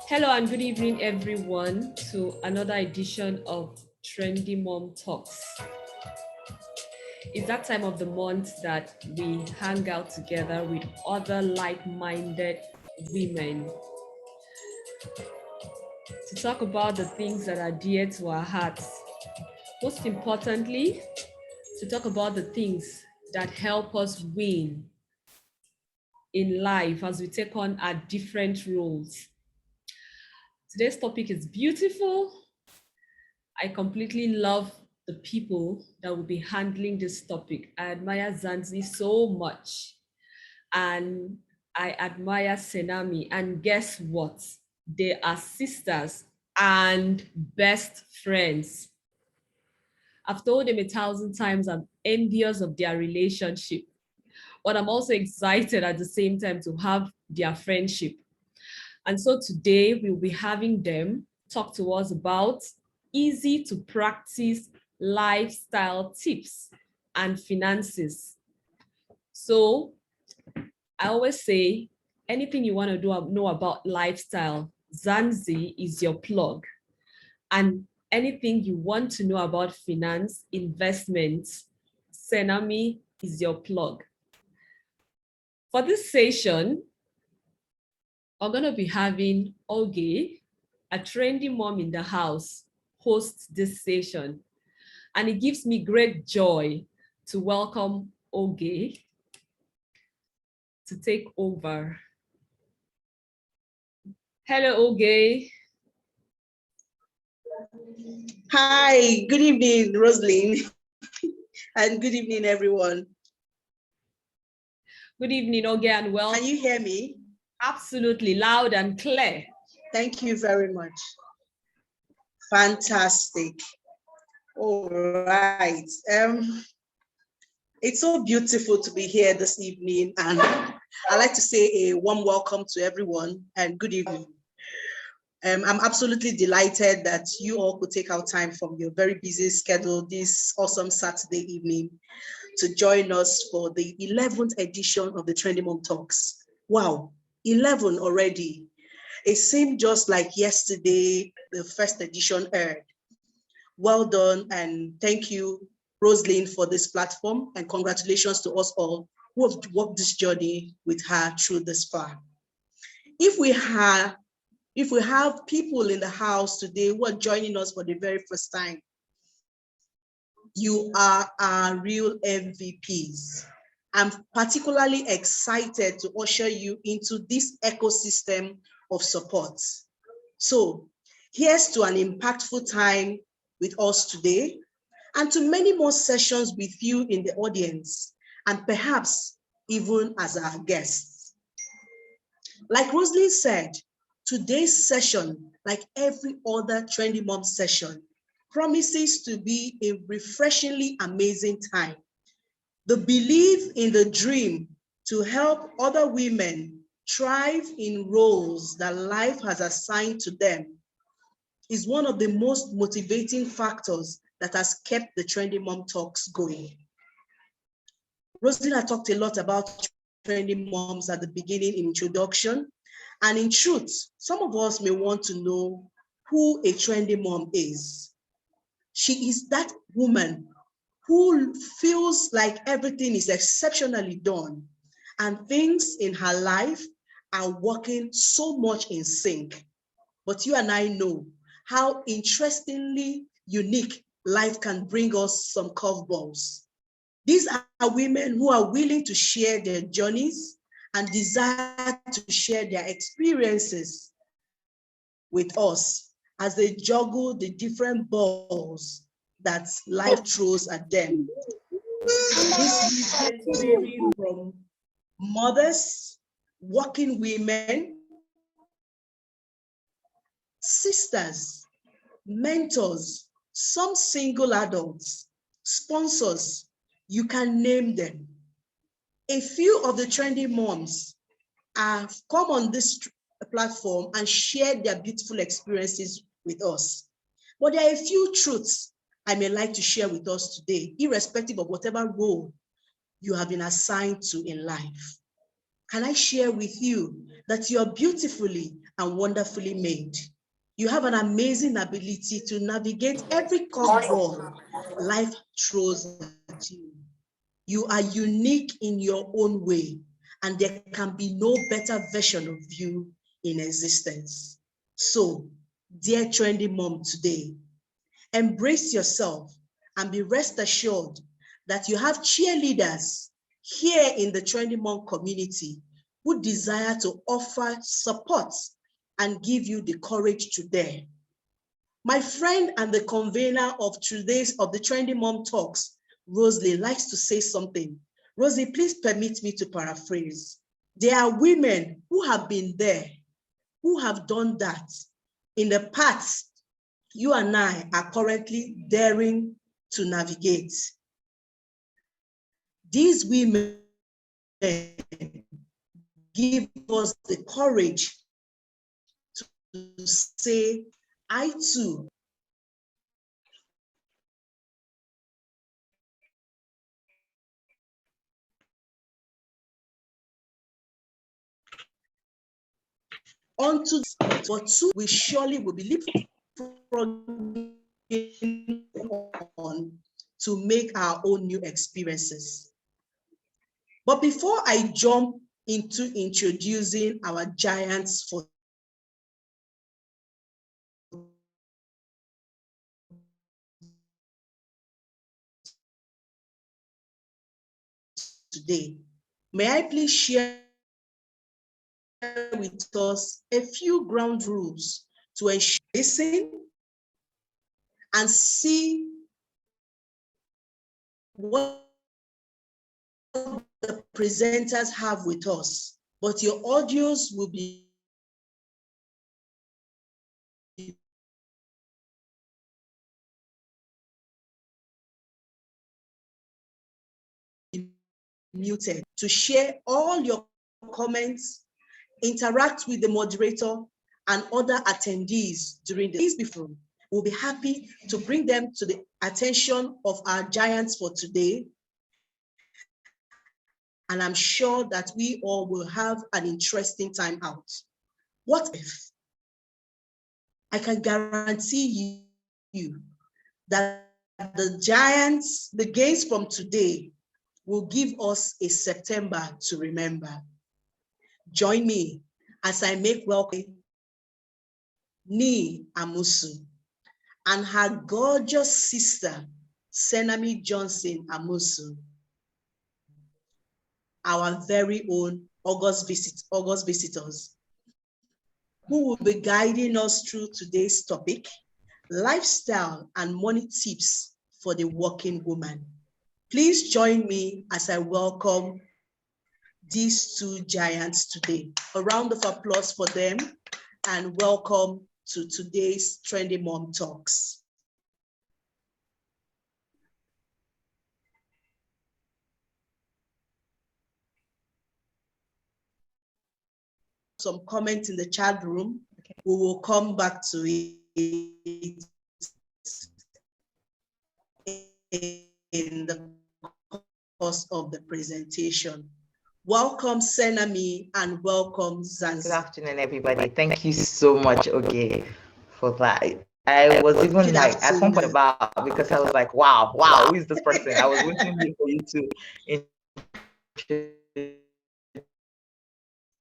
Hello and good evening, everyone, to another edition of TrendyMum Talks. It's that time of the month that we hang out together with other like-minded women to talk about the things that are dear to our hearts. Most importantly, to talk about the things that help us win in life as we take on our different roles. Today's topic is beautiful. I completely love the people that will be handling this topic. I admire Zansi so much. And I admire Senami. And guess what? They are sisters and best friends. I've told them 1,000 times I'm envious of their relationship, but I'm also excited at the same time to have their friendship. And so today we'll be having them talk to us about easy to practice lifestyle tips and finances. So I always say, anything you want to know about lifestyle, Zanzi is your plug. And anything you want to know about finance, investments, Senami is your plug. For this session, we're going to be having Oge, a trendy mom in the house, host this session. And it gives me great joy to welcome Oge to take over. Hello, Oge. Hi, good evening, Rosaline, and good evening, everyone. Good evening, Oge, and welcome. Can you hear me? Absolutely, loud and clear. Thank you very much. Fantastic. All right. It's so beautiful to be here this evening, and I'd like to say a warm welcome to everyone and good evening. I'm absolutely delighted that you all could take out time from your very busy schedule this awesome Saturday evening to join us for the 11th edition of the TrendyMum Talks. Wow, 11 already. It seemed just like yesterday, the first edition aired. Well done, and thank you, Rosaline, for this platform, and congratulations to us all who have walked this journey with her through this far. If we have people in the house today who are joining us for the very first time, you are our real MVPs. I'm particularly excited to usher you into this ecosystem of support. So here's to an impactful time with us today and to many more sessions with you in the audience and perhaps even as our guests. Like Rosalie said, today's session, like every other Trendy Mom session, promises to be a refreshingly amazing time. The belief in the dream to help other women thrive in roles that life has assigned to them is one of the most motivating factors that has kept the Trendy Mom Talks going. Rosalina talked a lot about Trendy Moms at the beginning in introduction. And in truth, some of us may want to know who a trendy mom is. She is that woman who feels like everything is exceptionally done and things in her life are working so much in sync. But you and I know how interestingly unique life can bring us some curveballs. These are women who are willing to share their journeys and desire to share their experiences with us as they juggle the different balls that life throws at them. This vary from mothers, working women, sisters, mentors, some single adults, sponsors, you can name them. A few of the trendy moms have come on this platform and shared their beautiful experiences with us. But there are a few truths I may like to share with us today, irrespective of whatever role you have been assigned to in life. Can I share with you that you are beautifully and wonderfully made. You have an amazing ability to navigate every curveball life throws at you. You are unique in your own way, and there can be no better version of you in existence. So, dear trendy mom today, embrace yourself and be rest assured that you have cheerleaders here in the Trendy Mom community who desire to offer support and give you the courage to dare. My friend and the convener of the Trendy Mom Talks, Rosalie, likes to say something. Rosie, please permit me to paraphrase. There are women who have been there, who have done that in the past. You and I are currently daring to navigate. These women give us the courage to say, I too unto this, but two we surely will be leapfrogging on to make our own new experiences. But before I jump into introducing our giants for today, may I please share with us a few ground rules to ensure listen and see what the presenters have with us, but your audios will be muted to share all your comments, interact with the moderator and other attendees during the please before. We'll be happy to bring them to the attention of our giants for today. And I'm sure that we all will have an interesting time out. What if? I can guarantee you that the giants, the gains from today, will give us a September to remember. Join me as I make welcome Ni Amusu and her gorgeous sister, Senami Johnson Amusu, our very own August visitors, who will be guiding us through today's topic, lifestyle and money tips for the working woman. Please join me as I welcome these two giants today. A round of applause for them and welcome to today's Trendy Mom Talks. Some comments in the chat room. Okay. We will come back to it in the course of the presentation. Welcome, Senami, and welcome, Zansi. Good afternoon, everybody. Thank you so much, Oge, for that. I was even like, at one point about, because I was like, wow, who is this person? I was waiting for you to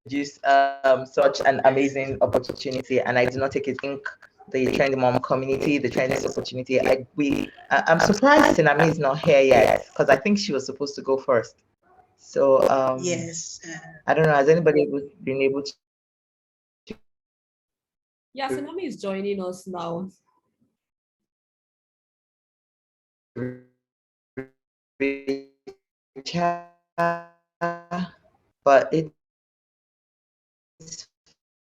introduce such an amazing opportunity, and I did not take it. I think the Trendy Mom community, the Trendy opportunity. I'm surprised Senami is not here yet, because I think she was supposed to go first. So yes, I don't know. Has anybody been able to? Yeah, Senami is joining us now. But it's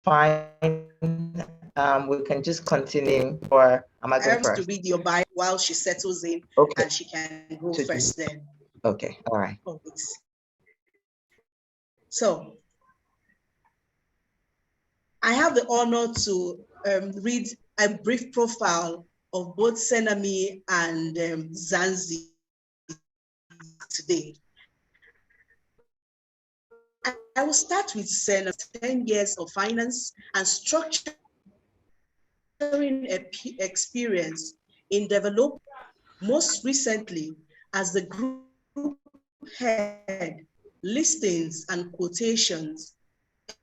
fine. We can just continue, or am I going first? To read your bio while she settles in, okay, and she can go first then. Okay, all right. Oh, so I have the honor to read a brief profile of both Senami and Zansi today. will start with Senna, 10 years of finance and structuring experience in development, most recently as the group head, listings and quotations,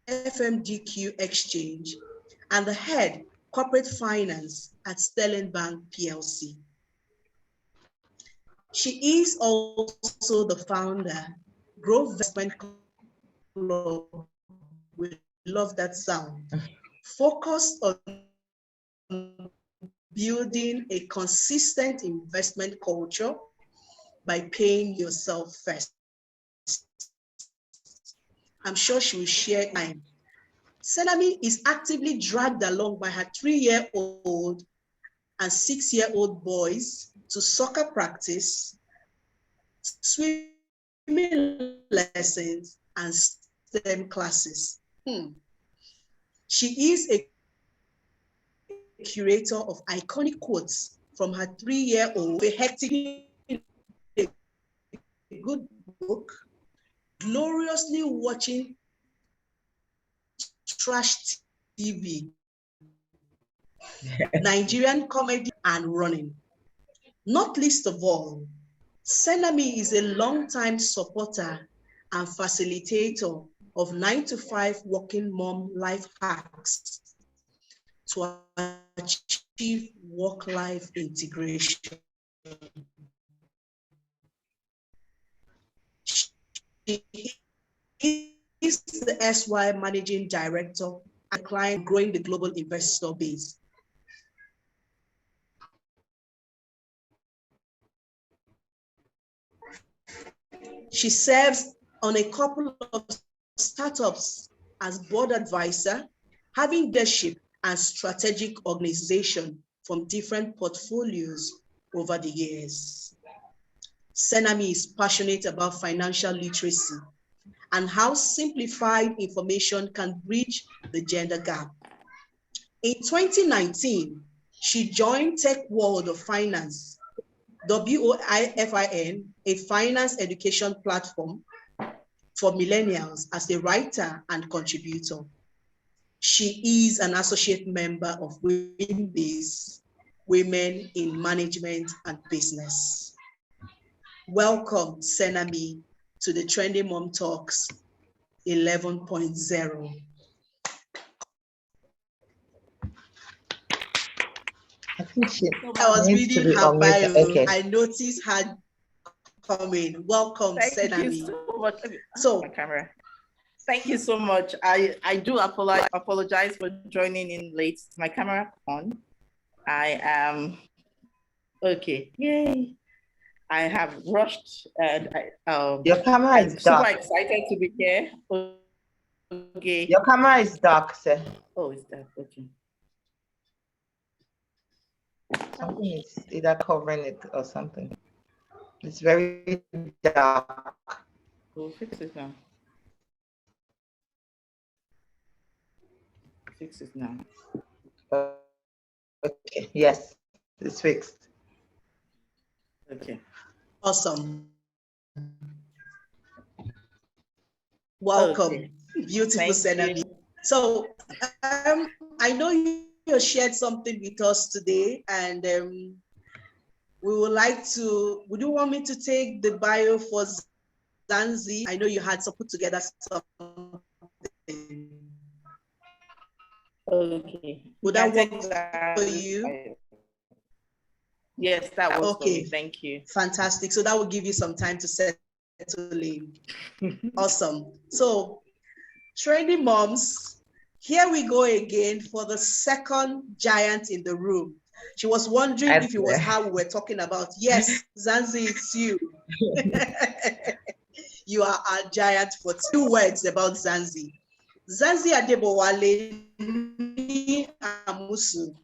FMDQ Exchange, and the head corporate finance at Sterling Bank PLC. She is also the founder, Growth Investment Club, we love that sound, focused on building a consistent investment culture by paying yourself first. I'm sure she will share time. Senami is actively dragged along by her 3-year-old and 6-year-old boys to soccer practice, swimming lessons, and STEM classes. She is a curator of iconic quotes from her 3-year-old, a hectic, a good book, gloriously watching trash TV, Nigerian comedy, and running. Not least of all, Senami is a longtime supporter and facilitator of 9-to-5 working mom life hacks to achieve work-life integration. She is the SY Managing Director and client growing the global investor base. She serves on a couple of startups as board advisor, having leadership and strategic organization from different portfolios over the years. Senami is passionate about financial literacy and how simplified information can bridge the gender gap. In 2019, she joined Tech World of Finance, WOIFIN, a finance education platform for millennials, as a writer and contributor. She is an associate member of Women-Based Women in Management and Business. Welcome, Senami, to the TrendyMum Talks 11.0. I think I was reading her bio. Okay. I noticed her coming. Welcome, Thank Senami. you so much. So, my camera. Thank you so much. I do apologize for joining in late. My camera on. I am okay. Yay! I have rushed and your camera is dark. super excited to be here. Okay. Your camera is dark, sir. Oh, it's that okay. Something is either covering it or something. It's very dark. We'll fix it now. Fix it now. Okay. Yes, it's fixed. Okay. awesome. Welcome, Okay. beautiful Senami. So, I know you shared something with us today, and we would like to, would you want me to take the bio for Zansi? I know you had to put together something. Okay. Would that work for you? Yes, that works okay. for me. Thank you. Fantastic. So that will give you some time to settle in. Awesome. So, Trendy Moms, here we go again for the second giant in the room. She was wondering if it was how we were talking about. Yes, Zansi, it's you. You are our giant for 2 words about Zansi. Zansi Adebowale Amusu.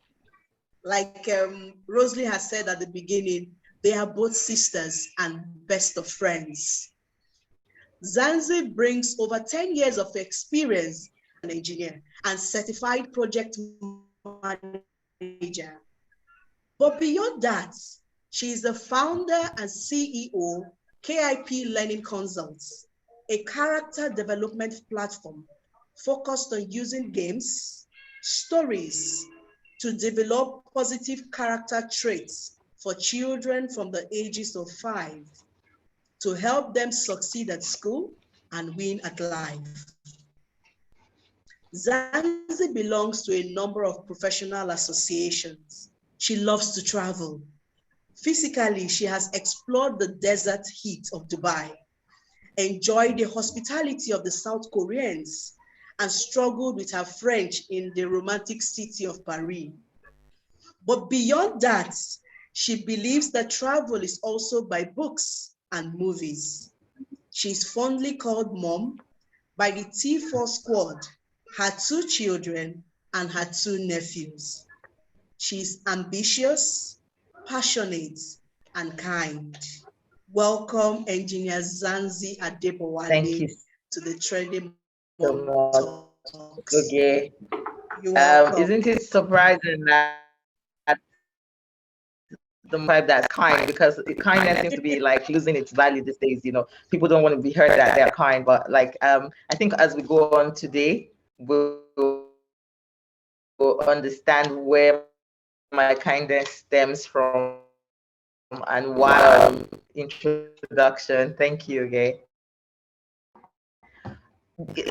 Like Rosalie has said at the beginning, they are both sisters and best of friends. Zansi brings over 10 years of experience as an engineer and certified project manager. But beyond that, she is the founder and CEO, KIP Learning Consults, a character development platform focused on using games, stories to develop positive character traits for children from the ages of 5 to help them succeed at school and win at life. Zansi belongs to a number of professional associations. She loves to travel. Physically, she has explored the desert heat of Dubai, enjoyed the hospitality of the South Koreans, and struggled with her French in the romantic city of Paris. But beyond that, she believes that travel is also by books and movies. She's fondly called Mom by the T4 squad, her 2 children, and her 2 nephews. She's ambitious, passionate, and kind. Welcome, Engineer Zansi Thank you Adebowale to the TrendyMum so much. Talks. Okay. You're welcome. Isn't it surprising that the type that's kind, because kindness seems to be like losing its value these days. People don't want to be heard that they're kind, but like I think as we go on today, we'll understand where my kindness stems from and why. Introduction. Thank you, okay.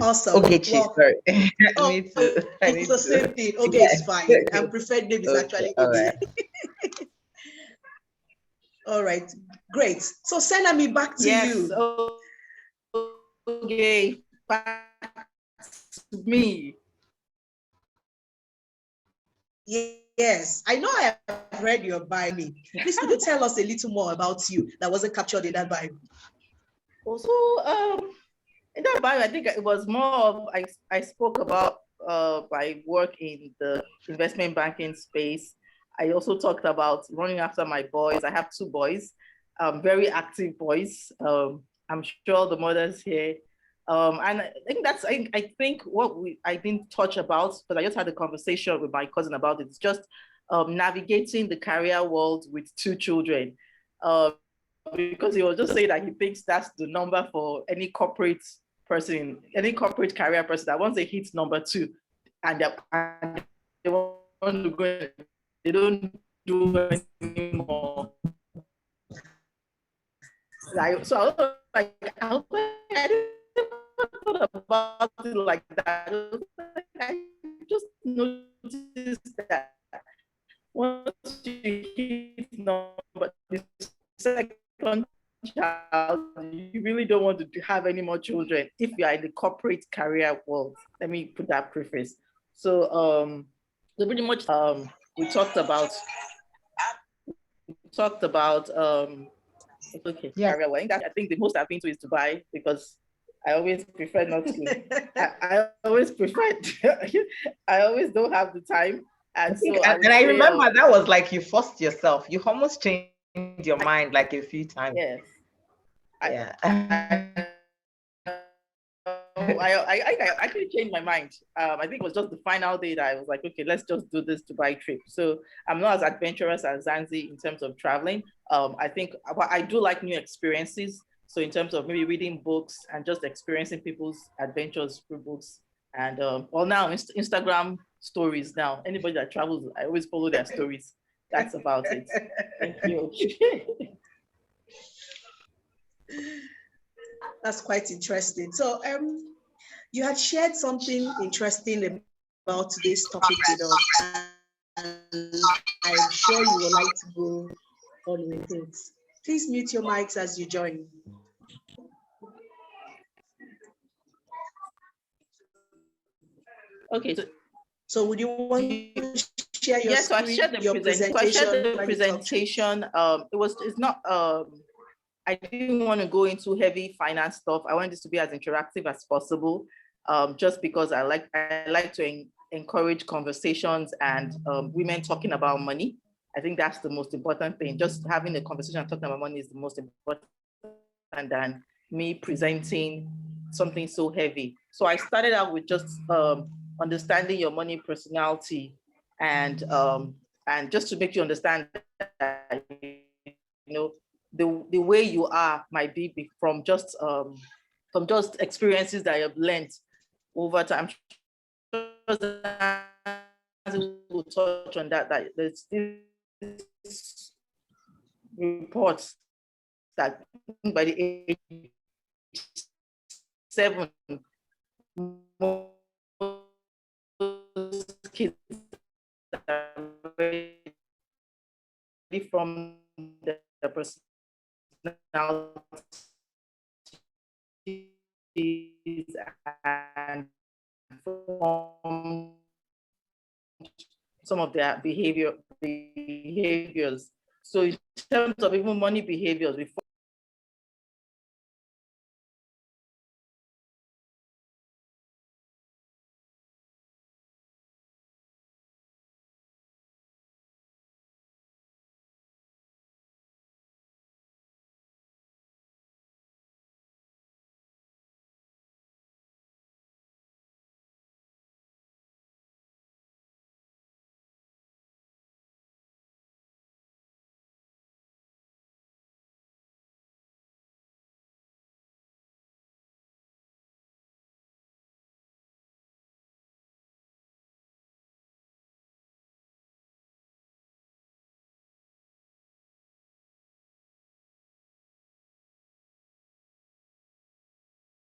Awesome. Ogechi, Well, sorry. it's the same thing. Okay, it's fine. And preferred name is actually Oge. All right, great. So Senami, back to you. Okay, back to me. Yes, I know I have read your bio. Please, could you tell us a little more about you that wasn't captured in that bio? Also, in that bio, I think it was more of, I spoke about my work in the investment banking space. I also talked about running after my boys. I have 2 boys, very active boys. I'm sure the mothers here. And I think that's, I think what I didn't touch about, but I just had a conversation with my cousin about it. It's just navigating the career world with 2 children. Because he was just saying that he thinks that's the number for any corporate person, any corporate career person, that once they hit number 2 and they want to go, they don't do anymore. So I was like, I didn't thought about it like that. I just noticed that once you hit number the second child, you really don't want to have any more children if you are in the corporate career world. Let me put that preface. So pretty much we talked about okay, yeah. career work. I think the most I've been to is Dubai, because I always prefer not to. I always prefer I always don't have the time. And so I remember that was like you forced yourself. You almost changed your mind like a few times. Yes. Yeah. I actually changed my mind. I think it was just the final day that I was like, okay, let's just do this Dubai trip. So I'm not as adventurous as Zansi in terms of traveling. I think I do like new experiences. So in terms of maybe reading books and just experiencing people's adventures through books. And well, now Instagram stories now. Anybody that travels, I always follow their stories. That's about it. Thank you. That's quite interesting. So you had shared something interesting about today's topic with us, and I'm sure you would like to go on with it. Please mute your mics as you join. Okay. So would you want to share your so I shared the presentation. It's not I didn't want to go into heavy finance stuff. I wanted this to be as interactive as possible, just because I like to encourage conversations and women talking about money. I think that's the most important thing. Just having a conversation and talking about money is the most important than me presenting something so heavy. So I started out with just understanding your money personality, and just to make you understand that, the way you are might be from just from just experiences that I've learned over time. We'll touch on that there's this reports that by the age 7, most kids are ready from the personalities and from some of their behaviors. So in terms of even money behaviors,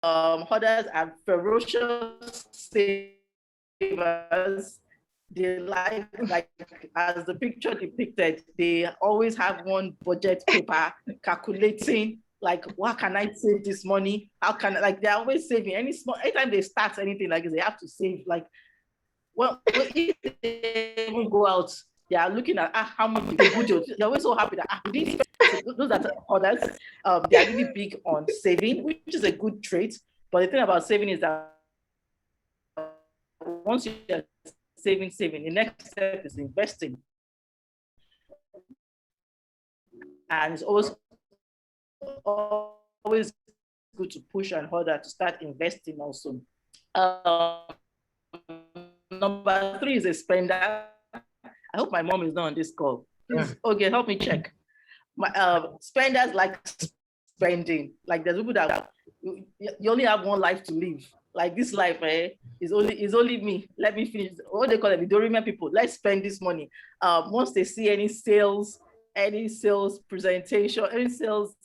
hoarders are ferocious savers. They like as the picture depicted, they always have one budget paper calculating, like, what can I save this money? How can they're always saving anytime they start anything like this, they have to save. Like, well, if they even go out, they are looking at how much they budget. They're always so happy that those are others. They are really big on saving, which is a good trait. But the thing about saving is that once you're saving, the next step is investing. And it's always good to push and harder to start investing also. Number 3 is a spender. I hope my mom is not on this call. Please, okay, help me check. Spenders like spending. Like, there's people that you only have one life to live. Like, this life is only me. Let me finish. What they call it, the Dorime people. Let's spend this money. Once they see any sales presentation, any sales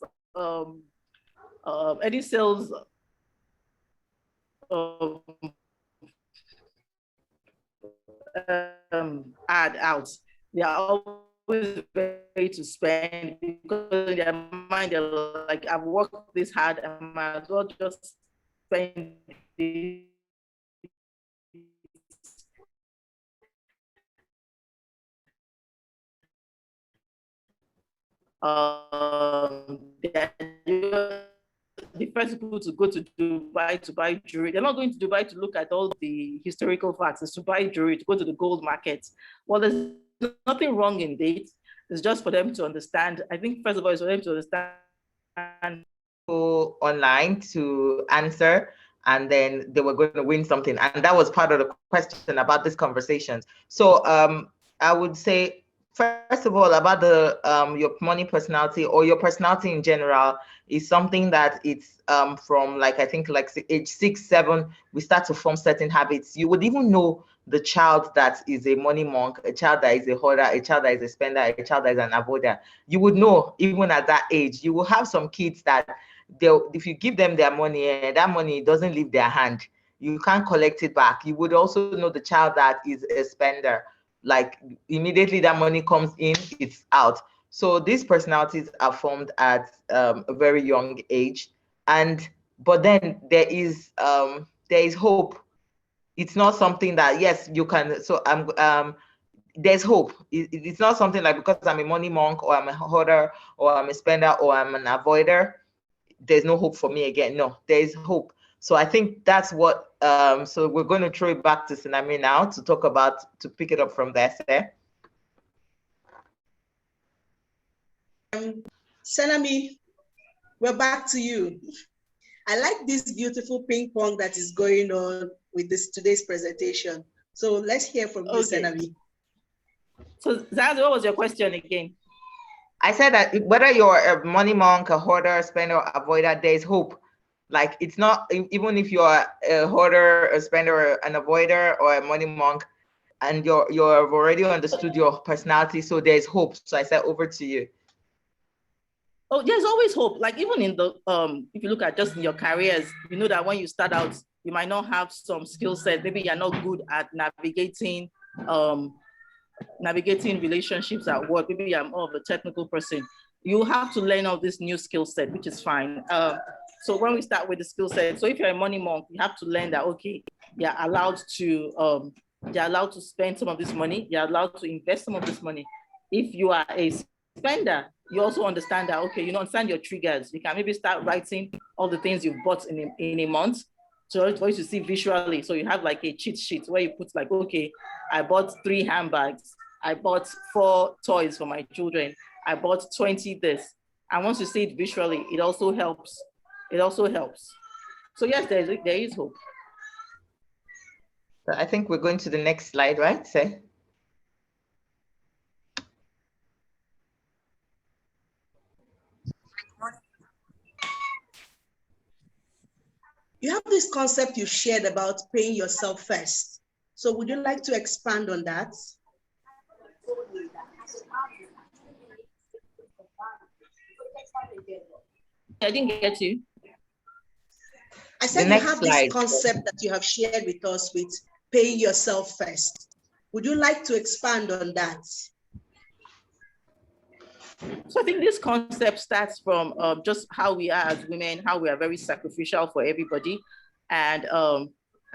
ad out, they are always ready to spend, because in their mind they're like, I've worked this hard, I might as well just spend it. The first people to go to Dubai to buy jewelry, they're not going to Dubai to look at all the historical facts. It's to buy jewelry, to go to the gold market. Well, there's nothing wrong in it. It's just for them to understand. I think first of all, it's for them to understand. Go online to answer, and then they were going to win something, and that was part of the question about these conversations. So I would say, first of all, about the your money personality, or your personality in general, is something that it's from, like, I think like age 6, 7, we start to form certain habits. You would even know the child that is a money monk, a child that is a hoarder, a child that is a spender, a child that is an avoider. You would know even at that age. You will have some kids that if you give them their money, that money doesn't leave their hand. You can't collect it back. You would also know the child that is a spender. Like, immediately that money comes in, it's out. So these personalities are formed at a very young age, but then there is hope. It's not something that, yes, you can. So there's hope. It's not something like, because I'm a money monk, or I'm a hoarder, or I'm a spender, or I'm an avoider, there's no hope for me again. No, there is hope. So I think that's what, so we're going to throw it back to Senami now to talk about, to pick it up from there, sir. Senami, we're back to you. I like this beautiful ping pong that is going on with today's presentation. So let's hear from you, Senami. So Zansi, what was your question again? I said that whether you're a money monk, a hoarder, spender, or avoider, there's hope. Like, it's not, even if you're a hoarder, a spender, an avoider, or a money monk, and you've already understood your personality, so there's hope. So I said, over to you. Oh, there's always hope. Like, even in the if you look at just in your careers, you know that when you start out, you might not have some skill set. Maybe you're not good at navigating relationships at work. Maybe you're more of a technical person. You have to learn all this new skill set, which is fine. So when we start with the skill set, so if you're a money monk, you have to learn that, okay, you're allowed to spend some of this money. You're allowed to invest some of this money. If you are a spender, you also understand that, okay, you understand your triggers. You can maybe start writing all the things you've bought in a month, so for you to see visually. So you have like a cheat sheet where you put like, okay, I bought 3 handbags. I bought 4 toys for my children. I bought 20 this. And once you see it visually, it also helps. It also helps. So yes, there is hope. I think we're going to the next slide, right? Say. You have this concept you shared about paying yourself first. So would you like to expand on that? I didn't get you. I said you have this concept that you have shared with us with paying yourself first. Would you like to expand on that? So I think this concept starts from just how we are as women, how we are very sacrificial for everybody. And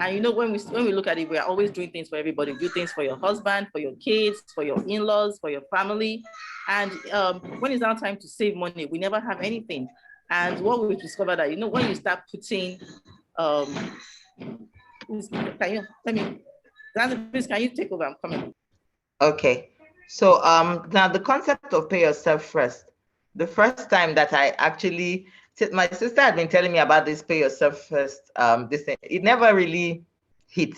you know, when we look at it, we are always doing things for everybody. Do things for your husband, for your kids, for your in-laws, for your family. And when it's now time to save money, we never have anything. And what we discovered that, you know, when you start putting, can you take over? I'm coming. Okay. So now the concept of pay yourself first. The first time that I actually, my sister had been telling me about this pay yourself first, this thing, it never really hit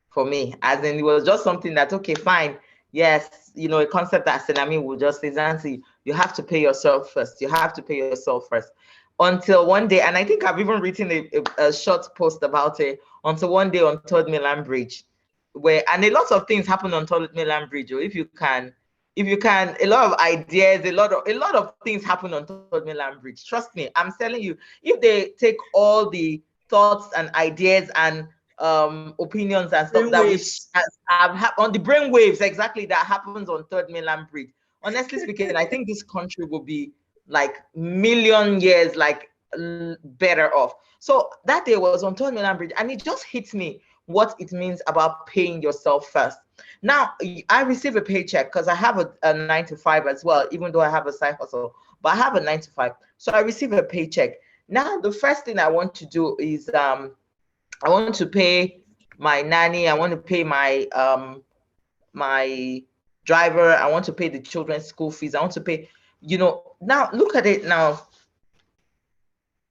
for me. As in, it was just something that, okay, fine. Yes, you know, a concept that Senami would just say, Zansi, you have to pay yourself first. You have to pay yourself first. Until one day, and I think I've even written a short post about it, until one day on 3rd Milan Bridge, where, and a lot of things happen on 3rd Milan Bridge. Or if you can, a lot of ideas, a lot of things happen on 3rd Milan Bridge. Trust me, I'm telling you, if they take all the thoughts and ideas and opinions and stuff that we have on the brain waves, exactly, that happens on 3rd Milan Bridge. Honestly speaking, I think this country will be like million years like better off. So that day was on 3rd Milan Bridge, and it just hit me what it means about paying yourself first. Now, I receive a paycheck because I have a 9-to-5 as well, even though I have a side hustle, but I have a 9-to-5. So I receive a paycheck. Now, the first thing I want to do is I want to pay my nanny. I want to pay my my driver. I want to pay the children's school fees. I want to pay, you know, now look at it now.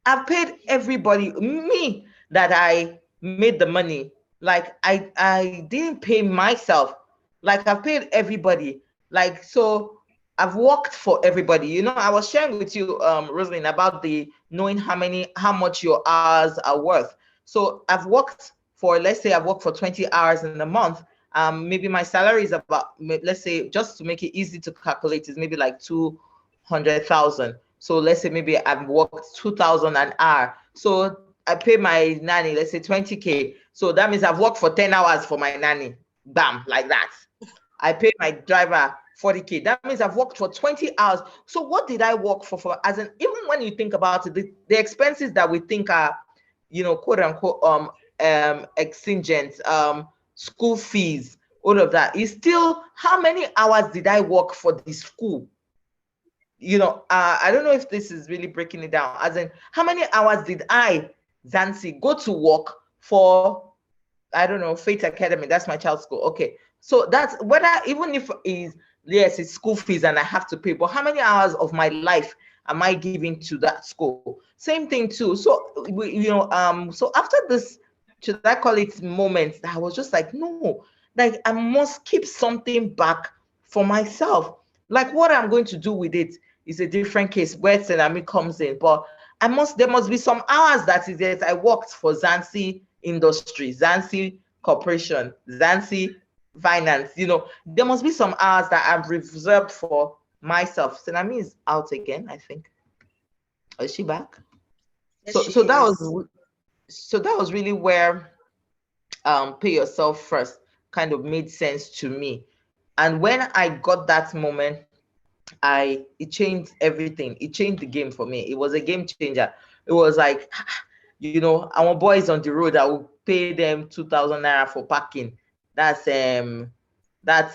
I've paid everybody, me that I made the money. Like I didn't pay myself. Like I've paid everybody. Like, so I've worked for everybody. You know, I was sharing with you, Rosalind, about the knowing how much your hours are worth. So I've worked for, let's say I've worked for 20 hours in a month. Maybe my salary is about, let's say, just to make it easy to calculate, is maybe like 200,000. So let's say maybe I've worked 2,000 an hour. So I pay my nanny, let's say 20K. So that means I've worked for 10 hours for my nanny. Bam, like that. I pay my driver 40K. That means I've worked for 20 hours. So what did I work for? As in, even when you think about it, the expenses that we think are, you know, quote unquote, exigent, school fees, all of that, is still, how many hours did I work for the school? You know, I don't know if this is really breaking it down. As in, how many hours did I, Zansi, go to work for, I don't know, Faith Academy, that's my child's school. Okay, so that's whether, even if yes, it's school fees and I have to pay, but how many hours of my life am I giving to that school? Same thing too. So you know, so after this, should I call it, moments, I was just like, no, like I must keep something back for myself. Like what I'm going to do with it is a different case where Senami comes in, but there must be some hours that is it. I worked for Zansi Industry, Zansi Corporation, Zansi Finance. There must be some hours that I'm reserved for myself. Senami is out again, I think. Is she back? Yes, So that is. was really where pay yourself first kind of made sense to me. And when I got that moment, it changed everything. It changed the game for me. It was a game changer. It was like, our boys on the road, I will pay them 2,000 naira for parking. That's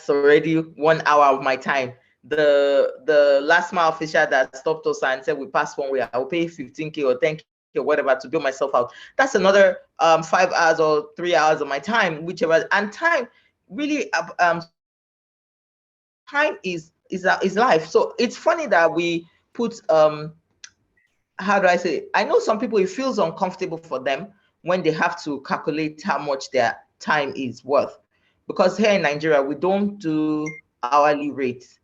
already 1 hour of my time. The last mile official that stopped us and said we passed one way, I will pay 15K or 10K or whatever to bail myself out. That's another 5 hours or 3 hours of my time, whichever. And time really time is life. So it's funny that we put how do I say it? I know some people, it feels uncomfortable for them when they have to calculate how much their time is worth, because here in Nigeria we don't do hourly rates,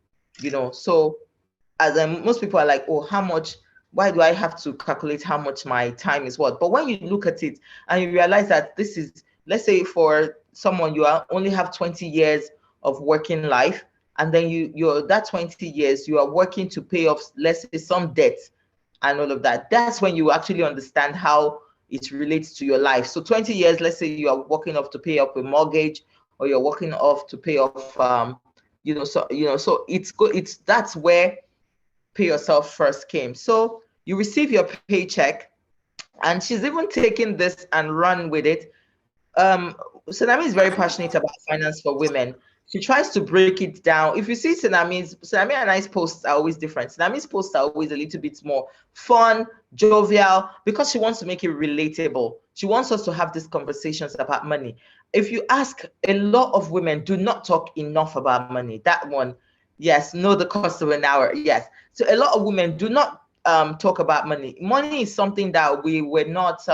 so as most people are like, oh, how much, why do I have to calculate how much my time is worth? But when you look at it and you realize that this is, let's say for someone, only have 20 years of working life, and then you're that 20 years you are working to pay off, let's say, some debt and all of that. That's when you actually understand how it relates to your life. So 20 years, let's say you are working off to pay off a mortgage, or you're working off to pay off so that's where pay yourself first came. So you receive your paycheck, and she's even taken this and run with it. Senami is very passionate about finance for women. She tries to break it down. If you see Senami and I's posts are always different. Senami's posts are always a little bit more fun, jovial, because she wants to make it relatable. She wants us to have these conversations about money. If you ask, a lot of women do not talk enough about money. That one, yes, know the cost of an hour. Yes. So a lot of women do not talk about money. Money is something that we were not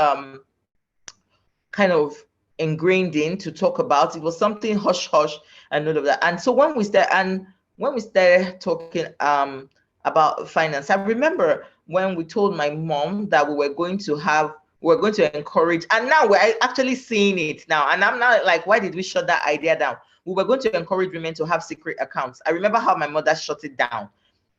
kind of ingrained in to talk about. It was something hush hush and all of that. And so when we started talking about finance, I remember when we told my mom that we were going to encourage, and now we're actually seeing it now. And I'm not like, why did we shut that idea down? We were going to encourage women to have secret accounts. I remember how my mother shut it down.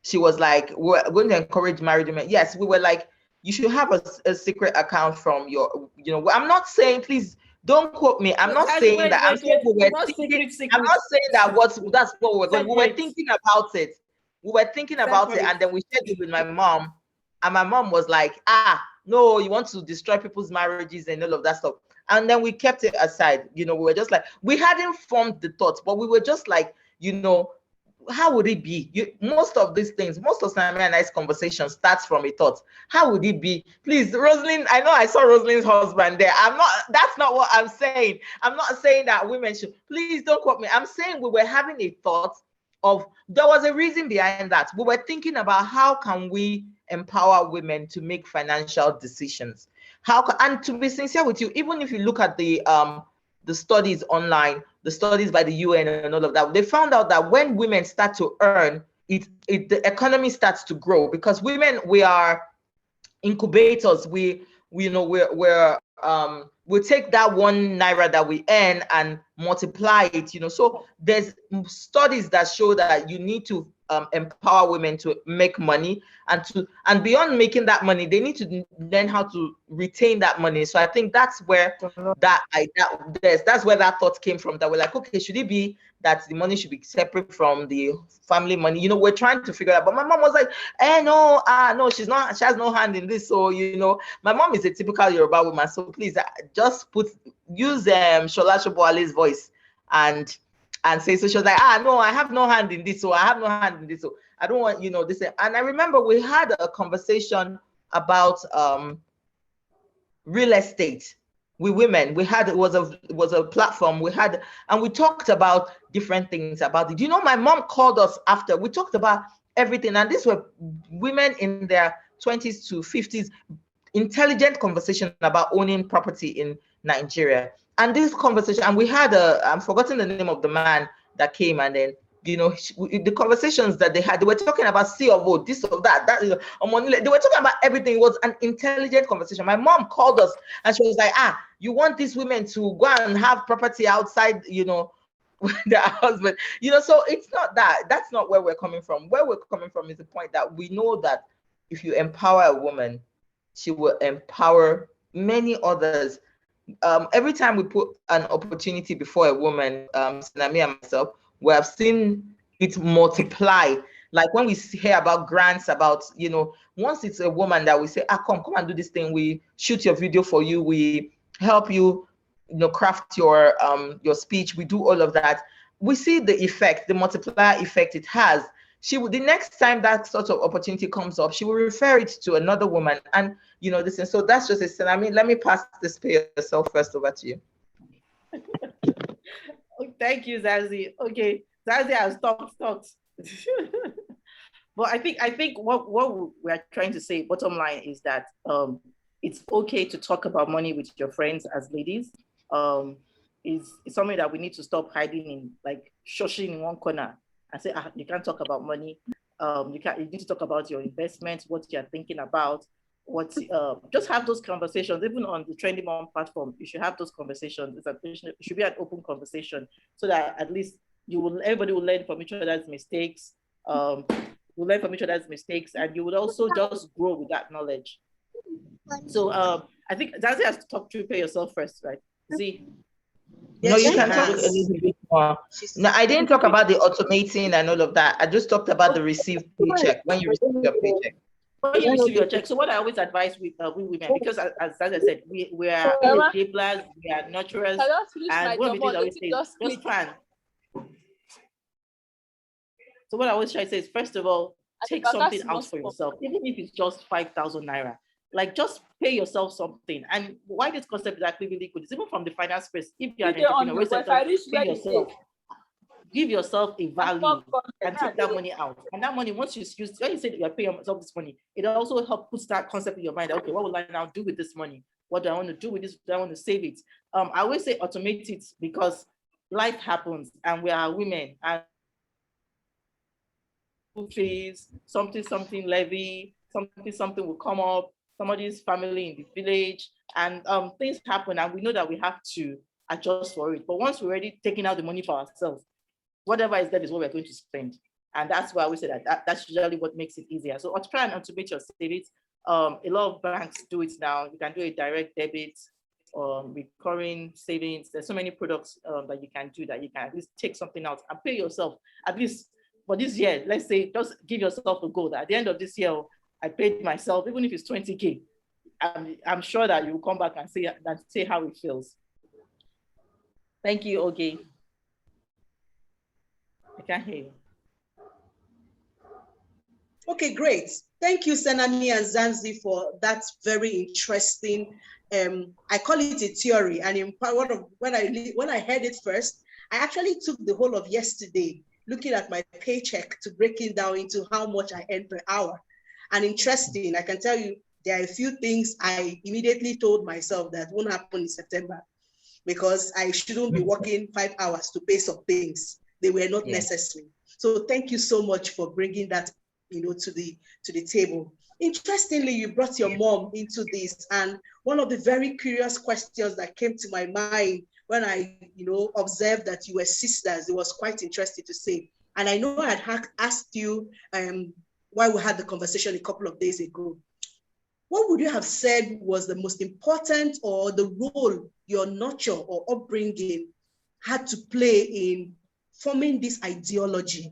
She was like, we're going to encourage married women. Yes, we were like, you should have a secret account from your, I'm not saying, please don't quote me. I'm not saying that. I'm saying we were thinking. I'm not saying that that's what we're going. We were thinking about it. We were thinking about it, and then we shared it with my mom, and my mom was like, no, you want to destroy people's marriages and all of that stuff. And then we kept it aside. We were just like, we hadn't formed the thoughts, but we were just like, how would it be? Most of these things, most of Senami and I's conversation starts from a thought. How would it be? Please, Rosalind, I know I saw Rosalind's husband there. That's not what I'm saying. I'm not saying that women should, please don't quote me. I'm saying we were having a thought of, there was a reason behind that. We were thinking about how can we empower women to make financial decisions. And to be sincere with you, even if you look at the studies online, the studies by the UN and all of that, they found out that when women start to earn, the economy starts to grow, because women, we are incubators. We take that 1 naira that we earn and multiply it. So there's studies that show that you need to empower women to make money, and beyond making that money, they need to learn how to retain that money. So I think that's where that's where that thought came from, that we're like, okay, should it be that the money should be separate from the family money? We're trying to figure it out. But my mom was like, no, she has no hand in this. So my mom is a typical Yoruba woman, so please just use Shola Shobowale's voice and say. So she was like, no, I have no hand in this, so I have no hand in this, so I don't want this. And I remember we had a conversation about real estate with women. It was a platform we had, and we talked about different things about it. My mom called us after we talked about everything, and these were women in their 20s to 50s, intelligent conversation about owning property in Nigeria. And this conversation, and we had I'm forgotten the name of the man that came, and then the conversations that they were talking about C of O, this of that, they were talking about everything. It was an intelligent conversation. My mom called us and she was like, you want these women to go and have property outside, with their husband, so it's not that. That's not where we're coming from. Where we're coming from is the point that we know that if you empower a woman, she will empower many others. Every time we put an opportunity before a woman, Senami and myself, we have seen it multiply. Like when we hear about grants, about, once it's a woman that we say, come and do this thing, we shoot your video for you, we help you, craft your speech, we do all of that. We see the effect, the multiplier effect it has. The next time that sort of opportunity comes up, she will refer it to another woman, and this. And so that's just it. I mean, let me pass this pay yourself first over to you. Thank you, Zansi. Okay, Zansi has talked. But I think what we are trying to say, bottom line, is that it's okay to talk about money with your friends as ladies. Is something that we need to stop hiding in, like shushing in one corner and say, you can't talk about money. You need to talk about your investments, what you're thinking about, just have those conversations. Even on the TrendyMum platform, you should have those conversations. It should be an open conversation, so that at least everybody will learn from each other's mistakes. We'll learn from each other's mistakes, and you would also just grow with that knowledge. So I think Zansi has to talk to pay yourself first, right? Z? No, you can talk a little bit more. No, I didn't talk about the automating and all of that. I just talked about the received paycheck, when you receive your paycheck. When you receive your check. So what I always advise with women, because as I said, we are enablers, we are nurturers, and one of the things I always say, just plan. So what I always try to say is, first of all, take something out for yourself, even if it's just 5,000 naira. Like, just pay yourself something. And why this concept is actually really good is, even from the finance space, if you're an entrepreneur, give yourself a value and take that money out. And that money, once you use, when you say that you're paying yourself this money, it also helps put that concept in your mind. Okay, what will I now do with this money? What do I want to do with this? Do I want to save it? I always say automate it, because life happens and we are women, and fees, something levy, something will come up, somebody's family in the village, and things happen, and we know that we have to adjust for it. But once we're already taking out the money for ourselves, whatever is there is what we're going to spend. And that's why we say that's usually what makes it easier. So try and automate your savings. A lot of banks do it now. You can do a direct debit, recurring savings. There's so many products that you can do, that you can at least take something out and pay yourself. At least for this year, let's say, just give yourself a goal that at the end of this year, I paid myself, even if it's 20K. I'm sure that you will come back and say how it feels. Thank you, Oge. I can't hear you. Okay, great. Thank you, Senami and Zansi, for that very interesting, I call it a theory. And when I heard it first, I actually took the whole of yesterday looking at my paycheck to break it down into how much I earn per hour. And interesting, I can tell you, there are a few things I immediately told myself that won't happen in September, because I shouldn't be working 5 hours to pay some things. They were not necessary. So thank you so much for bringing that, to the table. Interestingly, you brought your mom into this, and one of the very curious questions that came to my mind when I, observed that you were sisters, it was quite interesting to say. And I know I had asked you while we had the conversation a couple of days ago, what would you have said was the most important, or the role your nurture or upbringing had to play in forming this ideology?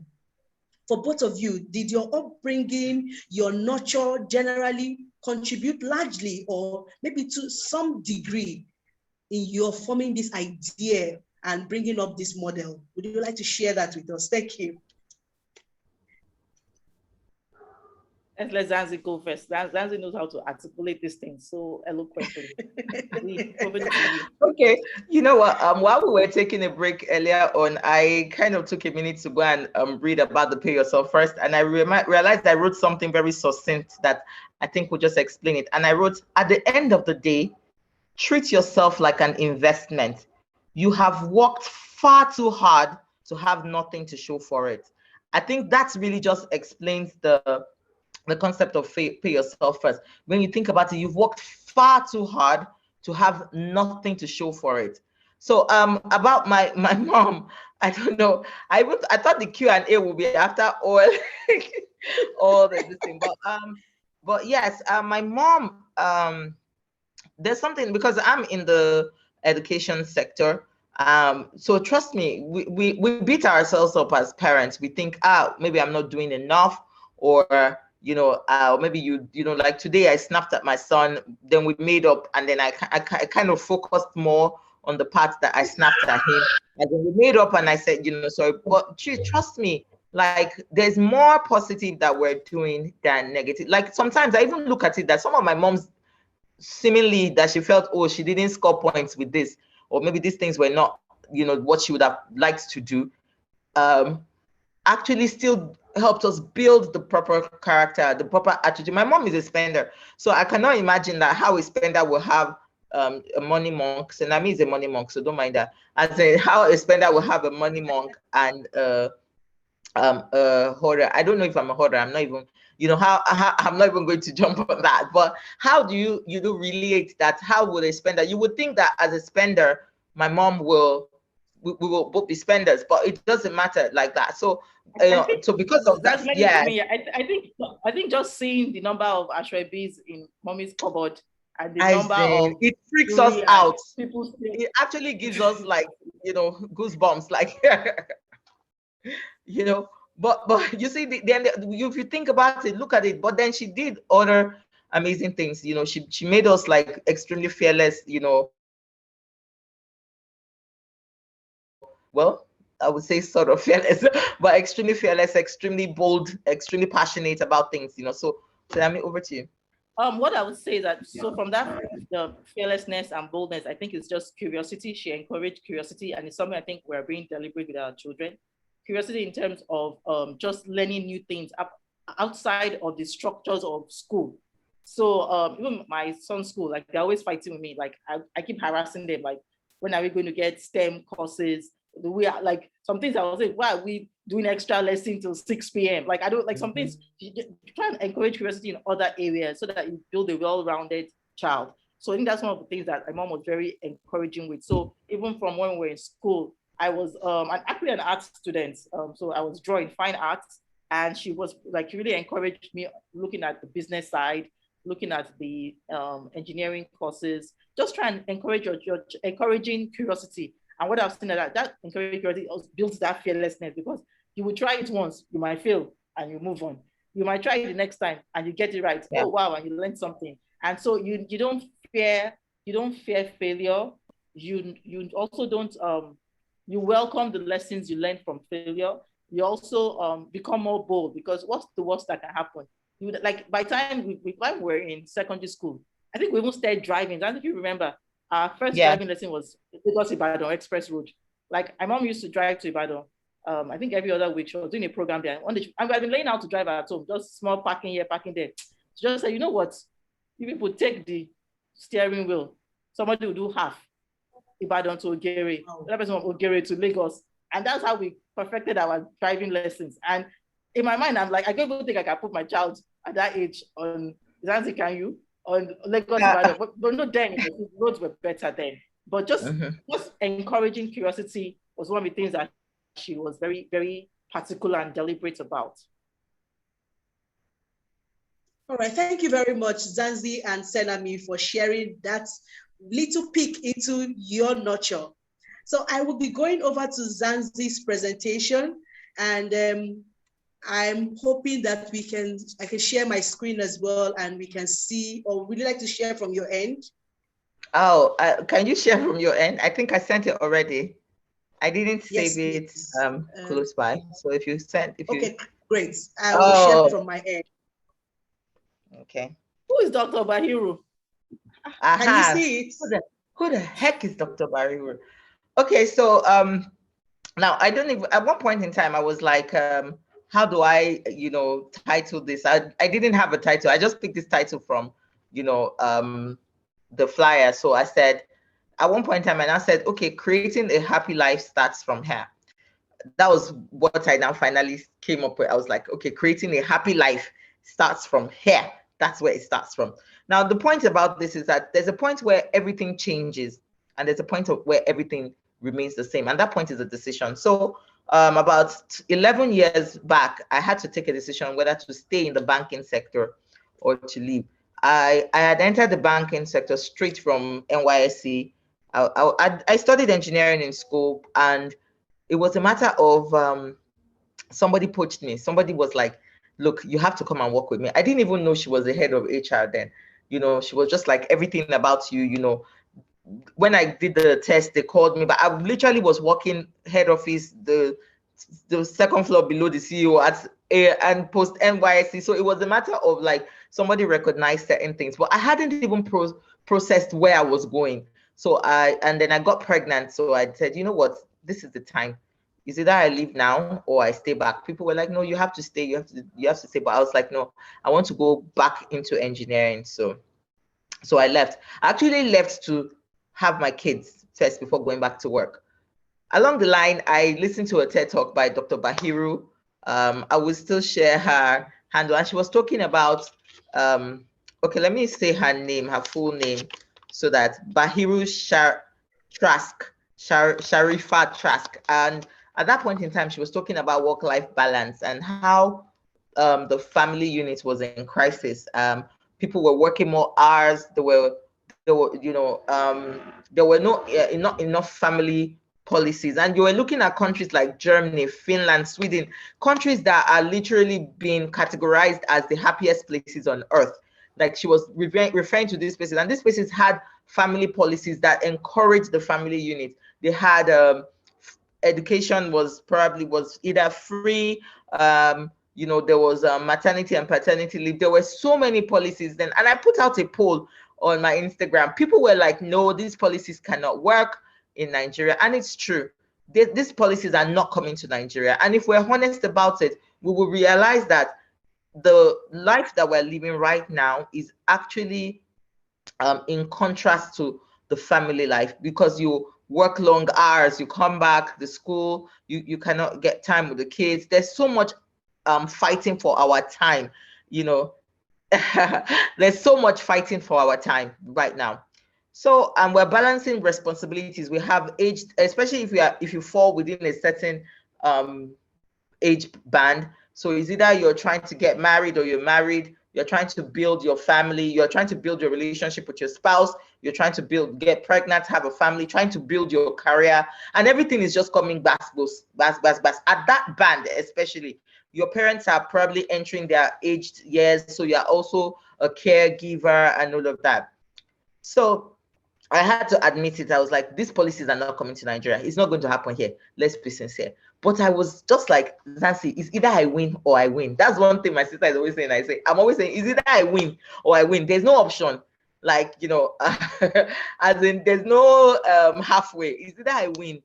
For both of you, did your upbringing, your nurture generally contribute largely, or maybe to some degree, in your forming this idea and bringing up this model? Would you like to share that with us? Thank you. Let's let Zansi go first. Zansi knows how to articulate this thing so eloquently. Okay, you know what? While we were taking a break earlier on, I kind of took a minute to go and read about the pay yourself first, and I realized I wrote something very succinct that I think will just explain it. And I wrote, at the end of the day, treat yourself like an investment. You have worked far too hard to have nothing to show for it. I think that's really just explains the concept of pay yourself first. When you think about it, you've worked far too hard to have nothing to show for it. So about my mom, I don't know. I thought the Q&A would be after all all this thing, but yes, my mom, there's something, because I'm in the education sector. So trust me, we beat ourselves up as parents. We think, maybe I'm not doing enough, or maybe you know, like today I snapped at my son, then we made up, and then I kind of focused more on the parts that I snapped at him, and then we made up, and I said, sorry, but trust me, like there's more positive that we're doing than negative. Like sometimes I even look at it that some of my mom's seemingly that she felt, oh, she didn't score points with this, or maybe these things were not, what she would have liked to do, actually still helped us build the proper character, the proper attitude. My mom is a spender, so I cannot imagine that how a spender will have a money monk. Senami is a money monk, so don't mind that. How a spender will have a money monk and hoarder. I don't know if I'm a hoarder. I'm not even, how I'm not even going to jump on that. But how do you relate that? How would a spender? You would think that as a spender, my mom we will both be spenders, but it doesn't matter like that. So so because of that, yeah. I think just seeing the number of ashwebis in mommy's cupboard and the number of it freaks us out. It actually gives us like goosebumps, like but you see, then if you think about it, look at it. But then she did other amazing things. She made us like extremely fearless. Well, I would say sort of fearless, but extremely fearless, extremely bold, extremely passionate about things. So I mean, over to you. What I would say is that, so from that, the fearlessness and boldness, I think it's just curiosity. She encouraged curiosity, and it's something I think we're being deliberate with our children. Curiosity in terms of just learning new things outside of the structures of school. So even my son's school, like they're always fighting with me. Like I keep harassing them, like, when are we going to get STEM courses? We are like some things I was saying, why are we doing extra lesson till 6 p.m.? Like I don't like some things. You try and encourage curiosity in other areas so that you build a well-rounded child. So I think that's one of the things that my mom was very encouraging with. So even from when we were in school, I was actually an art student. So I was drawing fine arts, and she was like really encouraged me looking at the business side, looking at the engineering courses, just try and encourage your encouraging curiosity. And what I've seen that encouraging curiosity builds that fearlessness, because you will try it once, you might fail and you move on. You might try it the next time and you get it right. Yeah. Oh wow, and you learn something. And so you don't fear failure. You also don't you welcome the lessons you learn from failure. You also become more bold, because what's the worst that can happen? Like by the time we were in secondary school, I think we even started driving. I don't know if you remember, our first driving lesson was Lagos Ibadan Express Road. Like my mom used to drive to Ibadan. I think every other week she was doing a program there. I've been learning how to drive at home, just small parking here, parking there. She just said, you know what? You people take the steering wheel. Somebody will do half Ibadan to Ogere, another person from Ogere to Lagos. And that's how we perfected our driving lessons. And in my mind, I'm like, I don't even think I can put my child at that age on Zansi, can you? On Lagos, but not then, the roads were better then. But just encouraging curiosity was one of the things that she was very, very particular and deliberate about. All right, thank you very much, Zansi and Senami, for sharing that little peek into your nurture. So I will be going over to Zansi's presentation, and I'm hoping that I can share my screen as well, and we can see, or would you like to share from your end? Oh, can you share from your end? I think I sent it already. I didn't save it close by. So if you sent, okay, great. I will share from my end. Okay. Who is Dr. Bahiru? Can you see it? Who the heck is Dr. Bahiru? Okay, so now I don't even, at one point in time I was like, how do I, title this? I didn't have a title. I just picked this title from, the flyer. So I said, at one point in time, and I said, okay, creating a happy life starts from here. that was what I now finally came up with. I was like, okay, creating a happy life starts from here. That's where it starts from. Now, the point about this is that there's a point where everything changes, and there's a point where everything remains the same. And that point is a decision. So about 11 years back, I had to take a decision whether to stay in the banking sector or to leave. I had entered the banking sector straight from NYSC. I studied engineering in school, and it was a matter of somebody poached me. Somebody was like, look, you have to come and work with me. I didn't even know she was the head of HR then. She was just like, everything about you. When I did the test, they called me, but I literally was working head office, the second floor below the CEO and post NYSC. So it was a matter of like somebody recognized certain things, but I hadn't even processed where I was going. And then I got pregnant. So I said, you know what, this is the time. Is either I leave now or I stay back. People were like, no, you have to stay. You have to stay. But I was like, no, I want to go back into engineering. So I left. I actually left to have my kids first before going back to work. Along the line, I listened to a TED Talk by Dr. Bahiru. I will still share her handle. And she was talking about, okay, let me say her full name, so that Bahiru Sharifa Trask. And at that point in time, she was talking about work-life balance and how the family unit was in crisis. People were working more hours. There were not enough family policies, and you were looking at countries like Germany, Finland, Sweden, countries that are literally being categorized as the happiest places on earth. Like, she was referring to these places, and these places had family policies that encouraged the family unit. They had education was either free. There was maternity and paternity leave. There were so many policies then, and I put out a poll on my Instagram. People were like, no, these policies cannot work in Nigeria. And it's true. These policies are not coming to Nigeria. And if we're honest about it, we will realize that the life that we're living right now is actually in contrast to the family life, because you work long hours, you come back, the school, you cannot get time with the kids. There's so much fighting for our time, there's so much fighting for our time right now. So we're balancing responsibilities. We have age, especially if you fall within a certain age band. So it's either you're trying to get married or you're married, you're trying to build your family, you're trying to build your relationship with your spouse, you're trying to get pregnant, have a family, trying to build your career, and everything is just coming back. At that band, especially, your parents are probably entering their aged years, so you're also a caregiver and all of that. So I had to admit it. I was like, these policies are not coming to Nigeria. It's not going to happen here. Let's be sincere. But I was just like, Zansi, it's either I win or I win. That's one thing my sister is always saying. I'm always saying, it's either I win or I win. There's no option. Like, as in, there's no halfway. It's either I win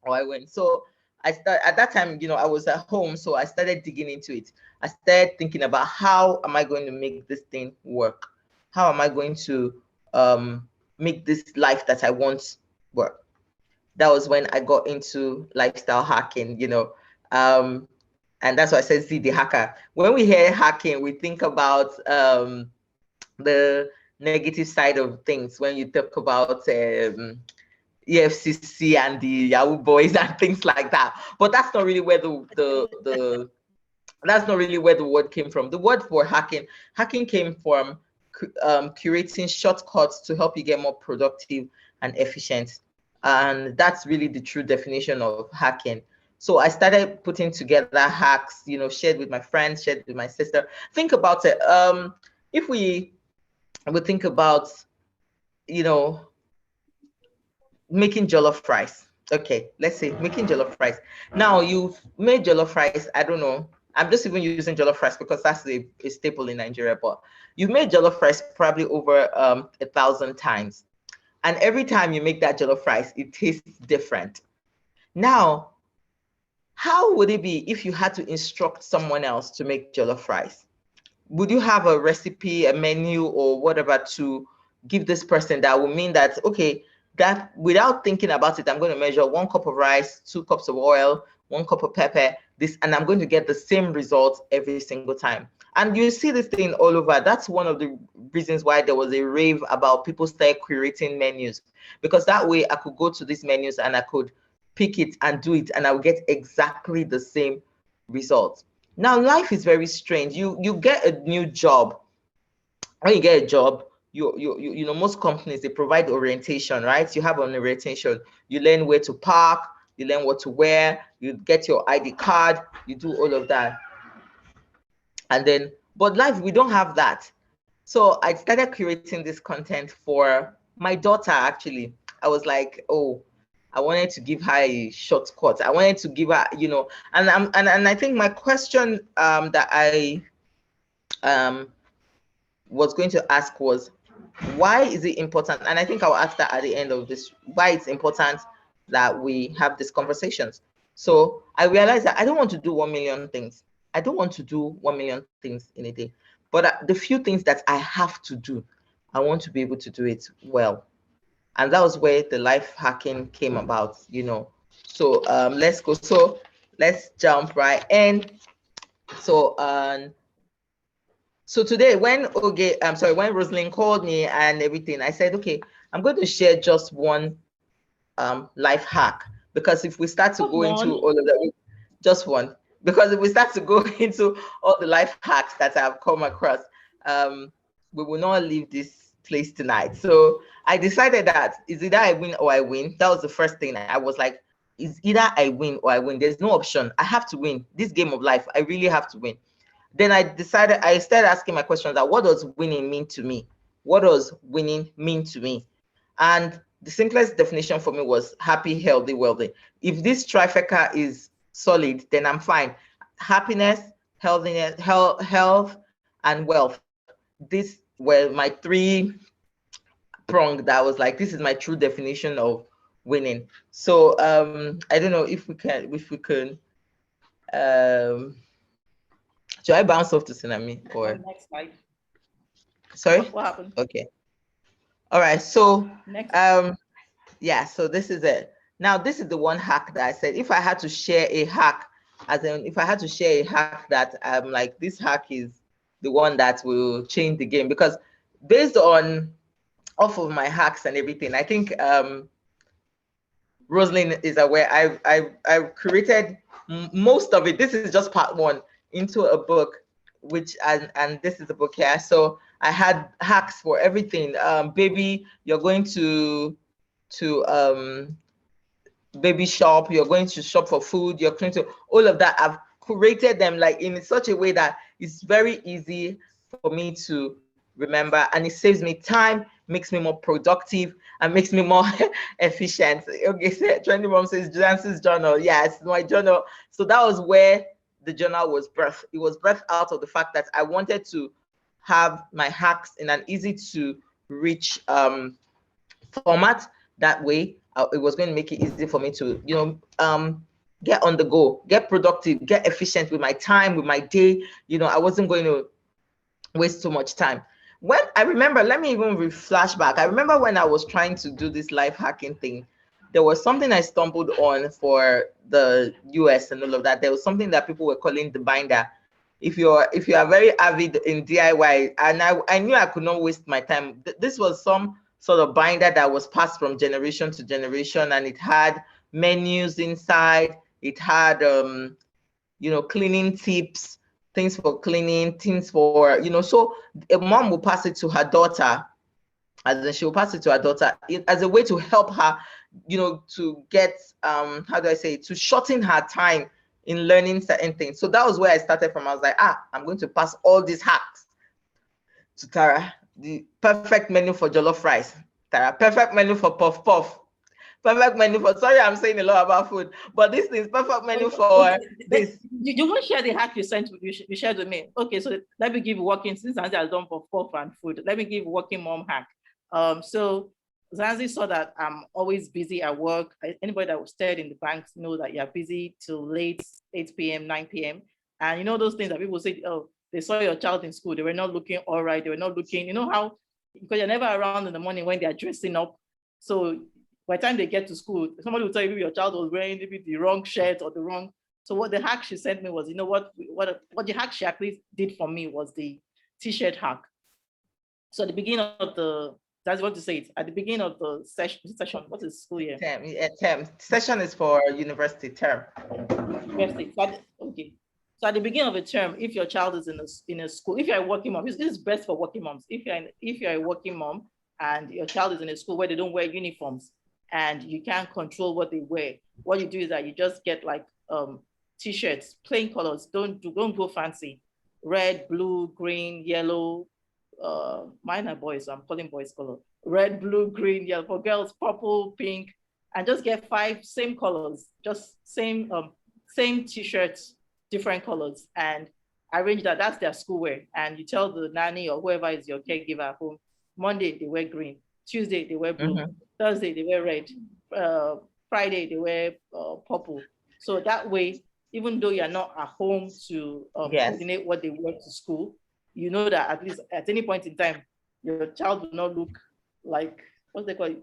or I win. So at that time, I was at home. So I started digging into it. I started thinking about, how am I going to make this thing work? How am I going to make this life that I want work? That was when I got into lifestyle hacking, and that's why I said, see, the hacker. When we hear hacking, we think about the negative side of things. When you talk about EFCC and the Yahoo boys and things like that, but that's not really where that's not really where the word came from. The word for hacking came from curating shortcuts to help you get more productive and efficient. And that's really the true definition of hacking. So I started putting together hacks, shared with my friends, shared with my sister. Think about it. If we would think about, making jollof rice. Okay, let's say making jollof rice. Now you've made jollof rice, I don't know. I'm just even using jollof rice because that's a staple in Nigeria, but you've made jollof rice probably over 1,000 times. And every time you make that jollof rice, it tastes different. Now, how would it be if you had to instruct someone else to make jollof rice? Would you have a recipe, a menu, or whatever to give this person that will mean that, okay, that without thinking about it, I'm going to measure 1 cup of rice, 2 cups of oil, 1 cup of pepper, this, and I'm going to get the same result every single time. And you see this thing all over. That's one of the reasons why there was a rave about people start creating menus, because that way I could go to these menus and I could pick it and do it, and I would get exactly the same result. Now, life is very strange. You get a new job. When you get a job, you know, most companies, they provide orientation, right? You have an orientation. You learn where to park, you learn what to wear, you get your ID card, you do all of that. And then, but life, we don't have that. So I started creating this content for my daughter, actually. I was like, oh, I wanted to give her a shortcut. I wanted to give her, you know, and I think my question that I was going to ask was, why is it important? And I think I'll ask that at the end of this, why it's important that we have these conversations. So I realized that I don't want to do 1 million things. I don't want to do 1 million things in a day. But the few things that I have to do, I want to be able to do it well. And that was where the life hacking came about, you know. So let's go. So let's jump right in. So so today, when when Rosalind called me and everything, I said, okay, I'm going to share just one life hack, because if we start to go into all of that, just one, because if we start to go into all the life hacks that I've come across, we will not leave this place tonight. So I decided that it's either I win or I win. That was the first thing. I was like, it's either I win or I win. There's no option. I have to win this game of life. I really have to win. Then I started asking my questions that, what does winning mean to me? What does winning mean to me? And the simplest definition for me was happy, healthy, wealthy. If this trifecta is solid, then I'm fine. Happiness, healthiness, health, and wealth. These were my 3 prong that was like, this is my true definition of winning. So I don't know if we can should I bounce off to Senami or next slide? Sorry? What happened? Okay. All right. So next. Yeah, so this is it. Now, this is the one hack that I said, if I had to share a hack, as in if I had to share a hack that I'm like, this hack is the one that will change the game, because based on off of my hacks and everything, I think Rosalind is aware I've created most of it. This is just part 1 into a book, which and this is the book here. So I had hacks for everything. Baby, you're going to baby shop, you're going to shop for food, you're going to all of that. I've curated them like in such a way that it's very easy for me to remember, and it saves me time, makes me more productive, and makes me more efficient. Okay, so TrendyMum says Zansi's journal. Yes, my journal. So that was where the journal was birthed. It was birthed out of the fact that I wanted to have my hacks in an easy to reach format. That way, it was going to make it easy for me to, you know, get on the go, get productive, get efficient with my time, with my day. You know, I wasn't going to waste too much time. When I remember, let me even flashback. I remember when I was trying to do this life hacking thing, there was something I stumbled on for the US and all of that. There was something that people were calling the binder. If you are very avid in DIY, and I knew I could not waste my time. This was some sort of binder that was passed from generation to generation, and it had menus inside. It had you know, cleaning tips, things for cleaning, things for, you know. So a mom will pass it to her daughter, and then she will pass it to her daughter as a way to help her, you know, to get how do I say, to shorten her time in learning certain things. So that was where I started from. I was like, I'm going to pass all these hacks to Tara. The perfect menu for jollof rice, Tara. Perfect menu for puff puff. Perfect menu for, sorry, I'm saying a lot about food, but this is perfect menu for this. You won't share the hack you sent, you shared with me. Okay, so let me give working, since Zansi has done for puff and food, let me give working mom hack. So Zansi saw that I'm always busy at work. Anybody that was stayed in the banks know that you're busy till late, 8 p.m., 9 p.m. And you know those things that people say, oh, they saw your child in school, they were not looking all right, they were not looking, you know how, because you're never around in the morning when they're dressing up. So by the time they get to school, somebody will tell you your child was wearing maybe the wrong shirt or the wrong. So what the hack she sent me was, you know what the hack she actually did for me was the t-shirt hack. So at the beginning of the, that's what to say it, at the beginning of the session, what is school year? Term, yeah, term. Session is for university term. University. Okay. So at the beginning of a term, if your child is in a school, if you're a working mom, this is best for working moms. If you're a working mom and your child is in a school where they don't wear uniforms and you can't control what they wear, what you do is that you just get like t-shirts, plain colors. Don't go fancy. Red, blue, green, yellow. Mine are boys, so I'm calling boys color. Red, blue, green, yellow. For girls, purple, pink, and just get 5 same colors, just same t-shirts, different colors, and arrange that. That's their school wear. And you tell the nanny or whoever is your caregiver at home, Monday they wear green, Tuesday they wear blue, Thursday they wear red, Friday they wear purple. So that way, even though you're not at home to coordinate what they wear to school, you know that at least at any point in time, your child will not look like, what's they call it?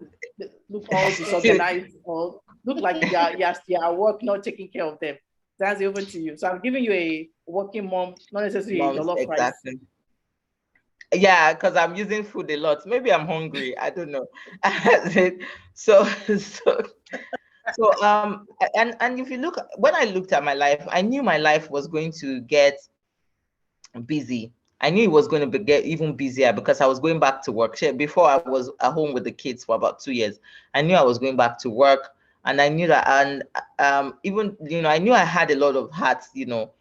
Look all disorganized or look like you're at work, not taking care of them. That's over to you. So I'm giving you a working mom, not necessarily your love price. Yeah, because I'm using food a lot. Maybe I'm hungry. I don't know. so and if you look, when I looked at my life, I knew my life was going to get busy. I knew it was going to get even busier because I was going back to work. Before I was at home with the kids for about 2 years. I knew I was going back to work, and I knew that, and even, you know, I knew I had a lot of hats, you know,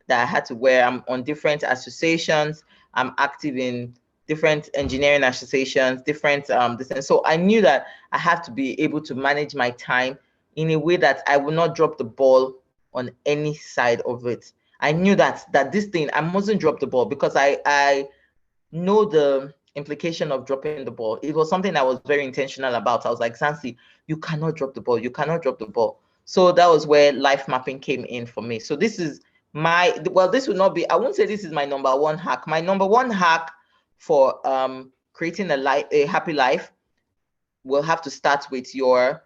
that I had to wear. I'm on different associations. I'm active in different engineering associations, different so I knew that I have to be able to manage my time in a way that I will not drop the ball on any side of it. I knew that this thing, I mustn't drop the ball, because I know the implication of dropping the ball. It was something I was very intentional about. I was like, Zansi, you cannot drop the ball. You cannot drop the ball. So that was where life mapping came in for me. So this is this would not be, I won't say this is my number one hack. My number one hack for creating a happy life will have to start with your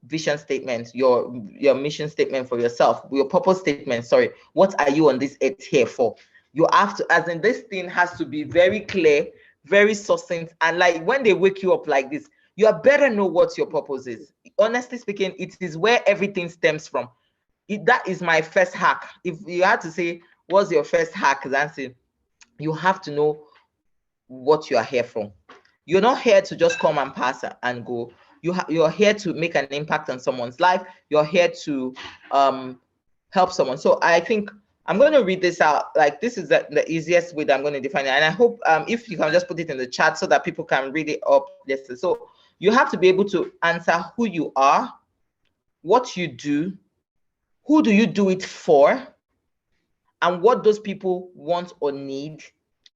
vision statement, your mission statement for yourself, your purpose statement. Sorry, what are you on this earth here for? You have to, as in, this thing has to be very clear, very succinct, and like when they wake you up like this, you better know what your purpose is. Honestly speaking, it is where everything stems from. That is my first hack. If you had to say what's your first hack, Zansi, you have to know what you are here for. You're not here to just come and pass and go. You're here to make an impact on someone's life. You're here to help someone. So I think I'm going to read this out. Like, this is the easiest way that I'm going to define it. And I hope if you can just put it in the chat so that people can read it up. So you have to be able to answer who you are, what you do, who do you do it for, and what those people want or need,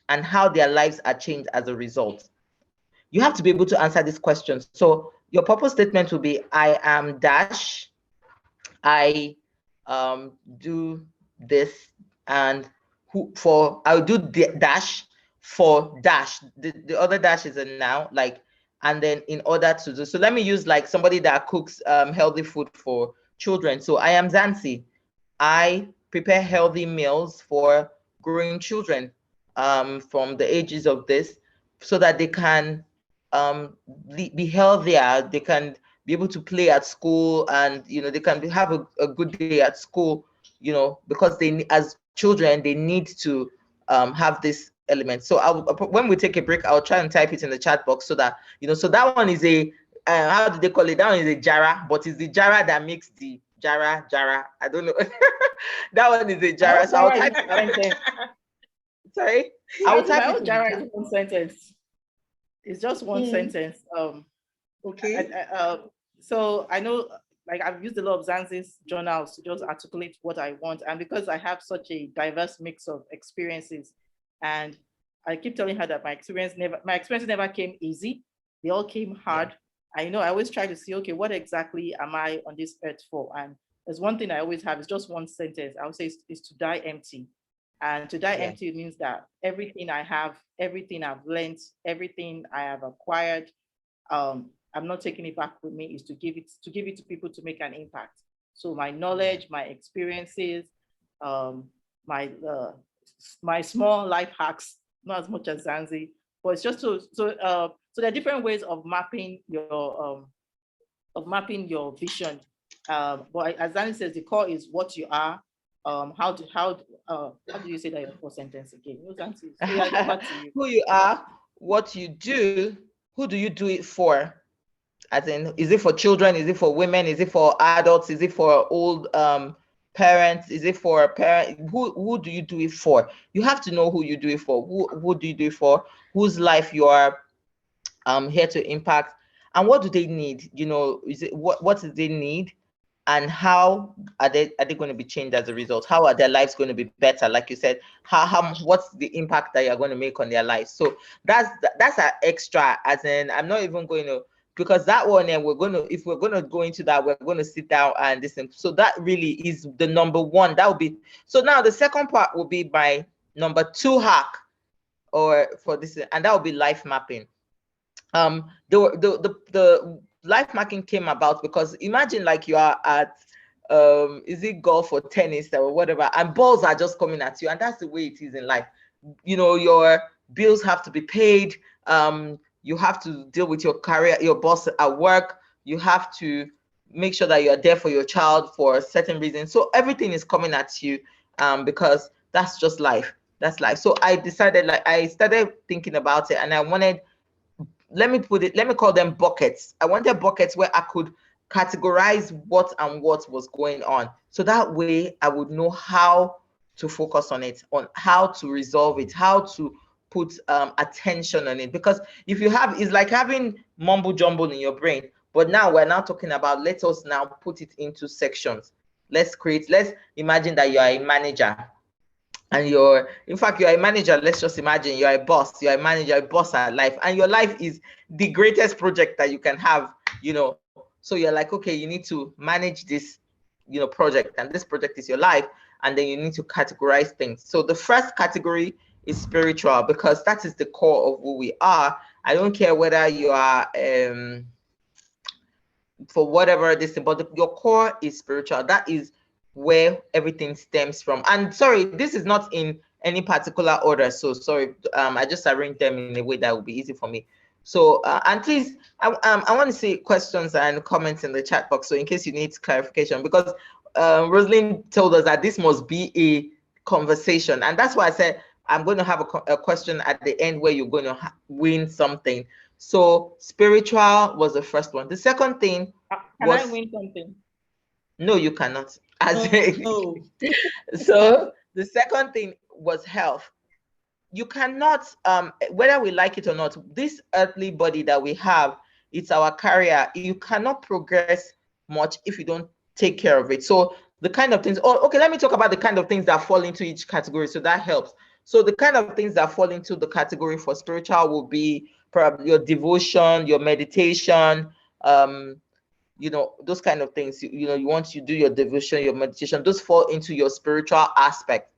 and how their lives are changed as a result. You have to be able to answer these questions. So your purpose statement will be, I am dash, I do this, and I'll do dash for dash. The other dash is a noun, like, and then in order to do, so let me use like somebody that cooks healthy food for children. So I am Zansi. I prepare healthy meals for growing children from the ages of this, so that they can be healthier, they can be able to play at school, and they can have a good day at school, because they, as children, they need to have this element. So when we take a break, I'll try and type it in the chat box, so that so that one is a how do they call it? That one is a jara, but it's the jara that makes the jara. I don't know. That one is a jara. So I'll type it. Sorry, I'll type it. Jara is one sentence. It's just one sentence. Okay. So I know, like, I've used a lot of Zansi's journals to just articulate what I want, and because I have such a diverse mix of experiences, and I keep telling her that my experiences never came easy. They all came hard. I always try to see, okay, what exactly am I on this earth for? And there's one thing I always have, is just one sentence. I would say is to die empty. And to die empty means that everything I have, everything I've learned, everything I have acquired, I'm not taking it back with me, is to give it to people to make an impact. So my knowledge, my experiences, my small life hacks, not as much as Zansi, but it's just so there are different ways of mapping your vision. But as Zansi says, the core is what you are. How do you say that in 4 sentences again? No, Zansi. So yeah, over to you. Who you are, what you do, who do you do it for? As in, is it for children? Is it for women? Is it for adults? Is it for old parents? Is it for a parent? Who do you do it for? You have to know who you do it for. Who do you do it for? Whose life you are here to impact, and what do they need? You know, is it what do they need, and how are they going to be changed as a result? How are their lives going to be better? Like you said, how what's the impact that you're going to make on their lives? So that's an extra, as in, I'm not even going to, because that one, and if we're going to go into that, we're going to sit down and listen. So that really is the number one. That would be, so now the second part will be my number 2 hack, or for this, and that will be life mapping. The life mapping came about because imagine like you are at is it golf or tennis or whatever, and balls are just coming at you, and that's the way it is in life. You know, your bills have to be paid, you have to deal with your career, your boss at work, you have to make sure that you're there for your child for a certain reason. So everything is coming at you, because that's just life. That's life. So I decided, like, I started thinking about it, and I wanted, let me call them buckets. I wanted buckets where I could categorize what was going on. So that way I would know how to focus on it, on how to resolve it, how to put attention on it. Because if you have, it's like having mumbo jumbo in your brain. But now we're now talking about, let us now put it into sections. Let's imagine that you are a manager. And you're a manager. Let's just imagine you're a boss, you're a manager, a boss at life, and your life is the greatest project that you can have, you know. So you're like, okay, you need to manage this, you know, project, and this project is your life, and then you need to categorize things. So the first category is spiritual, because that is the core of who we are. I don't care whether you are for whatever this thing, but your core is spiritual. That is where everything stems from. And sorry, this is not in any particular order, so sorry, I just arranged them in a way that will be easy for me. So and please, I want to see questions and comments in the chat box, so in case you need clarification, because Rosalind told us that this must be a conversation, and that's why I said I'm going to have a question at the end where you're going to win something. So spiritual was the first one. The second thing was, can I win something? No, you cannot. Oh. So the second thing was health. You cannot, whether we like it or not, this earthly body that we have, it's our career. You cannot progress much if you don't take care of it. So the kind of things, okay, let me talk about the kind of things that fall into each category, so that helps. So the kind of things that fall into the category for spiritual will be probably your devotion, your meditation, you know, those kind of things. You know, you want to do your devotion, your meditation, those fall into your spiritual aspect.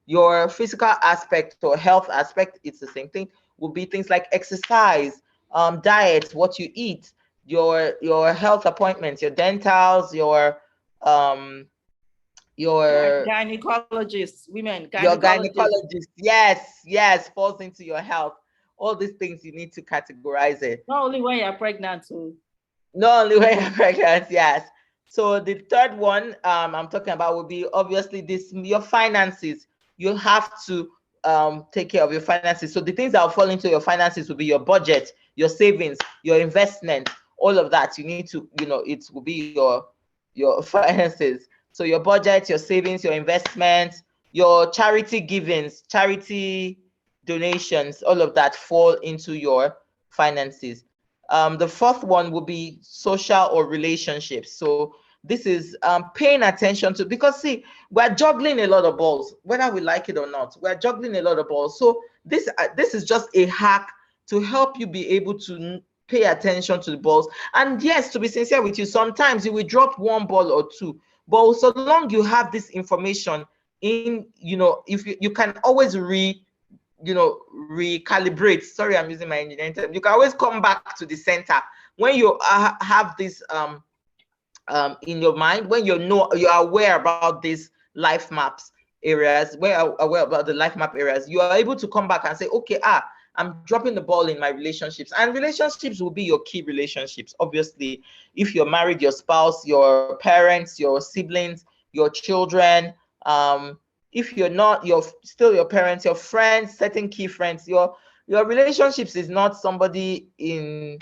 Your physical aspect or health aspect, it's the same thing, will be things like exercise, diet, what you eat, your health appointments, your dentals, your gynecologists, women, your gynecologist, yes, falls into your health. All these things, you need to categorize it. Not only when you're pregnant, so not only when you're pregnant, yes. So the third one I'm talking about will be obviously this, your finances. You have to take care of your finances. So the things that will fall into your finances will be your budget, your savings, your investment, all of that. You need to, you know, it will be your finances. So your budget, your savings, your investments, your charity givings, charity donations, all of that fall into your finances. The fourth one will be social or relationships. So this is paying attention to, because see, we're juggling a lot of balls, whether we like it or not. We're juggling a lot of balls. So this is just a hack to help you be able to pay attention to the balls. And yes, to be sincere with you, sometimes you will drop one ball or two, but so long you have this information in, you know, if you can always recalibrate. Sorry, I'm using my engineering term. You can always come back to the center when you have this in your mind, when you're aware about these life maps areas, where are aware about the life map areas, you are able to come back and say, okay, I'm dropping the ball in my relationships. And relationships will be your key relationships. Obviously, if you're married, your spouse, your parents, your siblings, your children. If you're not, you're still your parents, your friends, certain key friends. Your relationships is not somebody in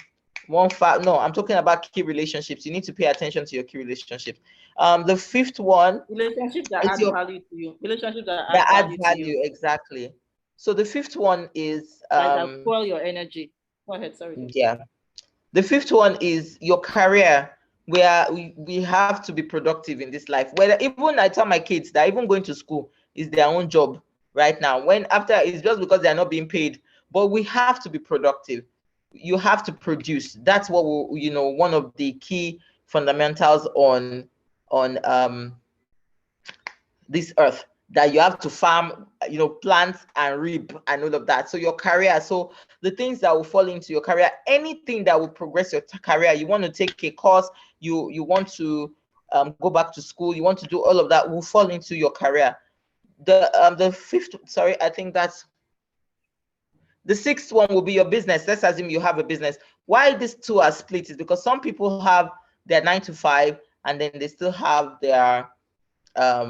one fact. No, I'm talking about key relationships. You need to pay attention to your key relationships. The fifth one Relationships that is add value to you. Relationships that that add add value to value, you. exactly. So the fifth one is Like that fuel your energy. Go ahead, sorry. yeah. The fifth one is your career, where we have to be productive in this life. Whether, even I tell my kids that even going to school is their own job right now. When after, it's just because they're not being paid, but we have to be productive. You have to produce. That's what one of the key fundamentals on this earth, that you have to farm, plant and reap and all of that. So your career, so the things that will fall into your career, anything that will progress your career, you want to take a course, you want to go back to school, you want to do all of that, will fall into your career. The fifth, sorry, I think that's the sixth one will be your business. Let's assume you have a business. Why these two are split is because some people have their 9 to 5 and then they still have their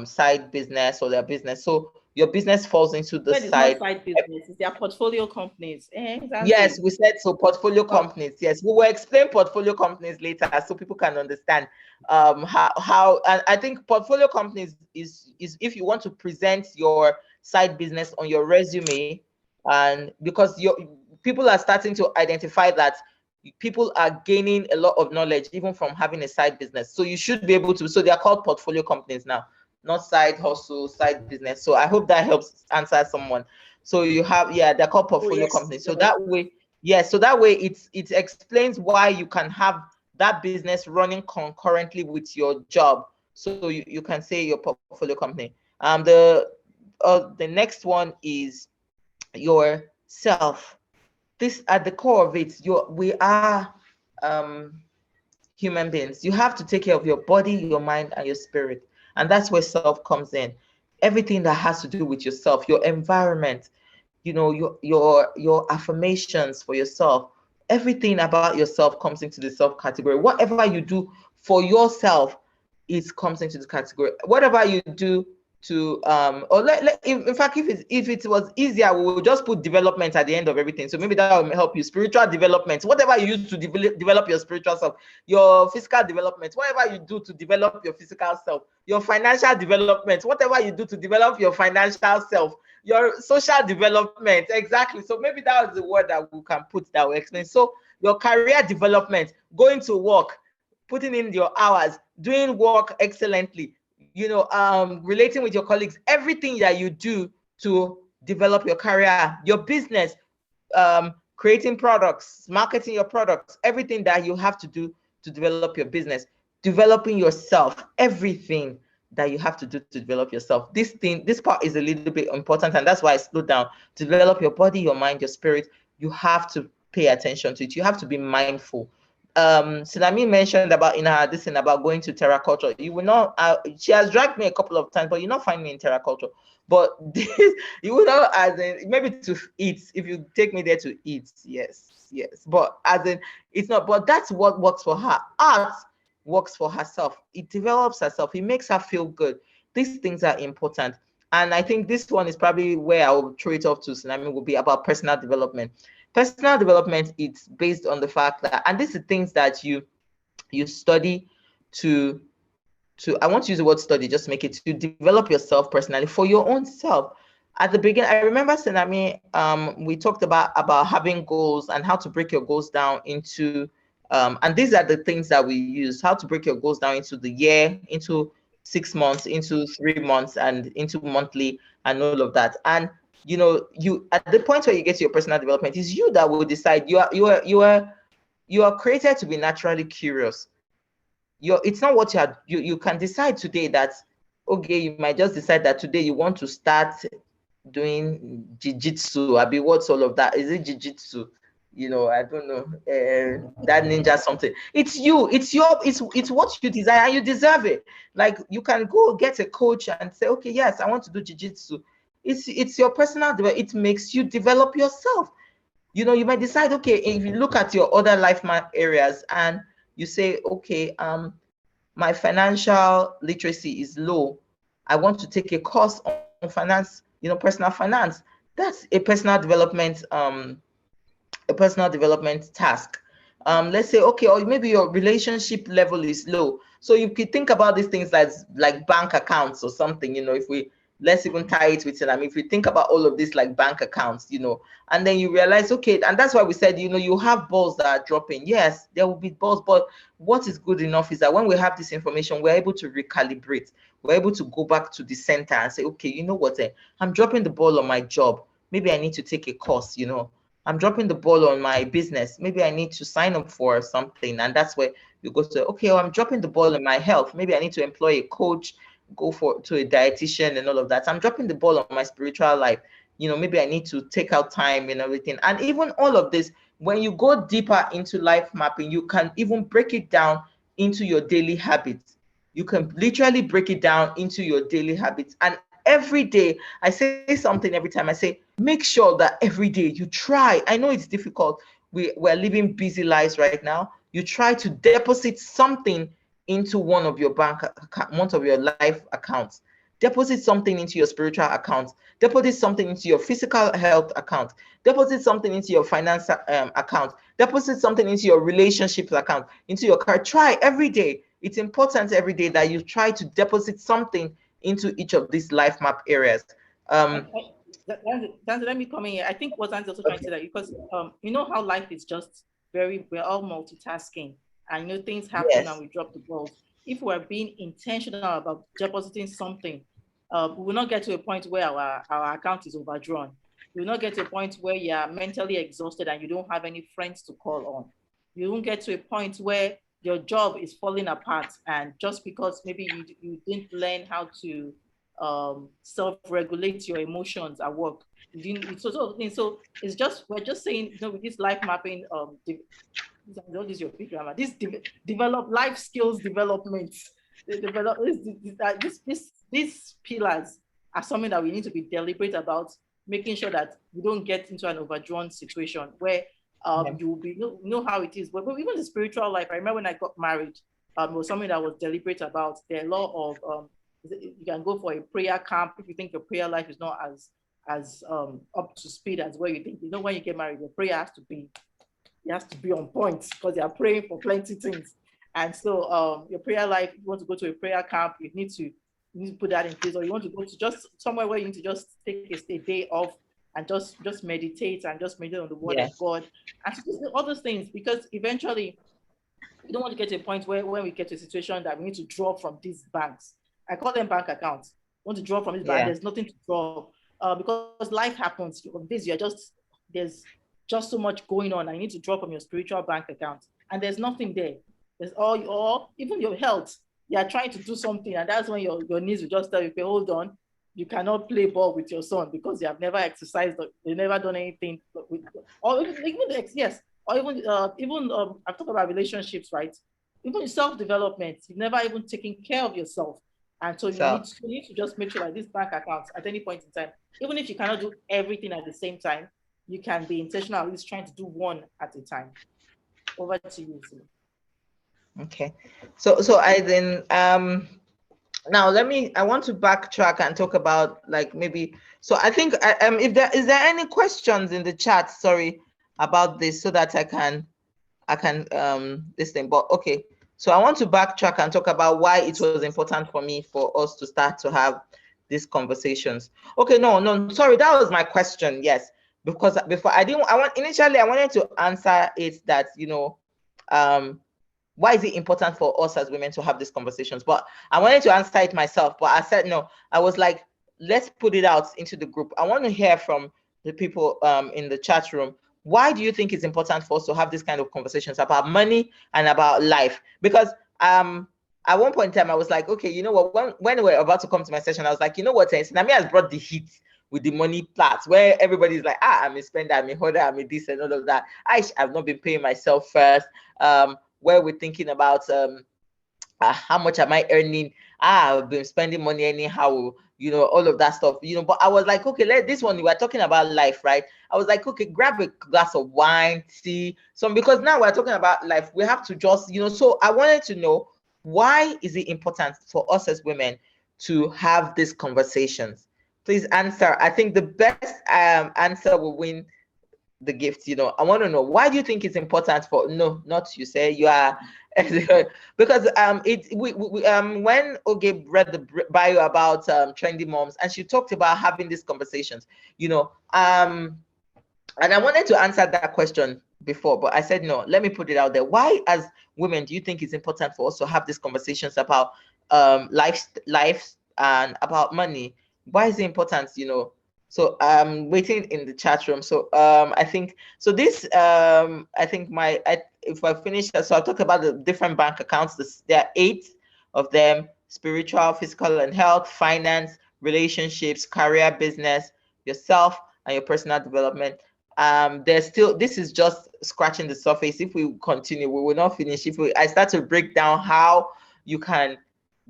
side business or their business. So your business falls into the It's not side. side business, it's their portfolio companies. Yes, we said so. Portfolio companies. Yes, we will explain portfolio companies later so people can understand how. And I think portfolio companies is if you want to present your side business on your resume, and because your people are starting to identify that people are gaining a lot of knowledge even from having a side business. So you should be able to. So they are called portfolio companies now, not side hustle, side business. So I hope that helps answer someone. So you have, they're called portfolio companies. So that way, so that way it explains why you can have that business running concurrently with your job. So you can say your portfolio company. The next one is yourself. This, at the core of it, we are human beings. You have to take care of your body, your mind, and your spirit. And that's where self comes in. Everything that has to do with yourself, your environment, your affirmations for yourself, everything about yourself comes into the self category. Whatever you do for yourself, it comes into the category. Whatever you do to in fact, if it was easier, we will just put development at the end of everything. So maybe that will help you. Spiritual development, whatever you use to develop your spiritual self, your physical development, whatever you do to develop your physical self, your financial development, whatever you do to develop your financial self, your social development. Exactly. So maybe that was the word that we can put that will explain. So your career development, going to work, putting in your hours, doing work excellently, relating with your colleagues, everything that you do to develop your career, your business, creating products, marketing your products, everything that you have to do to develop your business, developing yourself, everything that you have to do to develop yourself. This part is a little bit important, and that's why I slowed down. To develop your body, your mind, your spirit, you have to pay attention to it. You have to be mindful. Senami mentioned about in her this thing about going to terra culture. You will not. She has dragged me a couple of times, but you not find me in terra culture. But this, you will not, as in maybe to eat. If you take me there to eat, yes. But as in, it's not. But that's what works for her. Art works for herself. It develops herself. It makes her feel good. These things are important. And I think this one is probably where I will throw it off to Senami, will be about personal development. Personal development, it's based on the fact that, and this is things that you study to I want to use the word study, just make it to develop yourself personally for your own self. At the beginning, I remember Senami, we talked about having goals and how to break your goals down into and these are the things that we use, how to break your goals down into the year, into 6 months, into 3 months, and into monthly, and all of that. And you at the point where you get to your personal development, is you that will decide. You are created to be naturally curious. It's not what you can decide today that, okay, you might just decide that today you want to start doing jiu-jitsu. What's all of that? Is it jiu-jitsu? You know, I don't know, that ninja something. It's you, it's what you desire, and you deserve it. Like, you can go get a coach and say, okay, yes, I want to do jiu-jitsu. It's your personal development. It makes you develop yourself. You know, you might decide, okay, if you look at your other life areas and you say, okay, my financial literacy is low. I want to take a course on finance, you know, personal finance. That's a personal development task. Let's say, okay, or maybe your relationship level is low. So you could think about these things like bank accounts or something, you know, let's even tie it with it. I mean, if we think about all of this like bank accounts, you know, and then you realize, okay, and that's why we said, you know, you have balls that are dropping. Yes, there will be balls, but what is good enough is that when we have this information, we're able to recalibrate. We're able to go back to the center and say, okay, you know what, I'm dropping the ball on my job. Maybe I need to take a course, you know. I'm dropping the ball on my business. Maybe I need to sign up for something. And that's where you go to, okay, well, I'm dropping the ball in my health. Maybe I need to employ a coach, to a dietitian and all of that. I'm dropping the ball on my spiritual life. You know, maybe I need to take out time and everything. And even all of this, when you go deeper into life mapping, you can even break it down into your daily habits. You can literally break it down into your daily habits. And every day, I say something every time. I say, make sure that every day you try. I know it's difficult. We're living busy lives right now. You try to deposit something into one of your one of your life accounts. Deposit something into your spiritual account. Deposit something into your physical health account. Deposit something into your finance account. Deposit something into your relationships account, into your car. Try every day. It's important every day that you try to deposit something into each of these life map areas. Let me come in here. I think what Zansi also trying to say that, because you know how life is just we're all multitasking, and you know things happen and we drop the balls. If we're being intentional about depositing something, we will not get to a point where our account is overdrawn. We will not get to a point where you are mentally exhausted and you don't have any friends to call on. You won't get to a point where your job is falling apart, and just because maybe you didn't learn how to self-regulate your emotions at work. So it's just, we're just saying, you know, with this life mapping, don't use your big grammar. This develop life skills development. Develop these pillars are something that we need to be deliberate about, making sure that we don't get into an overdrawn situation where you will be know how it is. But even the spiritual life, I remember when I got married, it was something that I was deliberate about. The law of you can go for a prayer camp if you think your prayer life is not as up to speed as where you think. You know, when you get married, your prayer has to be on point, because they are praying for plenty things. And so your prayer life, you want to go to a prayer camp, you need to put that in place, or you want to go to just somewhere where you need to just take a day off and just meditate and just meditate on the word of God, and so all those things, because eventually we don't want to get to a point where when we get to a situation that we need to draw from these banks. I call them bank accounts. Want to draw from this bank, there's nothing to draw because life happens. There's just so much going on. I need to draw from your spiritual bank account, and there's nothing there. There's all even your health. You are trying to do something, and that's when your knees will just tell you, okay, hold on, you cannot play ball with your son because you have never exercised, or you've never done anything with, or even I've talked about relationships, right? Even self-development, you've never even taken care of yourself. And so you need to just make sure that these bank accounts at any point in time, even if you cannot do everything at the same time, you can be intentional, at least trying to do one at a time. Over to you, Sue. Okay. So I then now I want to backtrack and talk about like maybe, so I think if there is there any questions in the chat, sorry, about this, so that I can this thing. But okay, so I want to backtrack and talk about why it was important for me for us to start to have these conversations. Okay, no, sorry, that was my question. Yes, because before initially I wanted to answer it that, you know, why is it important for us as women to have these conversations? But I wanted to answer it myself, but I said no. I was like, let's put it out into the group. I want to hear from the people in the chat room. Why do you think it's important for us to have these kind of conversations about money and about life? Because at one point in time, I was like, okay, you know what? When we were about to come to my session, I was like, you know what? Senami has brought the heat with the money plots where everybody's like, I'm a spender, I'm a hoarder, I'm a this and all of that. I've not been paying myself first. Where we're thinking about how much am I earning? I've been spending money anyhow, all of that stuff, but I was like, okay, let this one, we are talking about life, right? I was like, okay, grab a glass of wine, tea, because now we're talking about life, we have to just, so I wanted to know, why is it important for us as women to have these conversations? Please answer. I think the best answer will win the gift. I want to know, why do you think it's important for, no, not you say you are, because when Oge read the bio about trendy moms, and she talked about having these conversations, and I wanted to answer that question before, but I said no, let me put it out there. Why, as women, do you think it's important for us to have these conversations about life and about money? Why is it important? So I'm waiting in the chat room. So I think so. This I think if I finish, so I'll talk about the different bank accounts. There are 8 of them: spiritual, physical and health, finance, relationships, career, business, yourself, and your personal development. There's still, this is just scratching the surface. If we continue, we will not finish. I start to break down how you can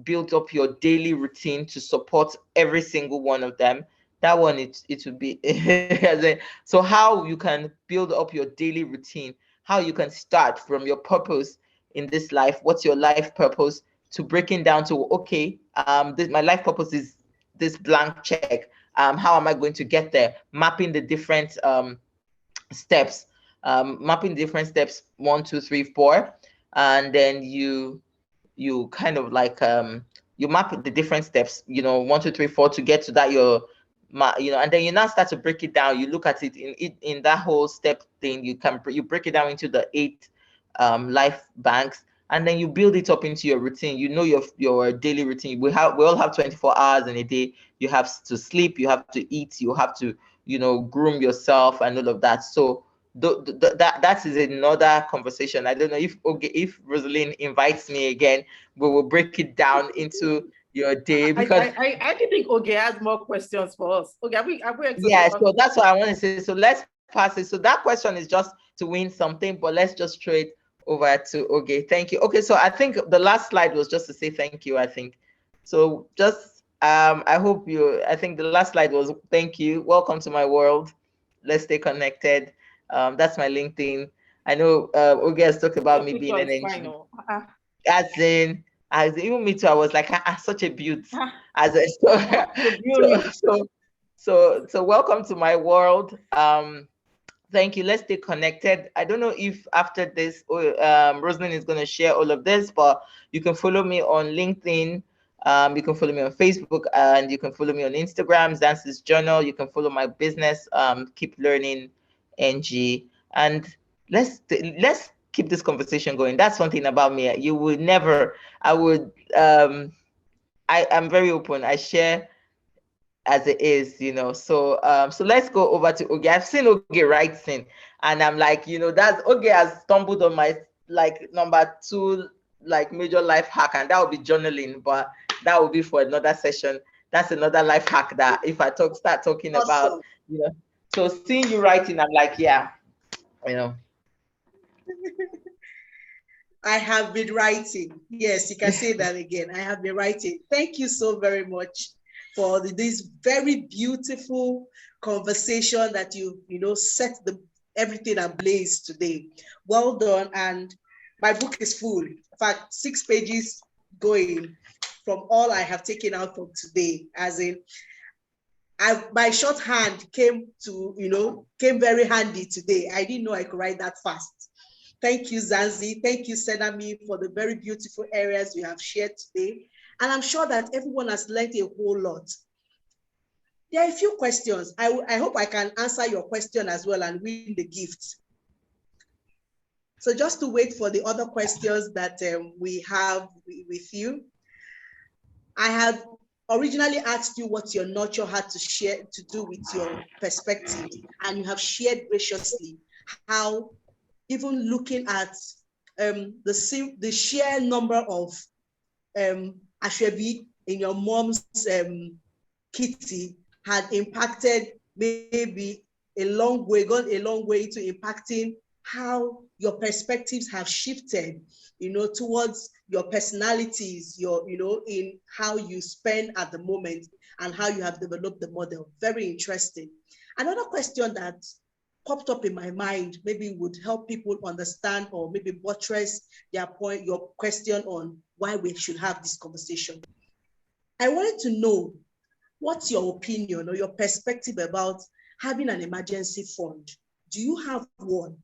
build up your daily routine to support every single one of them, that one it would be so how you can build up your daily routine, how you can start from your purpose in this life, what's your life purpose, to breaking down to, okay, my life purpose is this blank check. How am I going to get there? Mapping the different steps, 1, 2, 3, 4, and then you kind of like you map the different steps, 1, 2, 3, 4 to get to that and then you now start to break it down. You look at it in that whole step thing. You break it down into the 8 life banks, and then you build it up into your routine. Your daily routine. We all have 24 hours in a day. You have to sleep, you have to eat, you have to groom yourself and all of that. So that is another conversation. I don't know if Rosalind invites me again, we will break it down into your day, because I actually think Oge has more questions for us. Okay, are we yeah, so that's what I want to say. So let's pass it. So that question is just to win something, but let's just throw it over to Oge. Thank you. Okay, so I think the last slide was just to say thank you, I think. So just I think the last slide was thank you. Welcome to my world. Let's stay connected. That's my LinkedIn. I know Oge has talked about me being an engineer. As even me too, I was like, such a beaut. As a so welcome to my world. Thank you. Let's stay connected. I don't know if after this, Rosalind is going to share all of this, but you can follow me on LinkedIn. You can follow me on Facebook, and you can follow me on Instagram, Zansi's Journal. You can follow my business, Keep Learning NG, and let's keep this conversation going. That's one thing about me. You would never. I would. I am very open. I share as it is, So so let's go over to Oge. I've seen Oge writing, and I'm like, that's Oge has stumbled on my number 2 major life hack, and that would be journaling, but that will be for another session. That's another life hack that if I start talking Awesome. about, So seeing you writing, I'm like, yeah, I have been writing. Yes, you can say that again. I have been writing. Thank you so very much for this very beautiful conversation that you set everything ablaze today. Well done. And my book is full. In fact, 6 pages going from all I have taken out from today. As in, my shorthand came very handy today. I didn't know I could write that fast. Thank you, Zansi. Thank you, Senami, for the very beautiful areas you have shared today. And I'm sure that everyone has learned a whole lot. There are a few questions. I hope I can answer your question as well and win the gift. So just to wait for the other questions that we have with you. I had originally asked you what your nurture had to do with your perspective, and you have shared graciously how even looking at the sheer number of ashwebi in your mom's kitty had impacted maybe a long way, gone a long way to impacting how your perspectives have shifted, towards your personalities, in how you spend at the moment and how you have developed the model. Very interesting. Another question that popped up in my mind, maybe would help people understand or maybe buttress their point, your question on why we should have this conversation. I wanted to know, what's your opinion or your perspective about having an emergency fund? Do you have one?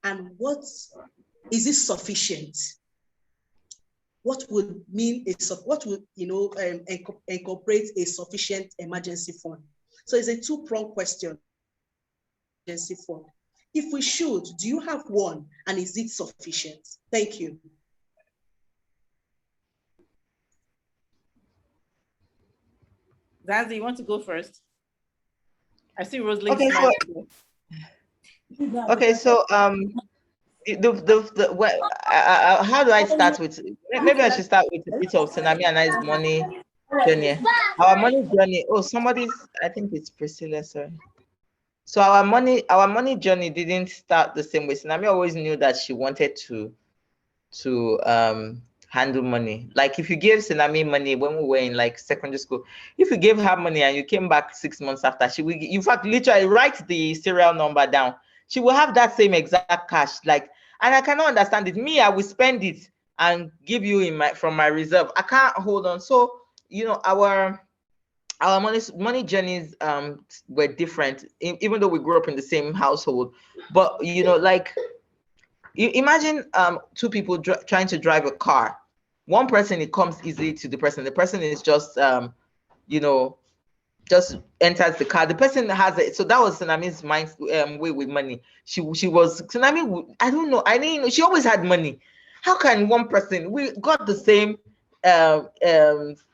And is it sufficient? What would incorporate a sufficient emergency fund? So it's a two-pronged question. Emergency fund. If we should, do you have one, and is it sufficient? Thank you. Zansi, you want to go first? I see Rosalind. Okay, so how do I start with? Maybe I should start with a bit of Senami and I's money journey. Our money journey. Oh, I think it's Priscilla. Sorry. So our money journey didn't start the same way. Senami always knew that she wanted to handle money. Like if you gave Senami money when we were in like secondary school, if you gave her money and you came back 6 months after, she will, in fact, literally write the serial number down. She will have that same exact cash. Like, and I cannot understand it. Me, I will spend it and give you from my reserve. I can't hold on. So our money journeys were different, even though we grew up in the same household. But like, you imagine two people trying to drive a car. One person, it comes easily to the person. The person is just just enters the car. The person has it. So that was Senami's way with money. She was Senami. I don't know. I didn't know. She always had money. How can one person? We got the same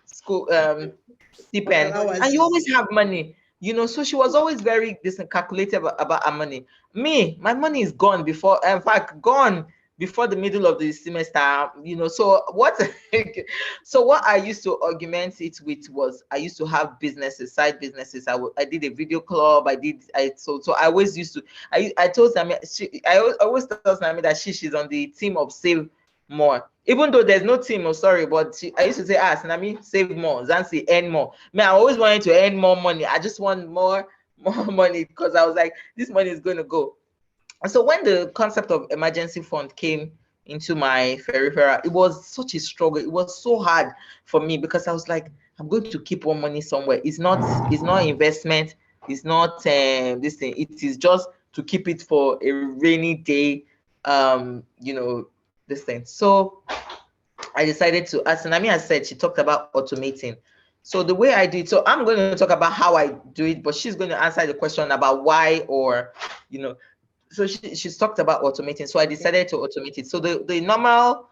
school stipend, and you always have money. So she was always very calculated about her money. Me, my money is gone before, in fact, gone before the middle of the semester. So what I used to augment it with was, I used to have side businesses. I did a video club. So I always used to, I told Sami, I always tell Sami that she's on the team of Save More. Even though there's no team, sorry, but I used to say, Senami, save more, Zansi, earn more. Man, I always wanted to earn more money. I just want more money, because I was like, this money is going to go. And so when the concept of emergency fund came into my peripheral, it was such a struggle. It was so hard for me, because I was like, I'm going to keep one money somewhere. It's not investment. It's not this thing. It is just to keep it for a rainy day, this thing. So I decided to, as Senami has said, she talked about automating. So the way I do it, so I'm going to talk about how I do it, but she's going to answer the question about why, or, so she's talked about automating. So I decided to automate it. So the normal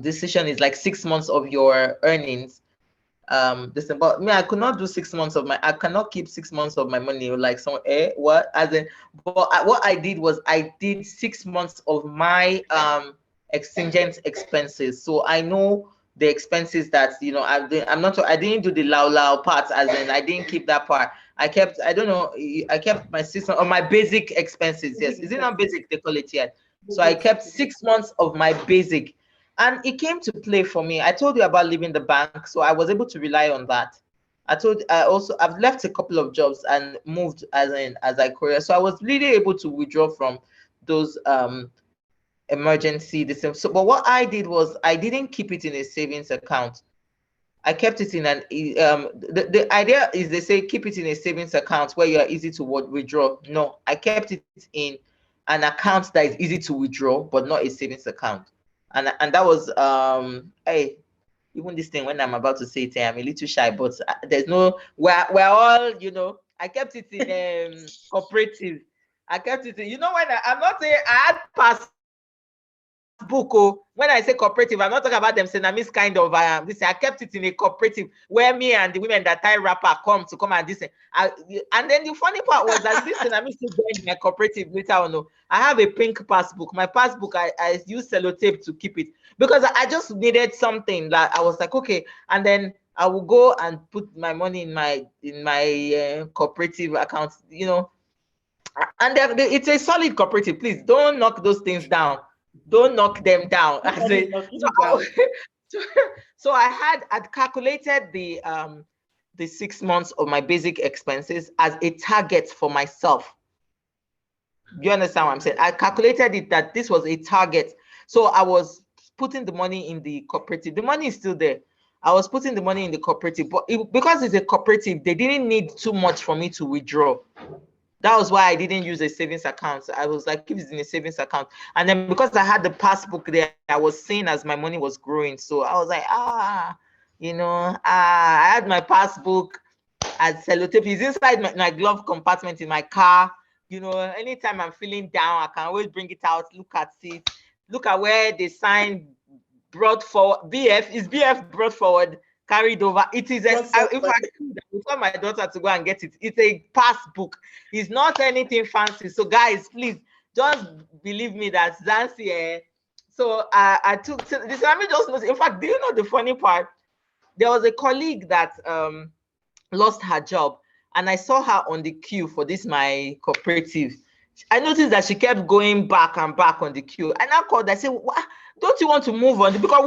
decision is like 6 months of your earnings. But me, I could not do 6 months I cannot keep 6 months of my money, like what, as in, but what I did was, I did 6 months of my extingent expenses. So I know the expenses that I didn't do the low part, as in I didn't keep that part. I kept my system on my basic expenses. Yes, is it not basic they call it yet? So I kept 6 months of my basic. And it came to play for me. I told you about leaving the bank, so I was able to rely on that. I've left a couple of jobs and moved as I career. So I was really able to withdraw from those emergency. So, but what I did was, I didn't keep it in a savings account. I kept it in the idea is, they say keep it in a savings account where you are easy to withdraw. No, I kept it in an account that is easy to withdraw, but not a savings account. And that was hey, even this thing, when I'm about to say it, I'm a little shy, but there's no, we're all, I kept it in cooperative. I kept it in, when I'm not saying I had passbook. When I say cooperative, I'm not talking about them Senami's kind of this. I kept it in a cooperative where me and the women that tie wrapper come and this. And then the funny part was that this Senami still joined my cooperative later on. No, I have a pink passbook. My passbook, I use sellotape to keep it, because I just needed something that I was like, okay. And then I will go and put my money in my cooperative account, and it's a solid cooperative. Please don't knock those things down. Don't knock them down. So I'd calculated the 6 months of my basic expenses as a target for myself. You understand what I'm saying? I calculated it that this was a target. So I was putting the money in the cooperative. The money is still there. I was putting the money in the cooperative, but because it's a cooperative, they didn't need too much for me to withdraw. That was why I didn't use a savings account. I was like, if it's in a savings account. And then because I had the passbook there, I was seeing as my money was growing. So I was like, I had my passbook as sellotape. It's inside my glove compartment in my car. Anytime I'm feeling down, I can always bring it out, look at it, look at where they signed, brought forward. BF is BF brought forward, carried over. It is if I could, I would tell my daughter to go and get it. It's a passbook. It's not anything fancy. So guys, please just believe me that Zansi. So I took this. Let me just know. In fact, do you know the funny part? There was a colleague that lost her job, and I saw her on the queue for my cooperative. I noticed that she kept going back and back on the queue. And I called, I said, don't you want to move on? Because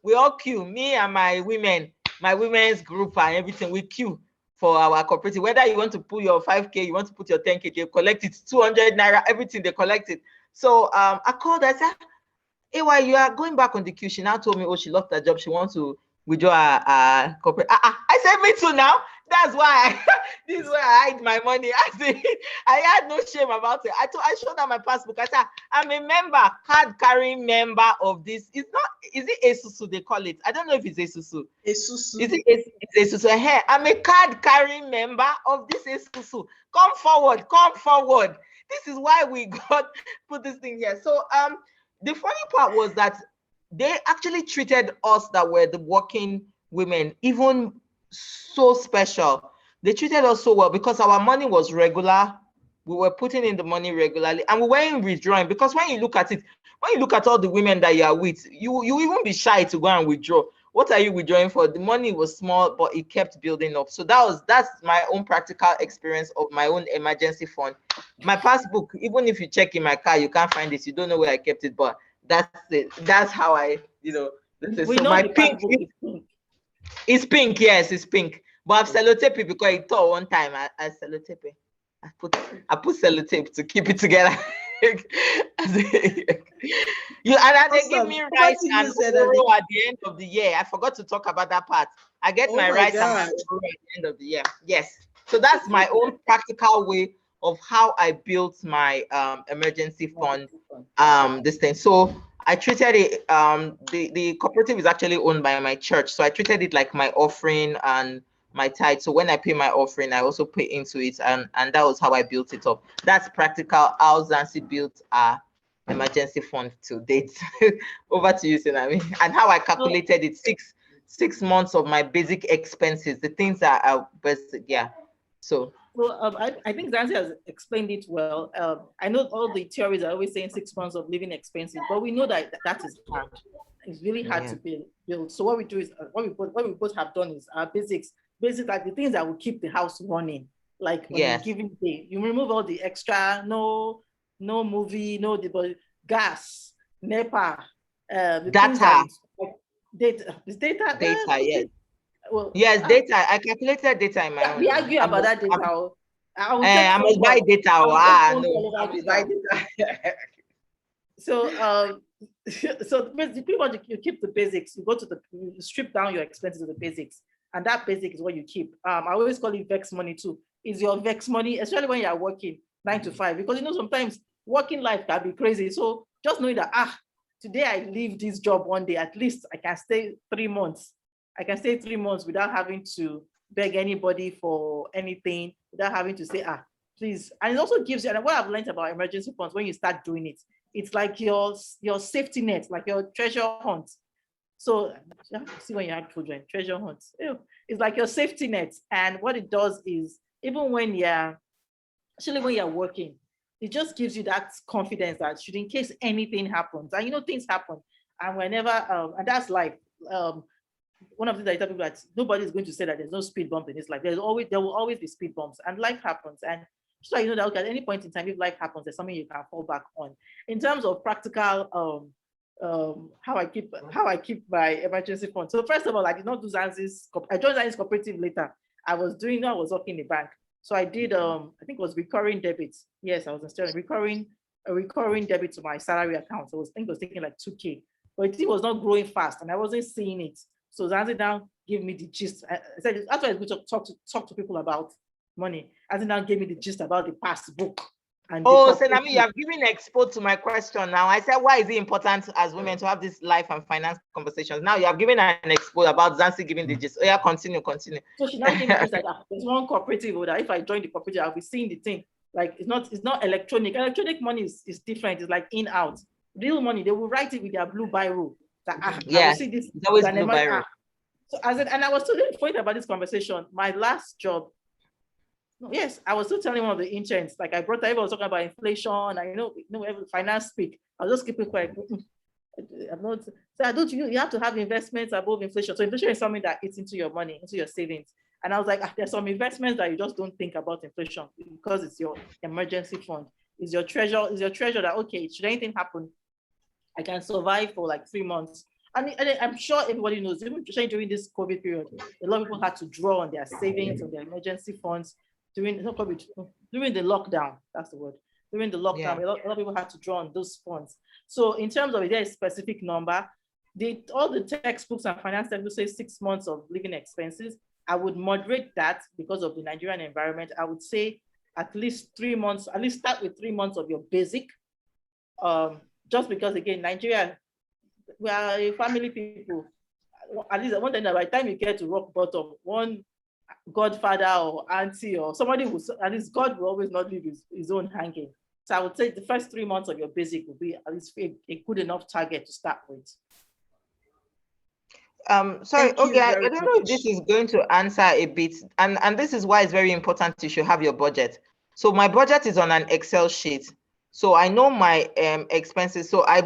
we all queue, me and my women's group and everything, we queue for our cooperative. Whether you want to put your 5K, you want to put your 10K, they collect it, 200 naira, everything they collect it. So I called, I said, hey, why you are going back on the queue? She now told me, she lost her job. She wants to withdraw her corporate. I said, me too now. That's why this is where I hide my money. I had no shame about it. I showed her my passbook. I said, I'm a member, card carrying member of this. Is it Esusu they call it? I don't know if it's Esusu. Esusu. It's Esusu. Hey, I'm a card carrying member of this Esusu. Come forward. This is why we put this thing here. So the funny part was that they actually treated us that were the working women even so special. They treated us so well because our money was regular. We were putting in the money regularly, and we weren't withdrawing. Because when you look at it, when you look at all the women that you are with, you even be shy to go and withdraw. What are you withdrawing for? The money was small, but it kept building up. So that's my own practical experience of my own emergency fund. My passbook, even if you check in my car, you can't find it. You don't know where I kept it, but that's it. That's how I, so my pink is pink. Yes, it's pink. But I've sellotape it because it tore one time. I sellotape it. I put sellotape to keep it together. They give me rice and oro at the end of the year. I forgot to talk about that part. I get my rice and my oro at the end of the year. Yes. So that's my own practical way of how I built my emergency fund. This thing. So I treated it. The cooperative is actually owned by my church, so I treated it like my offering and my tithe. So when I pay my offering, I also pay into it, and that was how I built it up. That's practical how Zansi built our emergency fund to date. Over to you, Senami, and how I calculated it. Six months of my basic expenses, the things that are basic. Yeah. So I think Zansi has explained it well. I know all the theories are always saying 6 months of living expenses, but we know that is hard. It's really hard to build. So what we do is what we both have done is our basics like the things that will keep the house running. Like on a given day, you remove all the extra, no movie, gas, NEPA, data. Data. Yes. Well, yes, data. I calculated data in my own. We argue about that data. I must buy data. I must buy data. So pretty much you keep the basics. You strip down your expenses to the basics, and that basic is what you keep. I always call it vex money too. Is your vex money, especially when you are working 9 to 5, because sometimes working life can be crazy. So just knowing that today I leave this job one day, at least I can stay 3 months. I can stay 3 months without having to beg anybody for anything, without having to say, please. And it also gives you, and what I've learned about emergency funds, when you start doing it, it's like your safety net, like your treasure hunt. So see when you have children, treasure hunt. It's like your safety net. And what it does is, even when you're working, it just gives you that confidence that should, in case anything happens, and things happen, and whenever, and that's life. one of the things I tell people that nobody is going to say that there's no speed bump in this life. There will always be speed bumps, and life happens. And so you know that, okay, at any point in time, if life happens, there's something you can fall back on. In terms of practical, how I keep my emergency fund. So first of all, I did not do Zansi's. I joined Zansi's cooperative later. I was working in the bank. So I did I think it was recurring debits. Yes, I was installing a recurring debit to my salary account. So I think it was taking like 2K, but it was not growing fast, and I wasn't seeing it. So Zansi now gave me the gist. I said that's why I was going to talk to people about money. Zansi now gave me the gist about the passbook. Senami, you have given expo to my question now. I said, why is it important as women to have this life and finance conversations? Now you have given an expo about Zansi giving the gist. Oh yeah, continue. So she now gave me just like, there's one cooperative that if I join the cooperative, I'll be seeing the thing. Like it's not electronic. Electronic money is different. It's like in out. Real money, they will write it with their blue biro. That yeah, I will see this. It's always blue biro. So and I was still point about this conversation. My last job. Yes, I was still telling one of the interns, like I was talking about inflation. I know every finance speak. I'll just keep it quiet. I'm not. So I don't. You have to have investments above inflation. So inflation is something that eats into your money, into your savings. And I was like, there's some investments that you just don't think about inflation because it's your emergency fund. It's your treasure. That okay, should anything happen, I can survive for like 3 months. And I'm sure everybody knows, even during this COVID period, a lot of people had to draw on their savings, on their emergency funds. During the lockdown, that's the word. During the lockdown, a lot of people had to draw on those funds. So in terms of a specific number, all the textbooks and finance textbooks say 6 months of living expenses. I would moderate that because of the Nigerian environment. I would say at least 3 months, at least start with 3 months of your basic. Just because again, Nigeria, we are a family people. At least one thing that by the time you get to rock bottom, one godfather or auntie or somebody who, at least God will always not leave his own hanging. So I would say the first 3 months of your basic will be at least a good enough target to start with. Sorry, okay, I don't know if this is going to answer a bit, and this is why it's very important you should have your budget. So my budget is on an Excel sheet. So I know my expenses. So I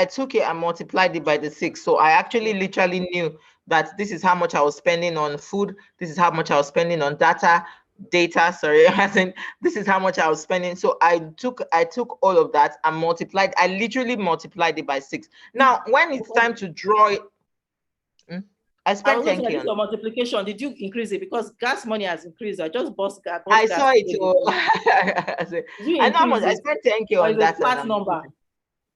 took it and multiplied it by the 6. So I actually literally knew that this is how much I was spending on food. This is how much I was spending on data, sorry, this is how much I was spending. So I took all of that and multiplied. I literally multiplied it by 6. Now, when it's time to draw it, I spent 10K on your multiplication. Did you increase it? Because gas money has increased. I just bought gas. I saw it. I know how much. I spent 10K on that. Flat number.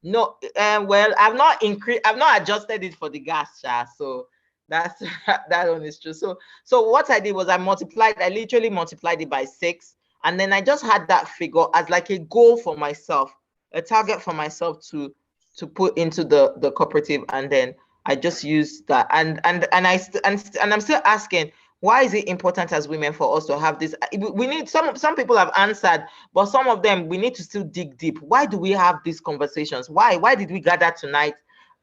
No, well, I've not adjusted it for the gas, so that's that one is true. So what I did was I literally multiplied it by 6, and then I just had that figure as like a goal for myself, a target for myself to put into the cooperative, and then I just used that, and I'm still asking, why is it important as women for us to have this? We need some people have answered, but some of them we need to still dig deep. Why do we have these conversations? Why did we gather tonight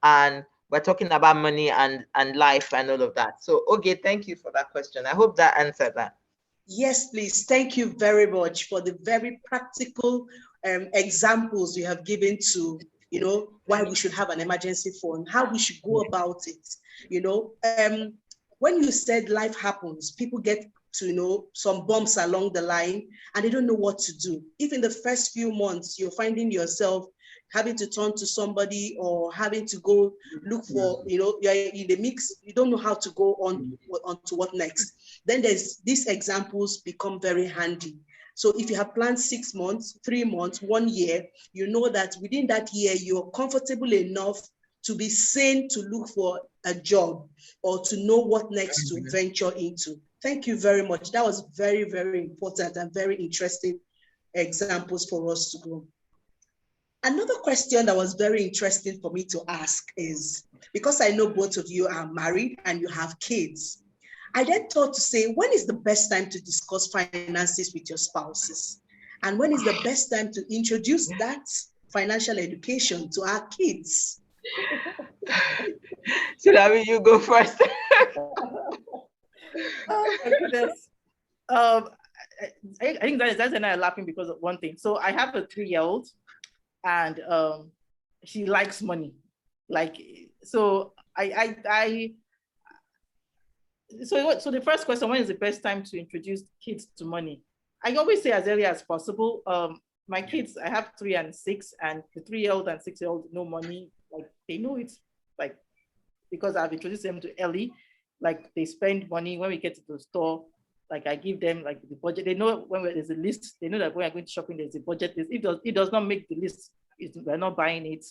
and we're talking about money and life and all of that? So okay, thank you for that question. I hope that answered that. Yes, please. Thank you very much for the very practical examples you have given to why we should have an emergency fund, how we should go about it. When you said life happens, people get to some bumps along the line and they don't know what to do. If in the first few months you're finding yourself having to turn to somebody or having to go look for, you're in the mix, you don't know how to go on to what next. Then these examples become very handy. So if you have planned 6 months, 3 months, 1 year, you know that within that year, you're comfortable enough to be sane to look for a job or to know what next to venture into. Thank you very much. That was very, very important and very interesting examples for us to go. Another question that was very interesting for me to ask is, because I know both of you are married and you have kids, I then thought to say, when is the best time to discuss finances with your spouses? And when is the best time to introduce that financial education to our kids? Senami, you go first. Oh my goodness. I think that's and I are laughing because of one thing. So I have a 3-year-old and she likes money. So I So the first question, when is the best time to introduce kids to money? I always say as early as possible. My kids, I have 3 and 6, and the 3-year-old and 6-year-old know money. Like they know it, like because I've introduced them to early. Like they spend money when we get to the store. Like I give them like the budget. They know when there's a list. They know that when I'm going to shopping, there's a budget list. If it does not make the list, we're not buying it.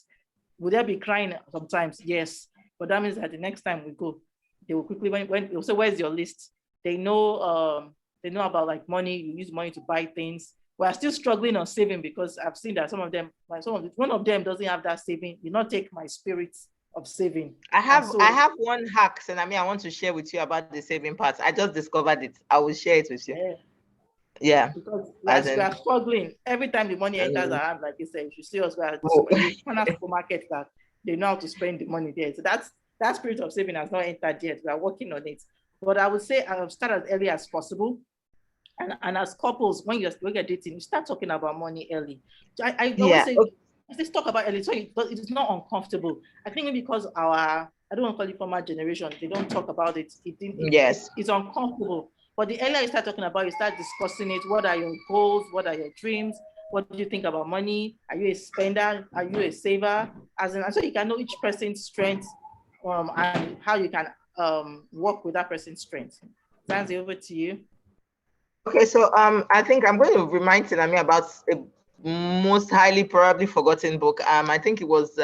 Would they be crying sometimes? Yes, but that means that the next time we go, they will quickly when they'll say, "Where's your list?" They know about like money. You use money to buy things. We're still struggling on saving because I've seen that one of them doesn't have that saving. You not take my spirit of saving. I have one hack, Senami, I want to share with you about the saving part. I just discovered it. I will share it with you. Yeah. Because we are struggling. Every time the money enters our hand, like you said, you see us, we are supermarket that they know how to spend the money there. So that spirit of saving has not entered yet. We are working on it. But I would say I'll start as early as possible. And as couples, when you're dating, you start talking about money early. So I always say, let's talk about early, so it is not uncomfortable. I think because I don't want to call it former generation, they don't talk about it. It's uncomfortable. But the earlier you start talking about it, you start discussing it. What are your goals? What are your dreams? What do you think about money? Are you a spender? Are you a saver? And so you can know each person's strengths and how you can work with that person's strengths. Zansi, over to you. Okay, so I think I'm going to remind Senami about a most highly probably forgotten book. I think it was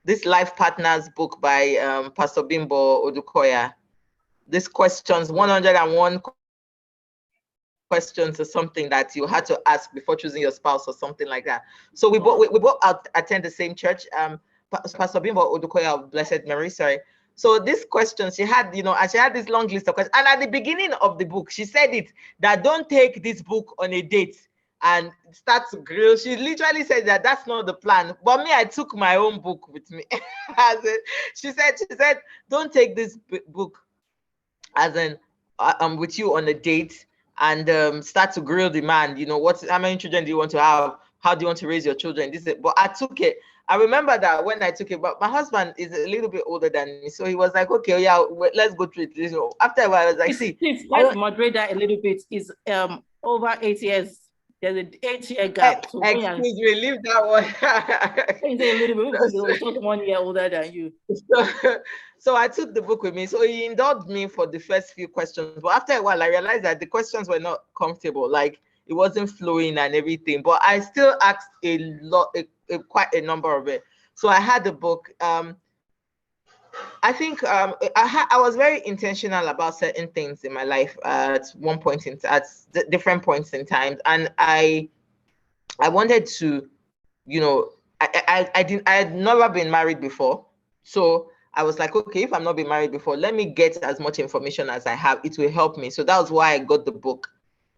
this Life Partners book by Pastor Bimbo Odukoya. This questions, 101 questions or something that you had to ask before choosing your spouse or something like that. So we both attend the same church. Pastor Bimbo Odukoya of blessed memory, sorry. So this question she had, and she had this long list of questions. And at the beginning of the book, she said that don't take this book on a date and start to grill. She literally said that that's not the plan. But me, I took my own book with me. She said, don't take this book as in with you on a date and start to grill the man. How many children do you want to have? How do you want to raise your children? But I took it. I remember that when I took it, but my husband is a little bit older than me, so he was like, "Okay, yeah, let's go through it." After a while, I was like, "See, let's moderate that a little bit. Is over 8 years. There's an 8-year gap. So excuse me, leave that one. A little bit. He's not 1 year older than you. So I took the book with me. So he indulged me for the first few questions, but after a while, I realized that the questions were not comfortable. Like it wasn't flowing and everything. But I still asked a lot. Quite a number of it. So I had the book. I think I was very intentional about certain things in my life at different points in time, and I wanted to, I had never been married before, so I was like, okay, if I'm not been married before, let me get as much information as I have. It will help me. So that was why I got the book.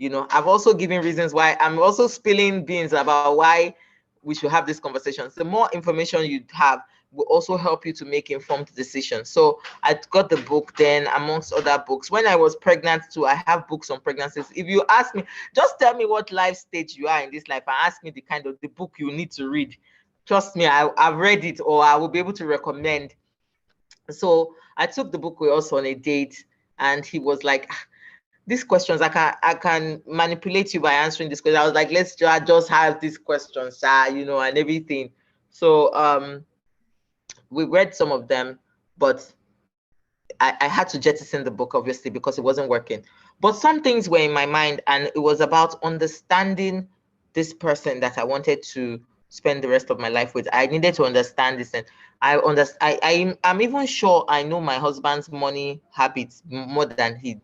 I've also given reasons why. I'm also spilling beans about why we should have these conversations. The more information you have will also help you to make informed decisions. So I got the book then, amongst other books. When I was pregnant too, I have books on pregnancies. If you ask me, just tell me what life stage you are in this life and ask me the kind of the book you need to read. Trust me, I've read it, or I will be able to recommend. So I took the book with us on a date, and he was like, these questions, I can manipulate you by answering this question. I was like, let's just have these questions, and everything. So we read some of them, but I had to jettison the book, obviously, because it wasn't working. But some things were in my mind, and it was about understanding this person that I wanted to spend the rest of my life with. I needed to understand this, and I'm even sure I know my husband's money habits more than he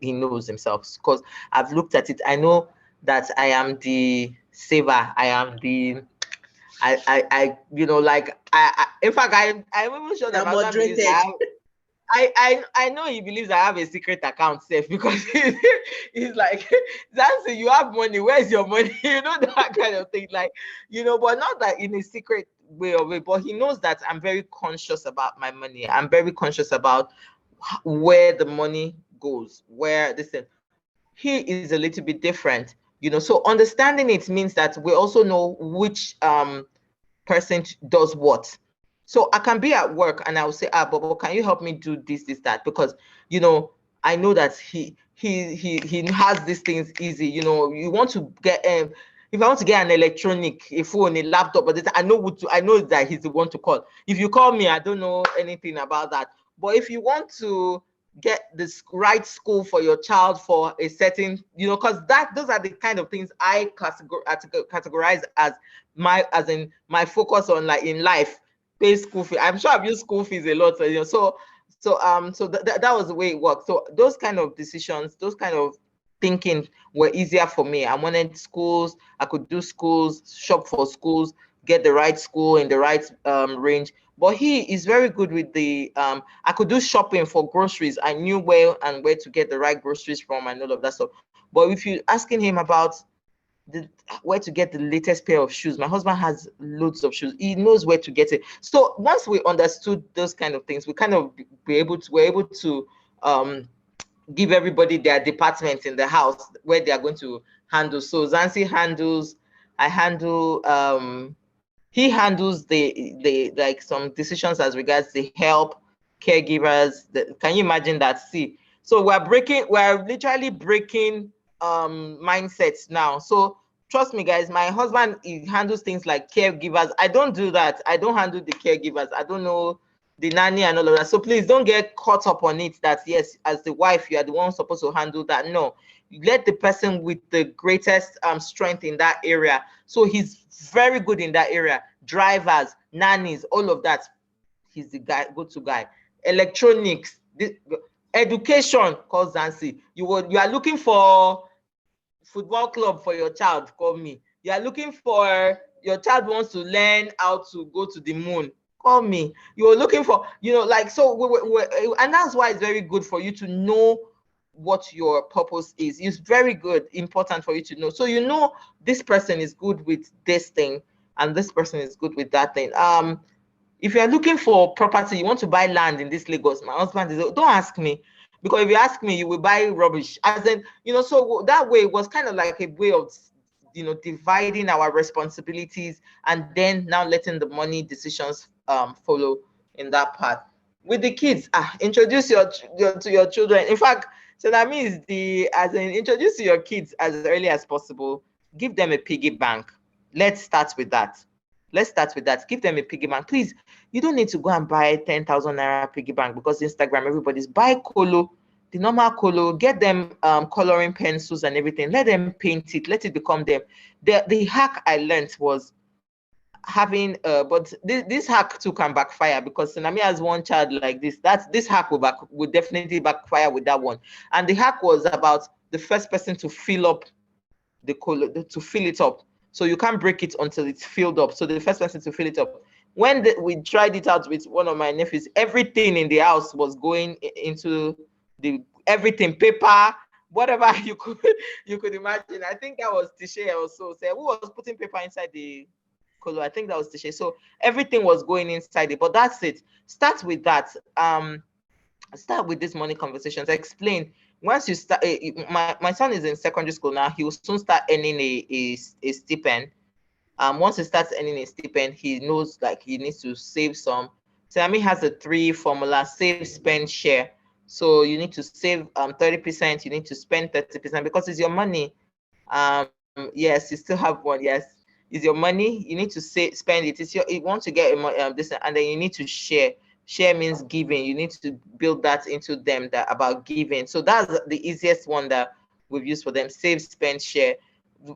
knows himself, because I've looked at it. I know that I am the saver. I am the in fact, I'm even sure that my husband believes I know he believes I have a secret account safe, because he's like, Zansi, you have money, where's your money? That kind of thing, but not that in a secret way of it, but he knows that I'm very conscious about my money. I'm very conscious about where the money goes, he is a little bit different, so understanding it means that we also know which person does what. So I can be at work and I will say, Bobo, can you help me do this, that? Because, I know that he has these things easy. You want to get, if I want to get an electronic, a phone, a laptop, but I know that he's the one to call. If you call me, I don't know anything about that. But if you want to get this right school for your child for a certain, because those are the kind of things I categorize as my focus on, like, in life. Pay school fee. I'm sure I've used school fees a lot. So that was the way it worked. So those kind of decisions, those kind of thinking were easier for me. I wanted schools. I could do schools, shop for schools, get the right school in the right range. But he is very good with the I could do shopping for groceries. I knew where to get the right groceries from and all of that stuff. But if you're asking him about where to get the latest pair of shoes, my husband has loads of shoes. He knows where to get it. So once we understood those kind of things, we kind of were able to give everybody their department in the house where they are going to handle. So Zansi handles, I handle, he handles the like some decisions as regards the help, caregivers. Can you imagine that? See, so we're literally breaking mindsets now. So trust me, guys, my husband, he handles things like caregivers. I don't do that. I don't handle the caregivers. I don't know the nanny and all of that. So please don't get caught up on it that, yes, as the wife, you are the one supposed to handle that. No, let the person with the greatest strength in that area. So he's very good in that area. Drivers, nannies, all of that. He's the guy, go-to guy. Electronics, education, call Zansi. You are looking for football club for your child, call me. You are looking for your child wants to learn how to go to the moon, call me. You're looking for, like, so and that's why it's very good for you to know what your purpose is. It's very good, important for you to know. So this person is good with this thing and this person is good with that thing. If you're looking for property, you want to buy land in this Lagos, my husband is, don't ask me, because if you ask me, you will buy rubbish. As in, so that way it was kind of like a way of, dividing our responsibilities and then now letting the money decisions follow in that part. With the kids, introduce to your children. In fact, so that means introduce to your kids as early as possible. Give them a piggy bank. Let's start with that. Give them a piggy bank. Please, you don't need to go and buy 10,000 naira piggy bank because Instagram, everybody's buy colo, the normal colo, get them coloring pencils and everything. Let them paint it. Let it become them. The hack I learned was having, but this hack too can backfire because Senami has one child like this. This hack will definitely backfire with that one. And the hack was about the first person to fill up the colo, to fill it up. So you can't break it until it's filled up. So the first person to fill it up. When we tried it out with one of my nephews, everything in the house was going into everything, paper, whatever you could imagine. I think that was Tisha also said, who was putting paper inside the colo? I think that was Tisha. So everything was going inside it, but that's it. Start with that. Start with these money conversations. Explain. Once you start, my son is in secondary school now. He will soon start earning a stipend. Once he starts earning a stipend, he knows like he needs to save some. Senami has a 3 formula: save, spend, share. So you need to save 30%. You need to spend 30% because it's your money. Yes, you still have one. Yes, it's your money. You need to spend it. You want to get this, and then you need to share. Share means giving. You need to build that into them, that about giving. So that's the easiest one that we've used for them: save, spend, share.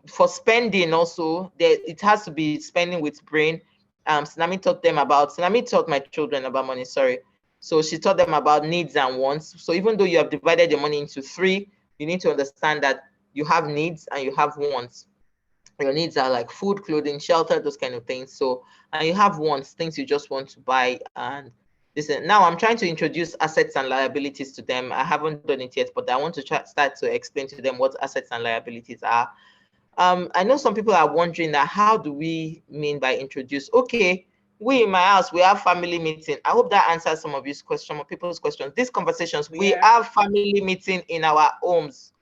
For spending also, it has to be spending with brain. Senami taught my children about money, sorry. So she taught them about needs and wants. So even though you have divided your money into 3, you need to understand that you have needs and you have wants. Your needs are like food, clothing, shelter, those kind of things. So, and you have wants, things you just want to buy. And listen, now I'm trying to introduce assets and liabilities to them. I haven't done it yet, but I want to start to explain to them what assets and liabilities are. I know some people are wondering that how do we mean by introduce? Okay, we in my house, we have family meeting. I hope that answers some of people's questions. These conversations, we have family meeting in our homes.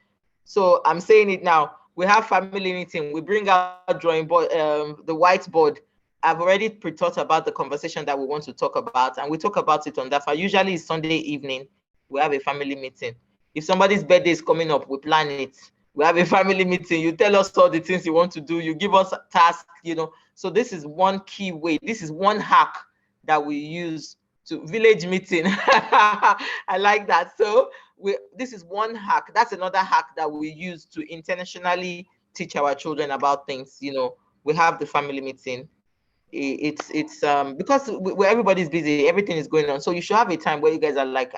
So I'm saying it now. We have family meeting. We bring out drawing board, the whiteboard. I've already pre-thought about the conversation that we want to talk about, and we talk about it on that. Usually it's Sunday evening, we have a family meeting. If somebody's birthday is coming up, we plan it. We have a family meeting. You tell us all the things you want to do. You give us tasks, So this is one key way. This is one hack that we use to village meeting. I like that. So this is one hack. That's another hack that we use to intentionally teach our children about things. We have the family meeting. It's because everybody's busy, everything is going on. So you should have a time where you guys are like,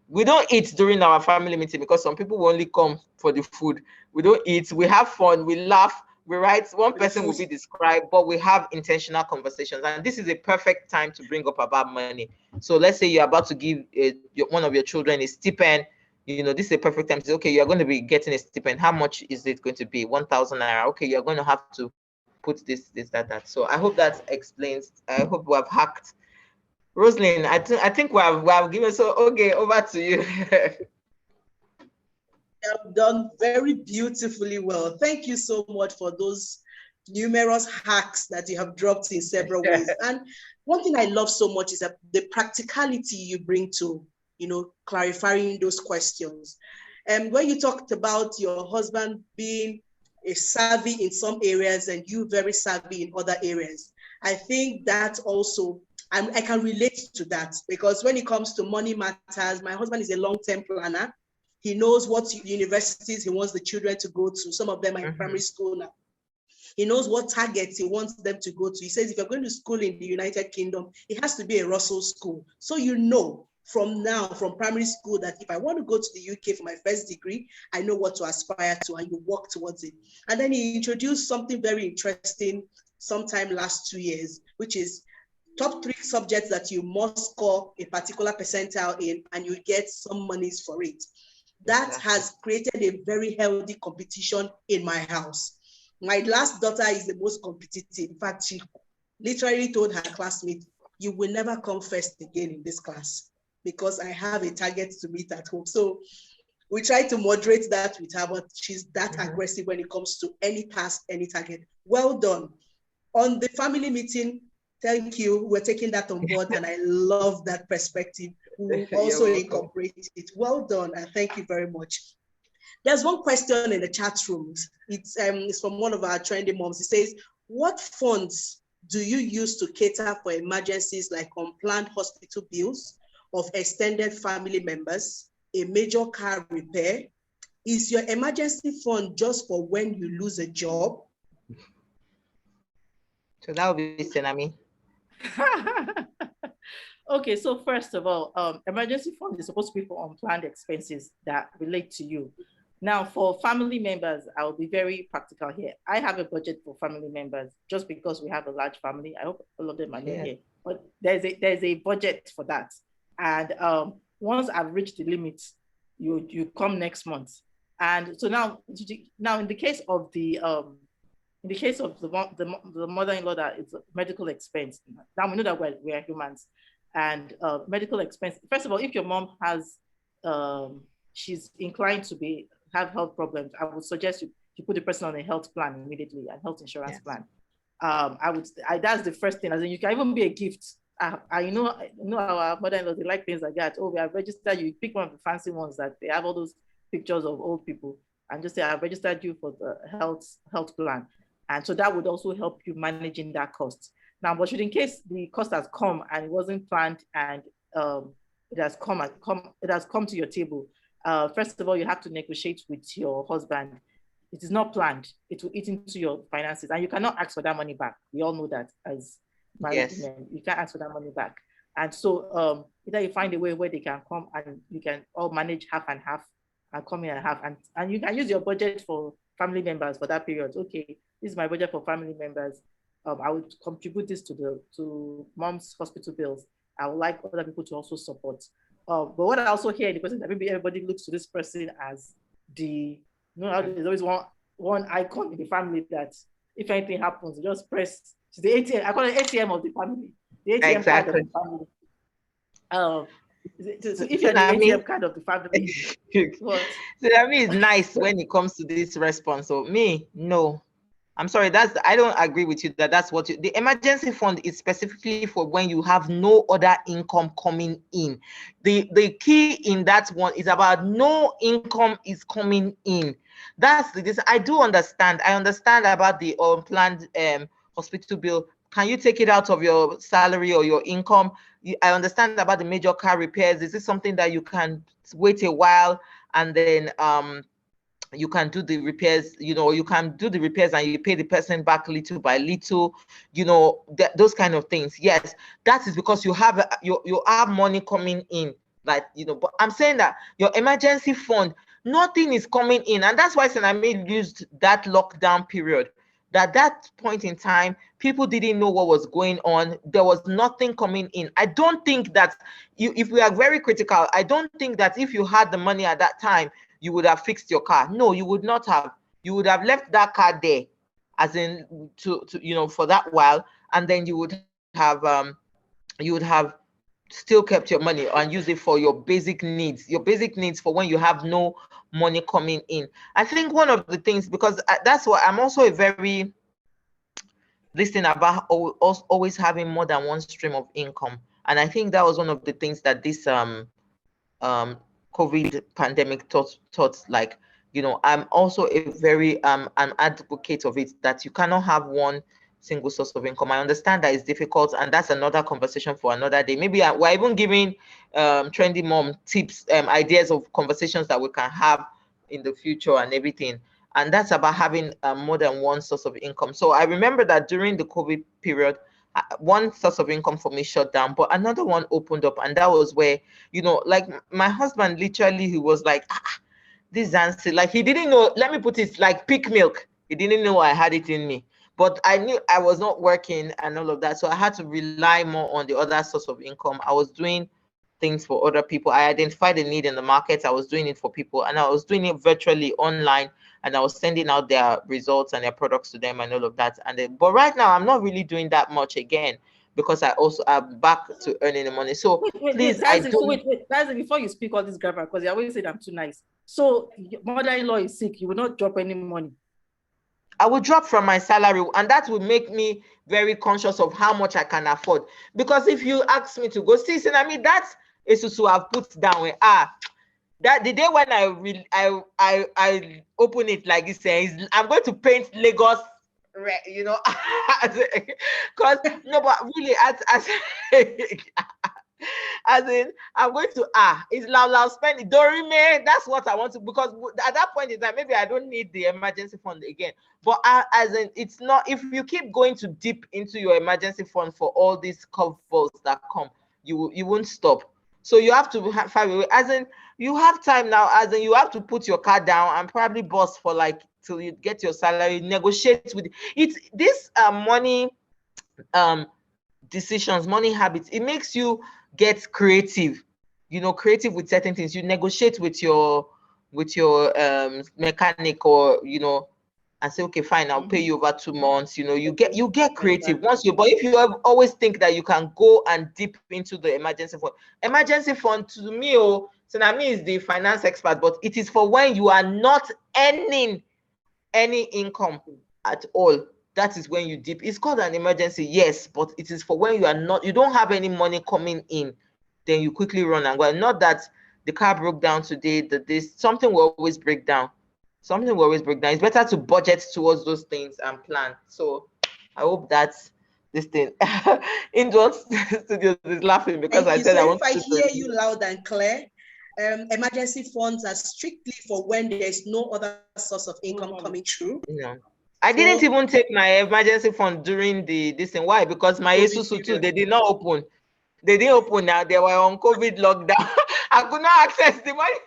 we don't eat during our family meeting because some people will only come for the food. We don't eat, we have fun, we laugh, we write. One person will be described, but we have intentional conversations. And this is a perfect time to bring up about money. So let's say you're about to give one of your children a stipend. This is a perfect time to say, okay, you're going to be getting a stipend. How much is it going to be? 1,000 naira. Okay, you're going to have to put this, that. So I hope that explains. I hope we have hacked. Roslyn, I think we have given. So okay, over to you. You have done very beautifully well. Thank you so much for those numerous hacks that you have dropped in several ways. And one thing I love so much is that the practicality you bring to, clarifying those questions. And when you talked about your husband being a savvy in some areas and you very savvy in other areas, I think that also, I can relate to that, because when it comes to money matters, my husband is a long-term planner. He knows what universities he wants the children to go to. Some of them are in primary school now. He knows what targets he wants them to go to. He says, if you're going to school in the United Kingdom, it has to be a Russell school. So from now, from primary school, that if I want to go to the UK for my first degree, I know what to aspire to, and you work towards it. And then he introduced something very interesting sometime last 2 years, which is top 3 subjects that you must score a particular percentile in, and you get some monies for it. That has created a very healthy competition in my house. My last daughter is the most competitive. In fact, she literally told her classmate, you will never come first again in this class because I have a target to meet at home. So we try to moderate that with her, but she's that aggressive when it comes to any task, any target. Well done. On the family meeting, thank you. We're taking that on board, and I love that perspective. We also incorporate it. Well done, and thank you very much. There's one question in the chat room. It's from one of our trendy moms. It says, what funds do you use to cater for emergencies like unplanned hospital bills of extended family members, a major car repair? Is your emergency fund just for when you lose a job? So that would be Senami. Okay, so first of all, emergency fund is supposed to be for unplanned expenses that relate to you. Now, for family members, I will be very practical here. I have a budget for family members just because we have a large family. I hope all of them are here, but there's a budget for that. And once I've reached the limit, you come next month. And so now in the case of the mother-in-law that is medical expense, now we know that we're humans, and medical expense. First of all, if your mom has, she's inclined to have health problems, I would suggest you put the person on a health plan immediately, a health insurance plan. That's the first thing. As in, you can even be a gift. I know our mother-in-law, they like things like that. Oh, we have registered you. Pick one of the fancy ones that they have all those pictures of old people, and just say, I've registered you for the health plan. And so that would also help you managing that cost. Now, but should in case the cost has come and it wasn't planned, and it has come to your table, first of all, you have to negotiate with your husband. It is not planned. It will eat into your finances, and you cannot ask for that money back. We all know that as married women, you can't ask for that money back. And so either you find a way where they can come and you can all manage half and half, and come in and half, and you can use your budget for family members for that period. Okay, this is my budget for family members. I would contribute this to mom's hospital bills. I would like other people to also support. But what I also hear in the question is that maybe everybody looks to this person as there's always one icon in the family that if anything happens, you just press. It's the ATM. I call it ATM of the family. The ATM card of the family. So if you're the ATM card of the family, what? So that means nice when it comes to this response. So me, no. I'm sorry, I don't agree with you that that's what the emergency fund is specifically for when you have no other income coming in. The key in that one is about no income is coming in. That's this. I do understand. I understand about the unplanned hospital bill. Can you take it out of your salary or your income? I understand about the major car repairs. Is this something that you can wait a while and then you can do the repairs, you can do the repairs and you pay the person back little by little, those kind of things. Yes, that is because you have you have money coming in, like, but I'm saying that your emergency fund, nothing is coming in. And that's why Senami used that lockdown period. That point in time, people didn't know what was going on. There was nothing coming in. I don't think that if we are very critical, I don't think that if you had the money at that time, you would have fixed your car. No, you would not have. You would have left that car there, as in to for that while, and then you would have still kept your money and use it for your basic needs for when you have no money coming in. I think one of the things, because that's what I'm also a very listening about always having more than one stream of income, and I think that was one of the things that this COVID pandemic taught, like, I'm also a very an advocate of it, that you cannot have one single source of income. I understand that it's difficult, and that's another conversation for another day. Maybe we're even giving trendy mom tips, ideas of conversations that we can have in the future and everything. And that's about having more than one source of income. So I remember that during the COVID period, one source of income for me shut down, but another one opened up. And that was where, like my husband, literally, he was like, this Zansi, like, he didn't know, let me put it like peak milk. He didn't know I had it in me, but I knew I was not working and all of that. So I had to rely more on the other source of income. I was doing things for other people. I identified the need in the market. I was doing it for people, and I was doing it virtually online, and I was sending out their results and their products to them and all of that. But right now, I'm not really doing that much again, because I also am back to earning the money. So please, That's before you speak all this grammar, because you always say I'm too nice. So your mother-in-law is sick, you will not drop any money. I will drop from my salary, and that will make me very conscious of how much I can afford. Because if you ask me to go, see, that is to have put down that the day when I open it like this, I'm going to paint Lagos red, because no, but really, as in, I'm going to it's loud spend it. Dorime, that's what I want to, because at that point in time, maybe I don't need the emergency fund again. But as in, it's not, if you keep going to dip into your emergency fund for all these curveballs that come, you won't stop. So you have to find a way. As in, you have time now. As in, you have to put your car down and probably boss for like till you get your salary. Negotiate with it. This money decisions, money habits. It makes you get creative. Creative with certain things. You negotiate with your mechanic, or and say, okay, fine, I'll pay you over 2 months. You get creative once you. But if you always think that you can go and dip into the emergency fund, to me, Senami is the finance expert, but it is for when you are not earning any income at all. That is when you dip. It's called an emergency, yes, but it is for when you don't have any money coming in. Then you quickly run and go. Not that the car broke down today, something will always break down. Something will always break down. It's better to budget towards those things and plan. So I hope that's this thing. Indoors Studios is laughing because I said I want to hear you loud and clear. Emergency funds are strictly for when there is no other source of income coming through. Yeah. I didn't even take my emergency fund during this thing. Why? Because my Esusu too, they did not open. They didn't open now. They were on COVID lockdown. I could not access the money.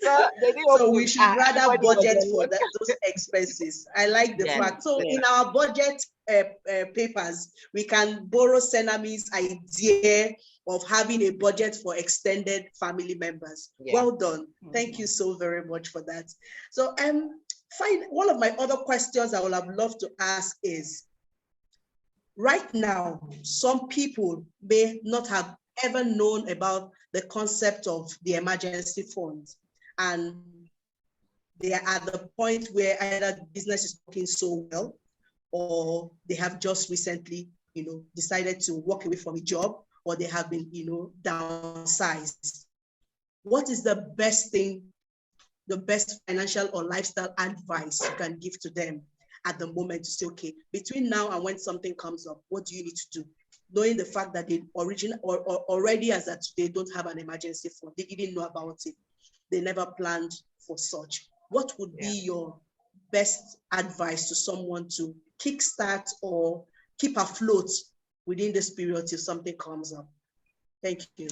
So we should rather budget for those expenses. I like the fact. So in our budget papers, we can borrow Senami's idea of having a budget for extended family members. Well done. Thank you so very much for that. So one of my other questions I would have loved to ask is, right now, some people may not have ever known about the concept of the emergency fund, and they are at the point where either business is working so well, or they have just recently, decided to walk away from a job, or they have been, downsized. What is the best thing, the best financial or lifestyle advice you can give to them at the moment to say, okay, between now and when something comes up, what do you need to do? Knowing the fact that they already as that they don't have an emergency fund, they didn't know about it, they never planned for such. What would be your best advice to someone to kickstart or keep afloat within this period till something comes up? Thank you.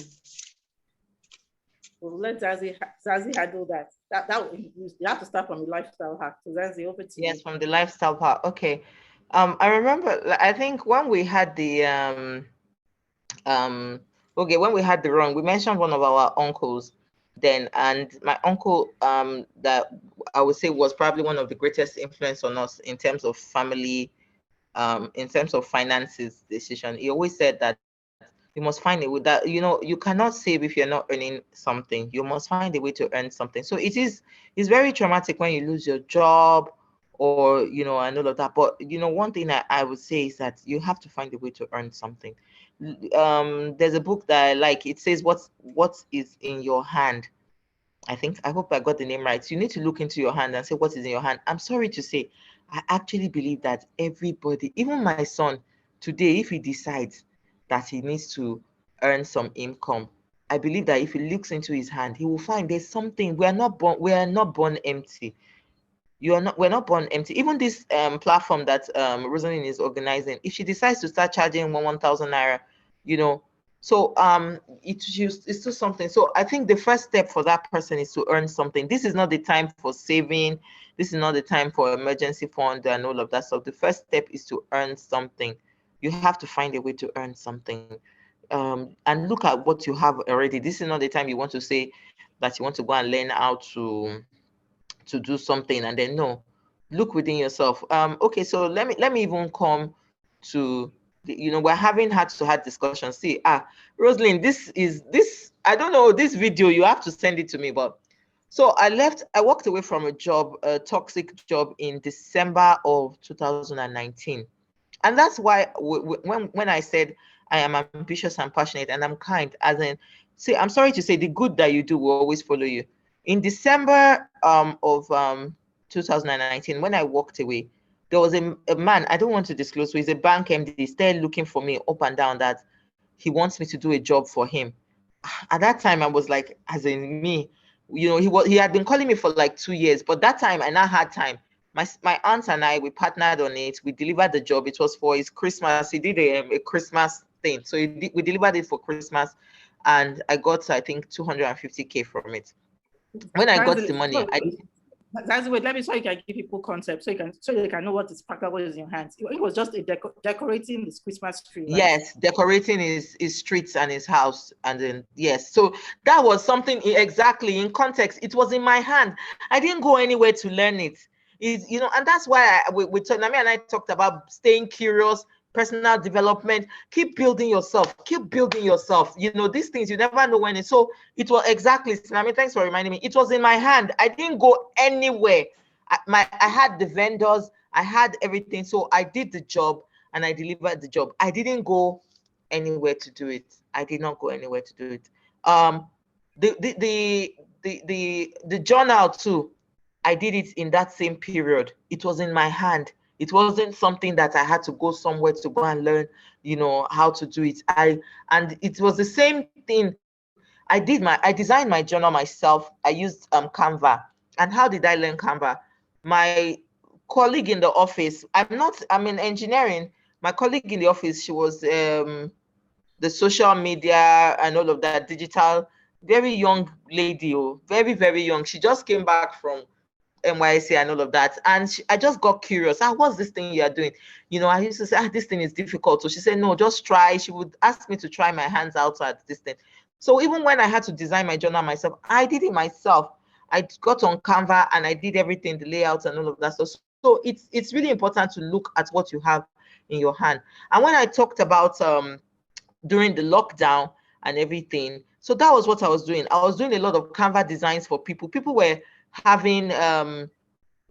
Well, let Zansi handle that. You have to start from the lifestyle hack. So Zansi, over to you. Yes, from the lifestyle part. Okay. I remember, I think when we had the when we had the run, we mentioned one of our uncles then, and my uncle that I would say was probably one of the greatest influence on us in terms of family, in terms of finances decision. He always said that you must find a way that, you cannot save if you're not earning something. You must find a way to earn something. So it's very traumatic when you lose your job or, and all of that. But, one thing I would say is that you have to find a way to earn something. There's a book that I like. It says, what is in your hand? I hope I got the name right. So you need to look into your hand and say, what is in your hand? I'm sorry to say, I actually believe that everybody, even my son today, if he decides that he needs to earn some income, I believe that if he looks into his hand, he will find there's something. We are not born empty. We're not born empty. Even this platform that Rosalind is organizing, if she decides to start charging 1,000 naira, so it's still something. So I think the first step for that person is to earn something. This is not the time for saving. This is not the time for emergency fund and all of that stuff. The first step is to earn something. You have to find a way to earn something. And look at what you have already. This is not the time you want to say that you want to go and learn how to do something, and then no, look within yourself. Okay, so let me even come to we're having heart-to-heart discussion. See, Rosalind, this I don't know, this video, you have to send it to me. But so I walked away from a toxic job in December of 2019. And that's why when I said I am ambitious and passionate and I'm kind, as in, see, I'm sorry to say, the good that you do will always follow you. In December of 2019, when I walked away, there was a man, I don't want to disclose, so he's a bank MD, started looking for me up and down that he wants me to do a job for him. At that time, I was like, as in me, he had been calling me for like 2 years, but that time I now had time. My aunt and I, we partnered on it. We delivered the job. It was for his Christmas. He did a Christmas thing. So we delivered it for Christmas, and I got, I think, 250K from it. When I got the money, that's the way. Let me so you can give people concept, so they can know what is practical in your hands. It was just a decorating this Christmas tree. Right? Yes, decorating his streets and his house, and then yes, so that was something exactly in context. It was in my hand. I didn't go anywhere to learn it. And that's why with Senami and I talked about staying curious, personal development. Keep building yourself. These things you never know when. So it was exactly, Senami, thanks for reminding me. It was in my hand. I didn't go anywhere. I had the vendors, I had everything. So I did the job and I delivered the job. I didn't go anywhere to do it. I did not go anywhere to do it. The journal too, I did it in that same period. It was in my hand. It wasn't something that I had to go somewhere to go and learn, how to do it. And it was the same thing. I designed my journal myself. I used Canva. And how did I learn Canva? My colleague in the office, I'm in engineering. My colleague in the office, she was the social media and all of that, digital, very young lady, very, very young. She just came back from NYC and all of that. And I just got curious. What's this thing you are doing? I used to say, this thing is difficult. So she said, no, just try. She would ask me to try my hands out at this thing. So even when I had to design my journal myself, I did it myself. I got on Canva and I did everything, the layouts and all of that. So it's really important to look at what you have in your hand. And when I talked about during the lockdown and everything, so that was what I was doing. I was doing a lot of Canva designs for people. People were having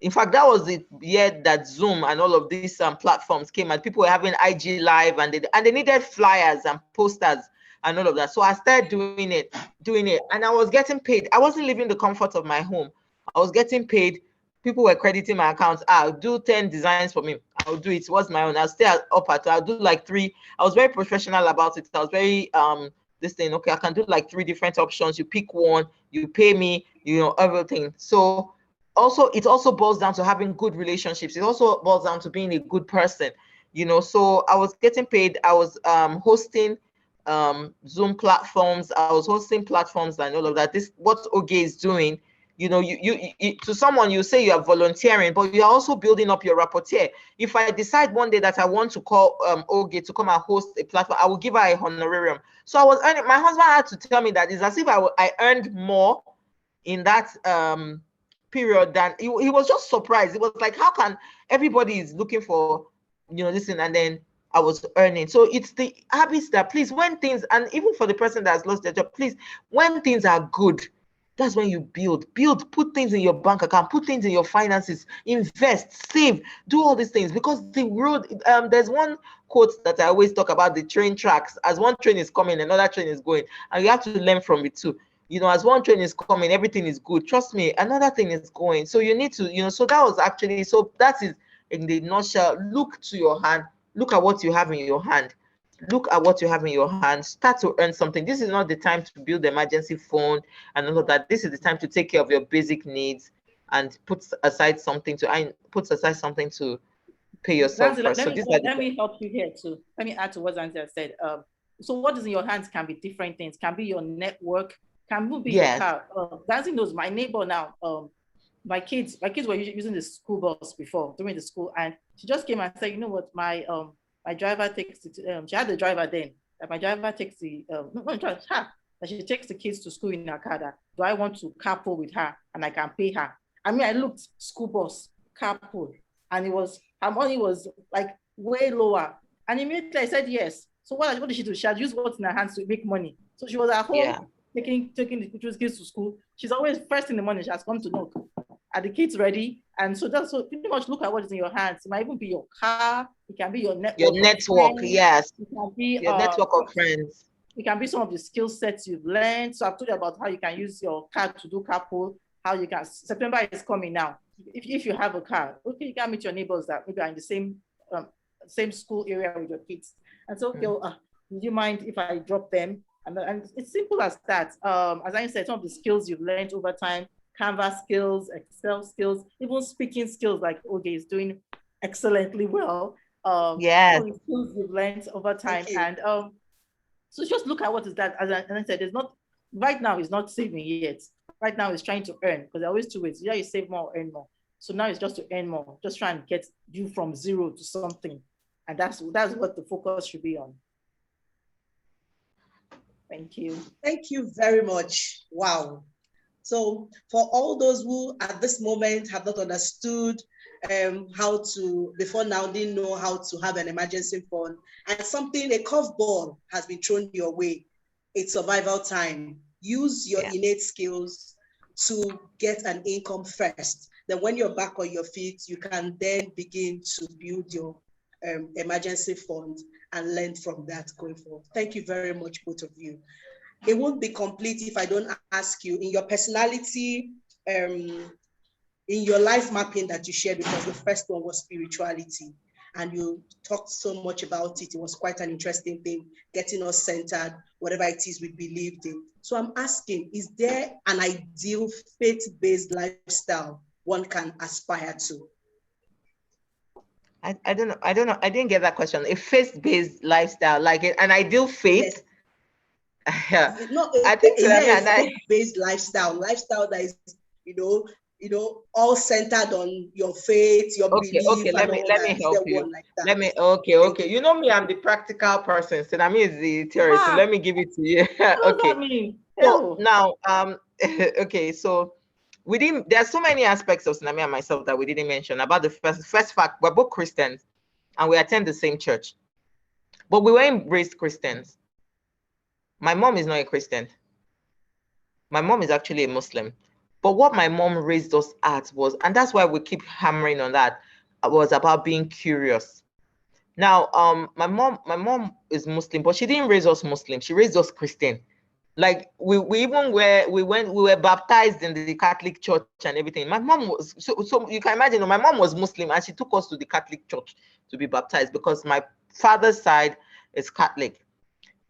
in fact, that was the year that Zoom and all of these platforms came, and people were having IG Live, and they needed flyers and posters and all of that. So I started doing it, and I was getting paid. I wasn't living the comfort of my home. I was getting paid. People were crediting my accounts. I'll do 10 designs for me. I'll do it. What's my own? I'll stay up at. I'll do like 3. I was very professional about it. I was very this thing. Okay, I can do like 3 different options. You pick one. You pay me. You know everything. So also, it also boils down to having good relationships. It also boils down to being a good person. You know, so I was getting paid. I was hosting Zoom platforms. I was hosting platforms and all of that. This what Oge is doing. You know, you to someone you say you are volunteering, but you are also building up your rapporteur. If I decide one day that I want to call Oge to come and host a platform, I will give her a honorarium. So I was earning. My husband had to tell me that it's as if I earned more in that period than he was just surprised. It was like, how can everybody is looking for, you know, this, and then I was earning. So it's the habits that, please, when things, and even for the person that has lost their job, please, when things are good, that's when you build, put things in your bank account, put things in your finances, invest, save, do all these things, because the road, there's one quote that I always talk about, the train tracks. As one train is coming, another train is going, and you have to learn from it too. You know, as one train is coming, everything is good. Trust me, another thing is going. So you need to, you know, so that was actually, so that is in the nutshell. Look to your hand, look at what you have in your hand. Look at what you have in your hand, start to earn something. This is not the time to build emergency fund and all of that. This is the time to take care of your basic needs and put aside something to pay yourself Zansi, first. So let me help you here too. Let me add to what Zansi has said. So what is in your hands can be different things. Can be your network, can be your car. Zansi knows my neighbor now. My kids were using the school bus before during the school, and she just came and said, you know what, my driver takes it. She had the driver then. That my driver takes the that she takes the kids to school in her car. That, do I want to carpool with her and I can pay her? I mean, I looked, school bus, carpool, and it was, her money was like way lower. And immediately I said yes. So what did she do? She had used what's in her hands to make money. So she was at home taking the kids to school. She's always first in the morning. She has come to knock. Are the kids ready? And so that's, so pretty much look at what is in your hands. It might even be your car. It can be your network. Your network, yes. It can be your network of friends. It can be some of the skill sets you've learned. So I've told you about how you can use your car to do carpool. How you can, September is coming now. If you have a car, okay, you can meet your neighbors that maybe are in the same school area with your kids. And so, okay, would you mind if I drop them? And it's simple as that. As I said, some of the skills you've learned over time, Canvas skills, Excel skills, even speaking skills, like Oge is doing excellently well. Yes. All the skills you've learned over time. And so just look at what is that. As I said, there's not, right now it's not saving yet. Right now it's trying to earn, because there are always 2 ways. Either you save more or earn more. So now it's just to earn more, just try and get you from 0 to something. And that's what the focus should be on. Thank you. Thank you very much. Wow. So for all those who at this moment have not understood how to, before now, didn't know how to have an emergency fund, and a curveball has been thrown your way, it's survival time. Use your innate skills to get an income first. Then when you're back on your feet, you can then begin to build your emergency fund and learn from that going forward. Thank you very much, both of you. It won't be complete if I don't ask you, in your personality, in your life mapping that you shared, because the first one was spirituality, and you talked so much about it. It was quite an interesting thing, getting us centered, whatever it is we believed in. So I'm asking, is there an ideal faith-based lifestyle one can aspire to? I don't know. I didn't get that question. A faith-based lifestyle, like an ideal faith. Yes. No, I think a faith-based lifestyle that is, all centered on your faith, your belief. Okay. Let me help you. Like okay. You know me, I'm the practical person. Senami is the theory. So let me give it to you. Okay. So now, okay. So there are so many aspects of Senami and myself that we didn't mention. About the first fact, we're both Christians and we attend the same church, but we weren't raised Christians. My mom is not a Christian. My mom is actually a Muslim. But what my mom raised us at was, and that's why we keep hammering on that, was about being curious. Now, my mom is Muslim, but she didn't raise us Muslim. She raised us Christian. Like we even we were baptized in the Catholic Church and everything. My mom was so you can imagine. My mom was Muslim and she took us to the Catholic Church to be baptized because my father's side is Catholic.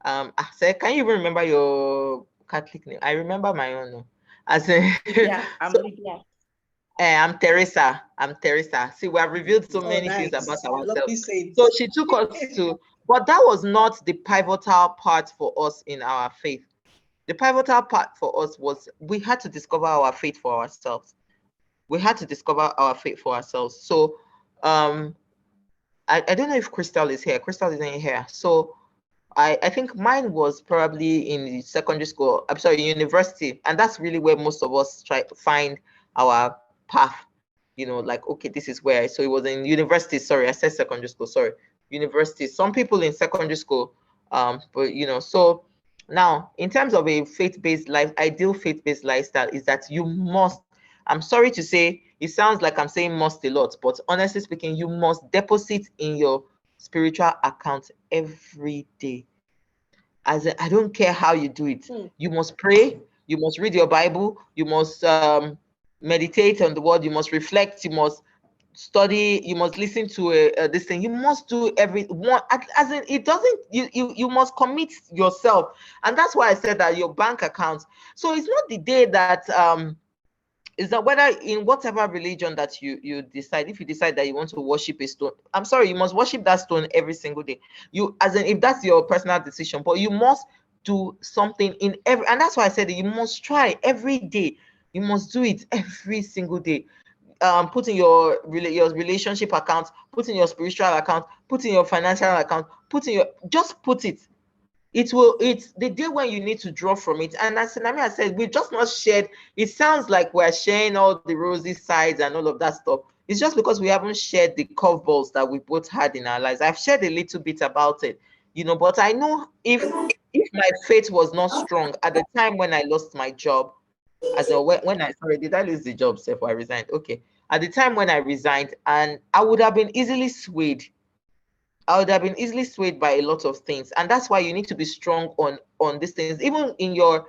I said, can you even remember your Catholic name? I remember my own. No. As in, Yeah, I'm so Lydia. I'm Teresa. I'm Teresa. See, we have revealed so Oh, many things about nice. Lovely ourselves. saints. So she took us to, but that was not the pivotal part for us in our faith. The pivotal part for us was we had to discover our faith for ourselves. We had to discover our faith for ourselves. So I don't know if Crystal is here. Crystal isn't here. So I think mine was probably in the secondary school, I'm sorry, university. And that's really where most of us try to find our path, like, okay, this is where. So it was in university. Sorry, I said secondary school. Sorry, university. Some people in secondary school, but so now in terms of a faith-based life, ideal faith-based lifestyle is that you must, I'm sorry to say, it sounds like I'm saying must a lot, but honestly speaking, you must deposit in your spiritual account every day. As in, I don't care how you do it. You must pray, you must read your Bible, you must meditate on the word, you must reflect, you must study, you must listen to this thing. You must do every one. As in, it doesn't. You must commit yourself, and that's why I said that your bank account. So it's not the day that is that whether in whatever religion that you decide, if you decide that you want to worship a stone, I'm sorry, you must worship that stone every single day. You, as in, if that's your personal decision, but you must do something in every, and that's why I said that you must try every day. You must do it every single day. Put in your relationship account, put in your spiritual account, put in your financial account, put in your, just put it. It's the day when you need to draw from it. And as Senami has said, we just not shared. It sounds like we're sharing all the rosy sides and all of that stuff. It's just because we haven't shared the curveballs that we both had in our lives. I've shared a little bit about it, but I know if my faith was not strong at the time when I lost my job, as a when I sorry, did I lose the job? Self, I resigned. Okay. At the time when I resigned, and I would have been easily swayed. I would have been easily swayed by a lot of things, and that's why you need to be strong on these things, even in your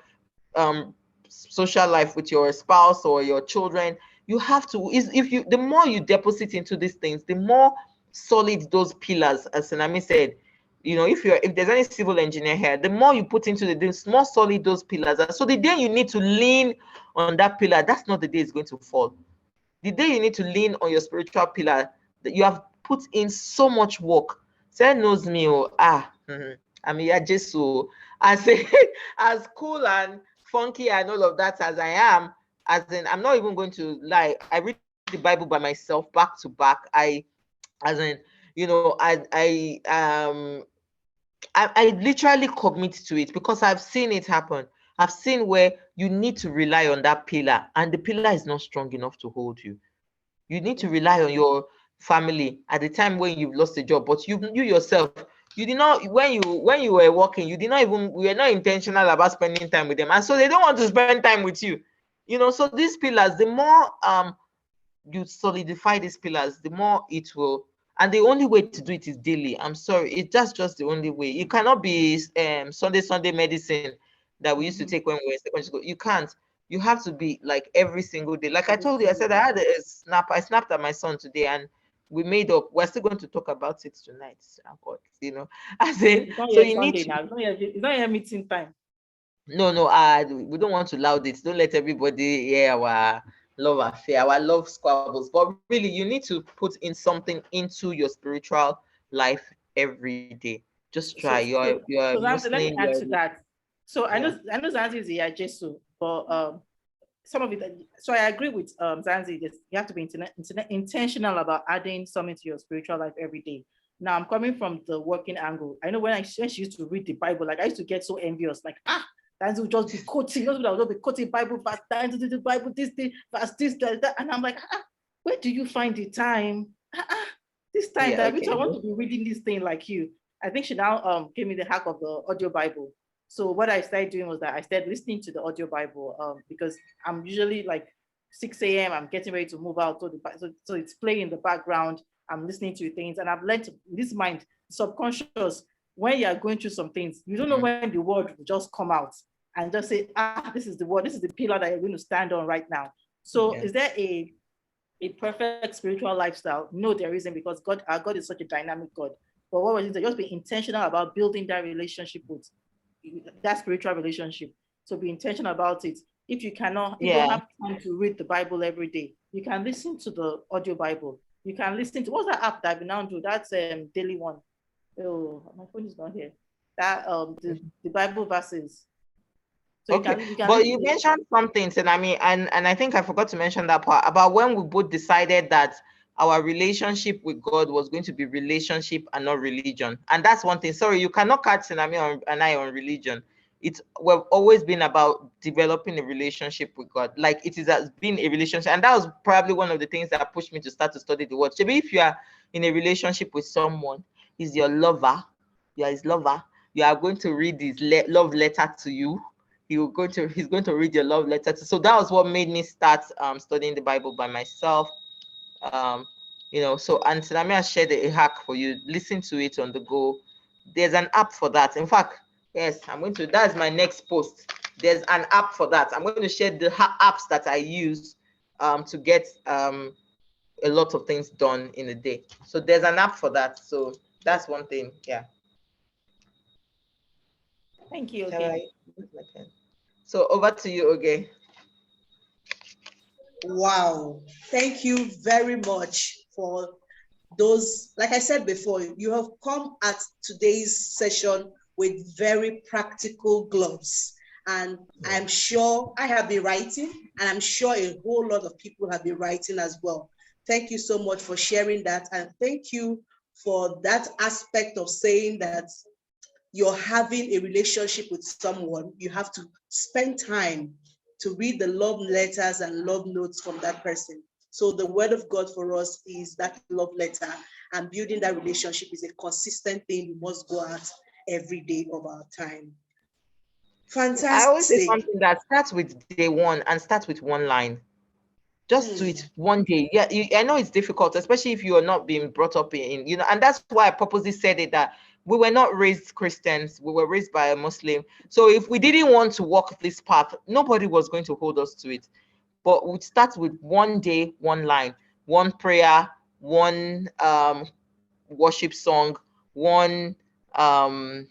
social life with your spouse or your children. You have to, if you, the more you deposit into these things, the more solid those pillars, as Senami said. If there's any civil engineer here, the more you put into the more solid those pillars are. So the day you need to lean on that pillar, that's not the day it's going to fall. The day you need to lean on your spiritual pillar, that you have put in so much work. Say knows me, I mean, yeah, just so I say, as cool and funky and all of that as I am, as in, I'm not even going to lie. I read the Bible by myself, back to back. As in, I literally commit to it because I've seen it happen. I've seen where you need to rely on that pillar, and the pillar is not strong enough to hold you. You need to rely on your family at the time when you've lost a job, but you yourself, you did not, when you were working, you did not even, we were not intentional about spending time with them, and so they don't want to spend time with you. So these pillars, the more you solidify these pillars, the more it will. And the only way to do it is daily. I'm sorry, that's just the only way. You cannot be Sunday medicine that we used to take when we were in secondary school. You can't. You have to be like every single day. Like I told you, I said I had a snap. I snapped at my son today, and we made up. We're still going to talk about it tonight. God, as in, It's not so yet you need Sunday to. now. It's not yet meeting time. No, we don't want to loud it. Don't let everybody hear our love affair, our love squabbles. But really, you need to put in something into your spiritual life every day. Just try. You're So Zansi, let me Muslim. ask you that. So I Yeah. know Zansi is a Jesu, but some of it. So I agree with Zansi. You have to be intentional about adding something to your spiritual life every day. Now I'm coming from the working angle. I know when she used to read the Bible, like I used to get so envious, like Zansi would just be quoting, I would just be quoting Bible verse, the Bible, this thing, verse this, that, and I'm like, where do you find the time? This time Yeah. that Okay. I want to be reading this thing like you. I think she now gave me the hack of the audio Bible. So what I started doing was that I started listening to the audio Bible because I'm usually like 6 a.m. I'm getting ready to move out. So it's playing in the background. I'm listening to things, and I've learned this mind, subconscious, when you are going through some things, you don't know when the word will just come out and just say, this is the word, this is the pillar that you're going to stand on right now. So is there a perfect spiritual lifestyle? No, there isn't, because our God is such a dynamic God. But what was it? Just be intentional about building that relationship with that spiritual relationship. So be intentional about it. If you cannot, if you don't have time to read the Bible every day, you can listen to the audio Bible. You can listen to, what's that app that we now do? That's daily one. Oh, my phone is not here. That the Bible verses. So you can but you mentioned something, Senami, and I think I forgot to mention that part about when we both decided that our relationship with God was going to be relationship and not religion. And that's one thing. Sorry, you cannot catch Senami and I on religion. We've always been about developing a relationship with God. Like it has been a relationship. And that was probably one of the things that pushed me to start to study the word. Maybe if you are in a relationship with someone, he's your lover, you are his lover, you are going to read his love letter to you. He's going to read your love letter. So that was what made me start studying the Bible by myself. So and Senami has shared a hack for you. Listen to it on the go. There's an app for that. In fact, yes, that's my next post. There's an app for that. I'm going to share the apps that I use to get a lot of things done in a day. So there's an app for that. So that's one thing. Yeah. Thank you. Okay. So over to you, Oge. Wow. Thank you very much for those. Like I said before, you have come at today's session with very practical gloves. And I'm sure I have been writing, and I'm sure a whole lot of people have been writing as well. Thank you so much for sharing that. And thank you for that aspect of saying that you're having a relationship with someone, you have to spend time to read the love letters and love notes from that person. So the word of God for us is that love letter, and building that relationship is a consistent thing we must go at every day of our time. Fantastic. I always say something that starts with day one and starts with one line. Just do it one day. Yeah, I know it's difficult, especially if you are not being brought up in, and that's why I purposely said it, that we were not raised Christians. We were raised by a Muslim. So if we didn't want to walk this path, nobody was going to hold us to it. But we'd start with one day, one line, one prayer, one worship song, one so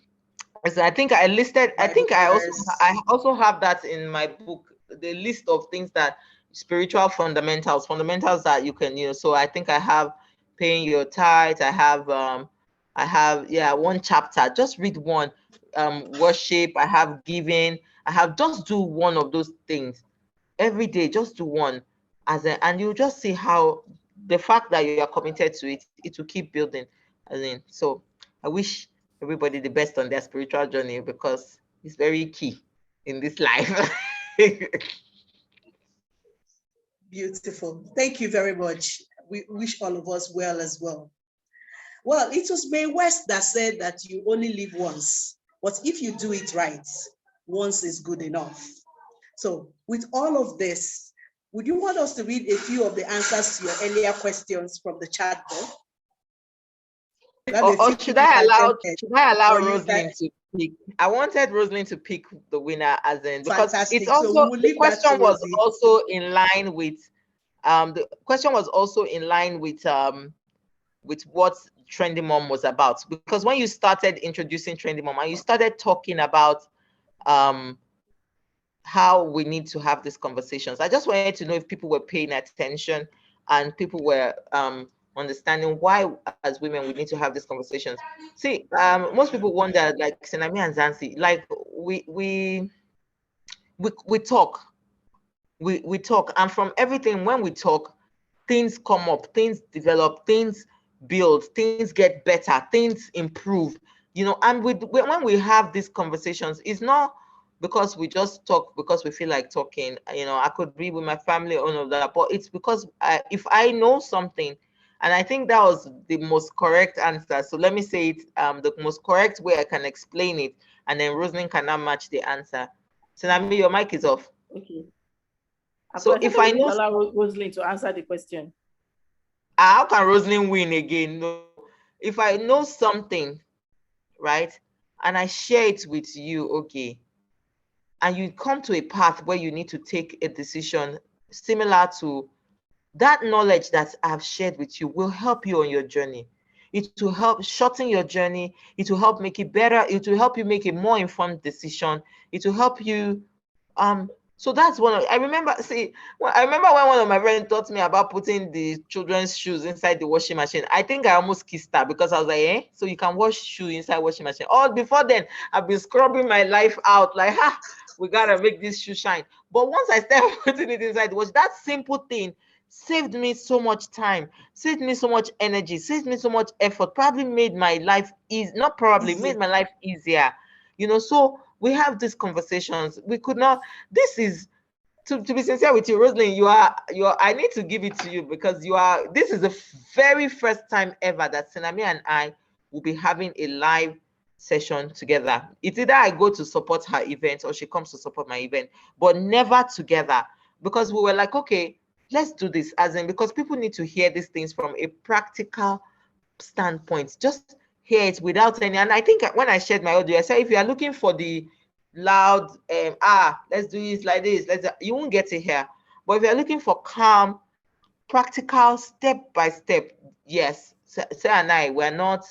I think I listed, I also have that in my book, the list of things that spiritual fundamentals that you can, so I think I have paying your tithe, I have one chapter, just read one, worship, I have giving, I have, just do one of those things every day, just do one, and you just see how the fact that you are committed to it, it will keep building. So I wish everybody the best on their spiritual journey, because it's very key in this life. Beautiful. Thank you very much. We wish all of us well as well. Well, it was Mae West that said that you only live once, but if you do it right, once is good enough. So with all of this, would you want us to read a few of the answers to your earlier questions from the chat box? Or should I allow Rosalind to pick? I wanted Rosalind to pick the winner, as in, because Fantastic. it's also, so the question was also in line with what TrendyMum was about. Because when you started introducing TrendyMum and you started talking about how we need to have these conversations, I just wanted to know if people were paying attention and people were understanding why, as women, we need to have these conversations. See, most people wonder, like Senami and Zansi, like we talk, we talk, and from everything, when we talk, things come up, things develop, things build, things get better, things improve, and when we have these conversations, it's not because we just talk because we feel like talking. I could be with my family, all of that, but it's because if I know something, and I think that was the most correct answer. So let me say it the most correct way I can explain it. and then Rosalind can now match the answer. Senami, your mic is off. Okay. So if I know, allow Rosalind to answer the question. How can Rosalind win again? No. If I know something, right, and I share it with you, okay, and you come to a path where you need to take a decision similar to that knowledge that I've shared with you will help you on your journey. It will help shorten your journey. It will help make it better. It will help you make a more informed decision. It will help you. So that's one of, I remember when one of my friends taught me about putting the children's shoes inside the washing machine. I think I almost kissed her because I was like, eh? So you can wash shoe inside washing machine. All before then, I've been scrubbing my life out like, we gotta make this shoe shine. But once I started putting it inside the wash, that simple thing saved me so much time, saved me so much energy, saved me so much effort, probably made my life easy, not probably, made my life easier. So we have these conversations. We could not, this is, to be sincere with you, Rosalind, you are, I need to give it to you because this is the very first time ever that Senami and I will be having a live session together. It's either I go to support her event or she comes to support my event, but never together, because we were like, okay, let's do this, as in, because people need to hear these things from a practical standpoint. Just hear it without any, and I think when I shared my audio, I said, if you are looking for the loud, let's do it like this, you won't get it here. But if you're looking for calm, practical, step by step, yes, Sarah and I, we're not,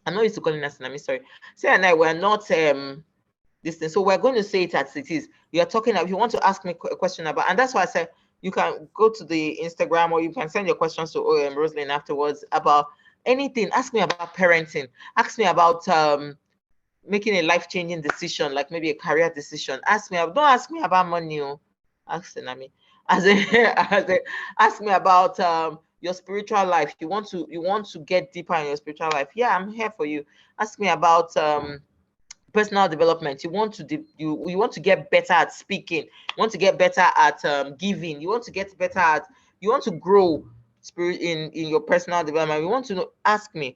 I'm not used to calling us Senami, sorry. Sarah and I, we're not this thing. So we're going to say it as it is. You're talking, if you want to ask me a question about, and that's why I said, you can go to the Instagram or you can send your questions to Rosalind afterwards about anything. Ask me about parenting. Ask me about making a life-changing decision, like maybe a career decision. Don't ask me about money. Ask Senami. Ask me about your spiritual life. You want to get deeper in your spiritual life. Yeah, I'm here for you. Ask me about personal development. You want to get better at speaking. You want to get better at giving. You want to get better at, you want to grow spirit in your personal development. You want to ask me.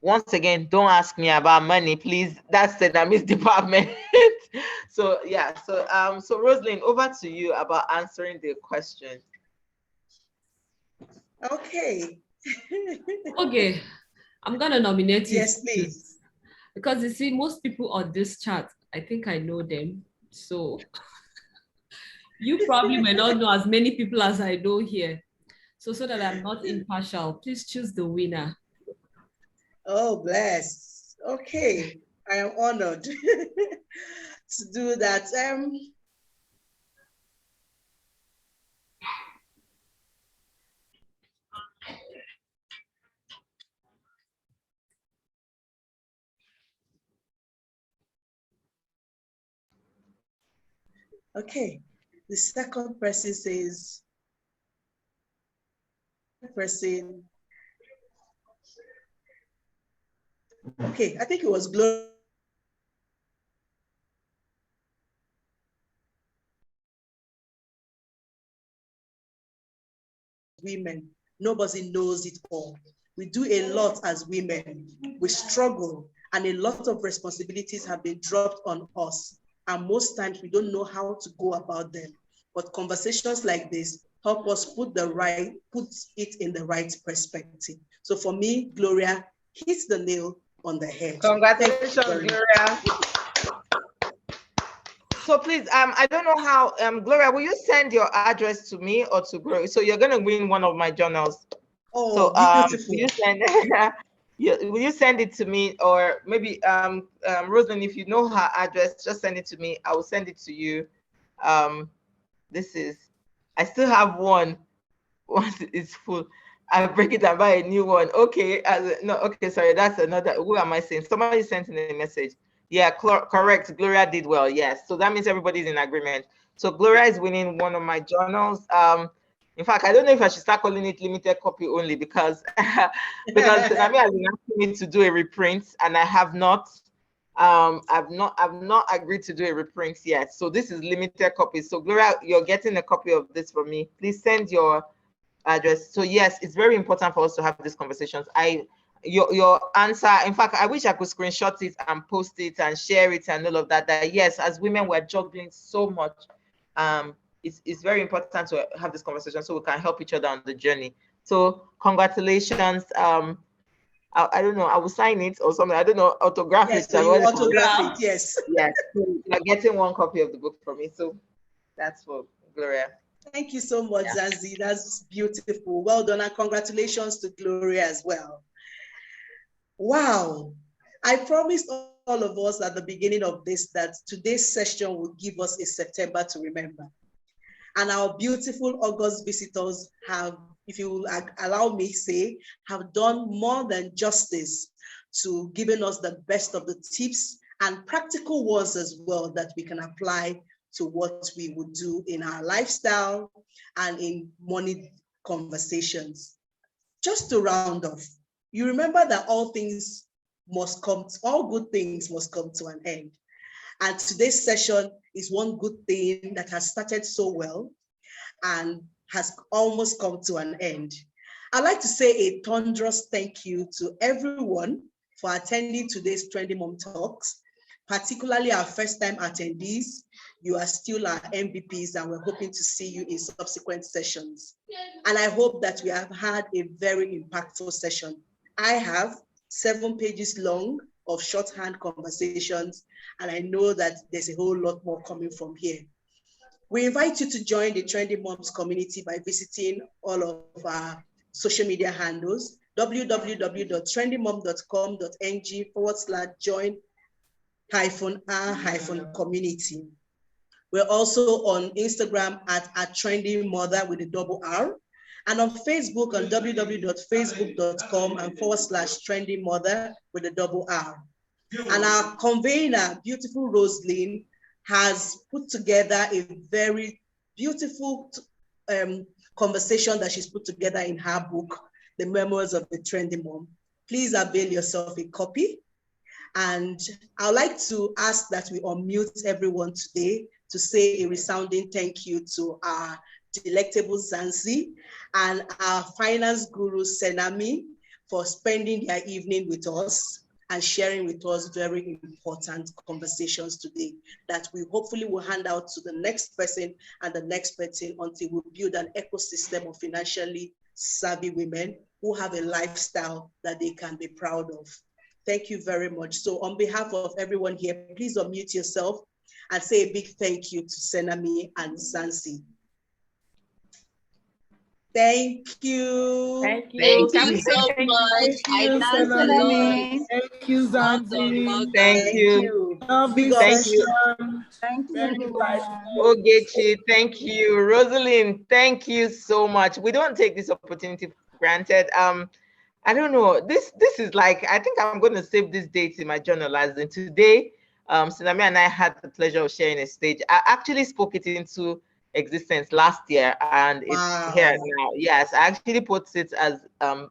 Once again, don't ask me about money, please. That's Senami's department. So yeah, so Rosalind, over to you about answering the question. Okay. Okay, I'm gonna nominate you. Yes, please. Because you see, most people on this chat, I think I know them. So you probably may not know as many people as I know here. So that I'm not impartial, please choose the winner. Oh, bless. Okay, I am honored to do that. Okay, the second person says, okay, I think it was Gloria. Women, nobody knows it all. We do a lot as women. We struggle, and a lot of responsibilities have been dropped on us. And most times we don't know how to go about them. But conversations like this help us put it in the right perspective. So for me, Gloria hits the nail on the head. Congratulations, Gloria. So please, I don't know how, Gloria, will you send your address to me or to Gloria? So you're gonna win one of my journals. Oh, so beautiful. Will you send will you send it to me, or maybe Rosalind, if you know her address, just send it to me. I will send it to you. I still have one. Once it's full, I break it and buy a new one. Okay, no, okay, sorry, that's another. Who am I saying? Somebody sent in a message. Yeah, correct. Gloria did well. Yes, so that means everybody's in agreement. So Gloria is winning one of my journals. In fact, I don't know if I should start calling it limited copy only because Senami has been asking me to do a reprint, and I have not. I've not agreed to do a reprint yet. So this is limited copy. So Gloria, you're getting a copy of this from me. Please send your address. So yes, it's very important for us to have these conversations. your answer. In fact, I wish I could screenshot it and post it and share it and all of that. That yes, as women, we're juggling so much. It's very important to have this conversation so we can help each other on the journey. So congratulations. I don't know, I will sign it or something. I don't know, autograph Yes, it. so you autograph it, yes. Yes, you're getting one copy of the book from me. So that's for Gloria. Thank you so much, Zansi. That's beautiful. Well done, and congratulations to Gloria as well. Wow. I promised all of us at the beginning of this that today's session would give us a September to remember. And our beautiful August visitors have, if you will allow me say, have done more than justice to giving us the best of the tips and practical ones as well that we can apply to what we would do in our lifestyle and in money conversations. Just to round off, you remember that all good things must come to an end. And today's session is one good thing that has started so well and has almost come to an end. I'd like to say a thunderous thank you to everyone for attending today's TrendyMum Talks, particularly our first-time attendees. You are still our MVPs and we're hoping to see you in subsequent sessions. And I hope that we have had a very impactful session. I have 7 pages long of shorthand conversations, and I know that there's a whole lot more coming from here. We invite you to join the Trendy Moms community by visiting all of our social media handles, www.trendymom.com.ng/join-r-community. We're also on Instagram at @trendymother with a double R, and on Facebook on www.facebook.com/trendymother with a double R. And our convener, beautiful Rosaline, has put together a very beautiful conversation that she's put together in her book, The Memoirs of the Trendy Mom. Please avail yourself a copy. And I'd like to ask that we unmute everyone today to say a resounding thank you to our delectable Zansi and our finance guru, Senami, for spending their evening with us and sharing with us very important conversations today that we hopefully will hand out to the next person and the next person until we build an ecosystem of financially savvy women who have a lifestyle that they can be proud of. Thank you very much. So on behalf of everyone here, please unmute yourself and say a big thank you to Senami and Zansi. Thank you. Thank you. Thank you so much. Thank you, Senami. Thank you, Zansi. Thank you. Lovely Thank you. session. Thank you, Very everyone. insightful. Ogechi, thank you. Rosalind, thank you so much. We don't take this opportunity for granted. I don't know. This is like, I think I'm going to save this date in my journal as in today. Senami and I had the pleasure of sharing a stage. I actually spoke it into existence last year and it's here now. Yes, I actually put it as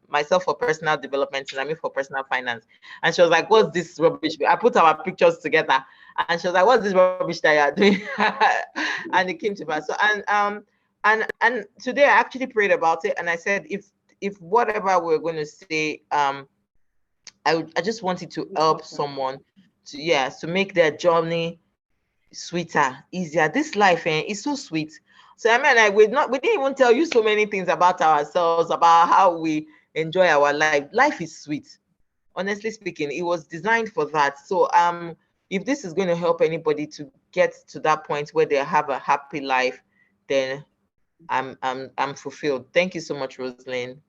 myself for personal development, Senami for personal finance. And she was like, what's this rubbish? I put our pictures together and she was like, what's this rubbish that you're doing? And it came to pass. So and today I actually prayed about it and I said, if whatever we're going to say, I just wanted to help someone to make their journey sweeter, easier. This life is so sweet. So I mean, we didn't even tell you so many things about ourselves, about how we enjoy our life. Life is sweet. Honestly speaking, it was designed for that. So if this is going to help anybody to get to that point where they have a happy life, then I'm fulfilled. Thank you so much, Rosalind.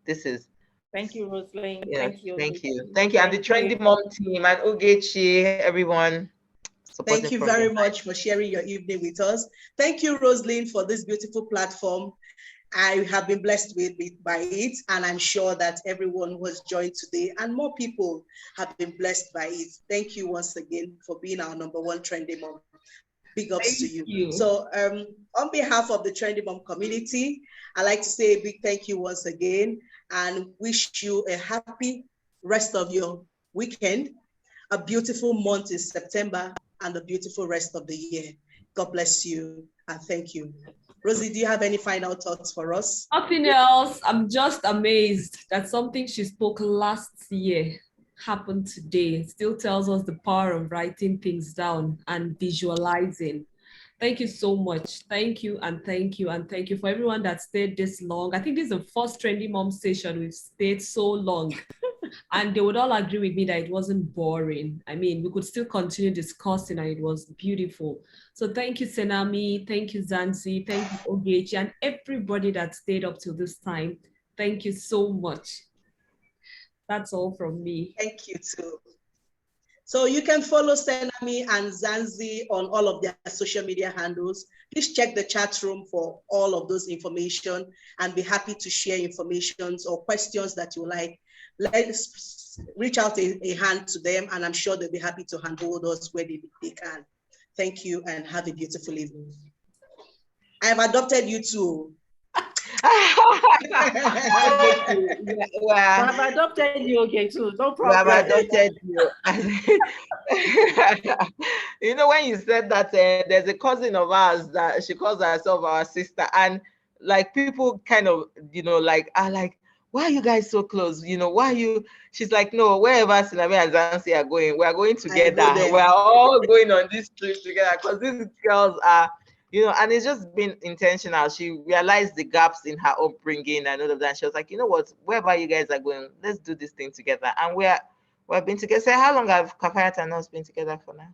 Thank you, Rosalind. Yeah, thank you. Thank you. And the Trendy Mom team and Ogechi, everyone. Thank you very much for sharing your evening with us. Thank you, Rosalind, for this beautiful platform. I have been blessed by it, and I'm sure that everyone who has joined today and more people have been blessed by it. Thank you once again for being our #1 Trendy Mom. Big ups to you. So on behalf of the Trendy Mom community, I'd like to say a big thank you once again and wish you a happy rest of your weekend, a beautiful month in September, and a beautiful rest of the year. God bless you and thank you. Rosie, do you have any final thoughts for us? Nothing else. I'm just amazed that something she spoke last year happened today. It still tells us the power of writing things down and visualizing. Thank you so much. Thank you and thank you and thank you for everyone that stayed this long. I think this is the first Trendy Mom station we've stayed so long. And they would all agree with me that it wasn't boring. I mean, we could still continue discussing and it was beautiful. So thank you, Senami. Thank you, Zansi. Thank you, Ogechi, and everybody that stayed up till this time. Thank you so much. That's all from me. Thank you too. So you can follow Senami and Zansi on all of their social media handles. Please check the chat room for all of those information and be happy to share informations or questions that you like. Let's reach out a hand to them and I'm sure they'll be happy to handhold us where they can. Thank you and have a beautiful evening. I have adopted you too. I've adopted you, okay, too. No problem. I've adopted you. You know, when you said that, there's a cousin of ours that she calls herself our sister, and like people kind of, you know, like are like, why are you guys so close? You know, why are you? She's like, no, wherever Senami and Zansi are going, we are going together. We are all going on this trip together because these girls are, you know, and it's just been intentional. She realized the gaps in her upbringing and all of that. She was like, you know what, wherever you guys are going, let's do this thing together. And we've been together. So how long have Kafayat and us been together for now?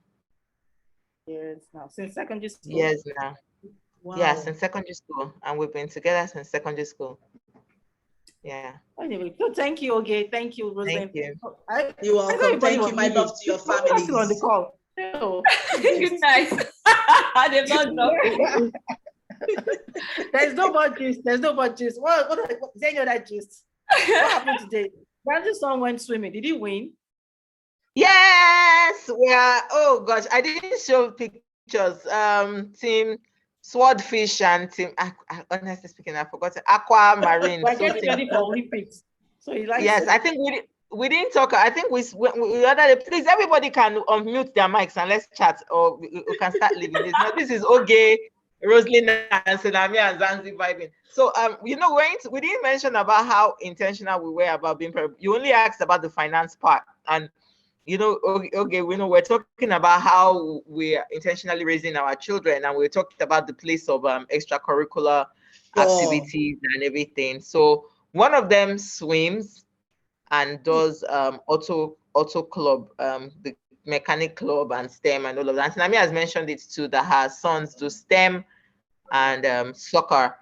Years now, since secondary school. Years now. Wow. Yeah, since secondary school. And we've been together since secondary school. Yeah. Anyway, so thank you, okay. Thank you, Roseanne. Thank you. You're welcome. Thank you. My love to your families. On the call. Oh. Good night. They've not done. There's no more gist. There's no more gist. What is there any other gist? What happened today? Brandon's son went swimming. Did he win? Yes, we are. Oh gosh, I didn't show pictures. Team Swordfish and team. Honestly speaking, I forgot Aquamarine. We're getting ready for Olympics. So he likes. Yes, I think we didn't talk. I think we ordered. Please, everybody can unmute their mics and let's chat, or we can start leaving this. Now, this is Oge, Roslyn, and Senami and Zansi vibing. So you know, we didn't mention about how intentional we were about being prepared. You only asked about the finance part, and you know, okay, we know we're talking about how we're intentionally raising our children, and we're talking about the place of extracurricular activities and everything. So one of them swims and does auto club, the mechanic club and STEM and all of that. And Nami has mentioned it too, that her sons do STEM and soccer.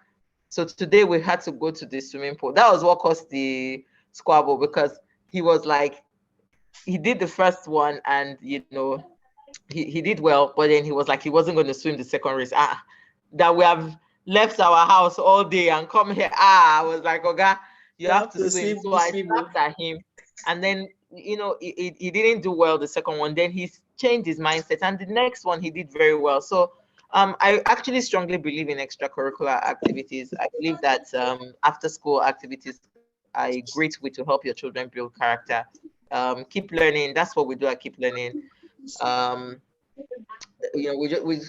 So today we had to go to the swimming pool. That was what caused the squabble, because he was like, he did the first one and you know he did well, but then he was like he wasn't going to swim the second race. That we have left our house all day and come here. I was like, okay, you have to swim. So I snapped at him, and then you know he didn't do well the second one. Then he changed his mindset, and the next one he did very well. So I actually strongly believe in extracurricular activities. I believe that after school activities are a great way to help your children build character. Keep learning. That's what we do. I keep learning. You know, we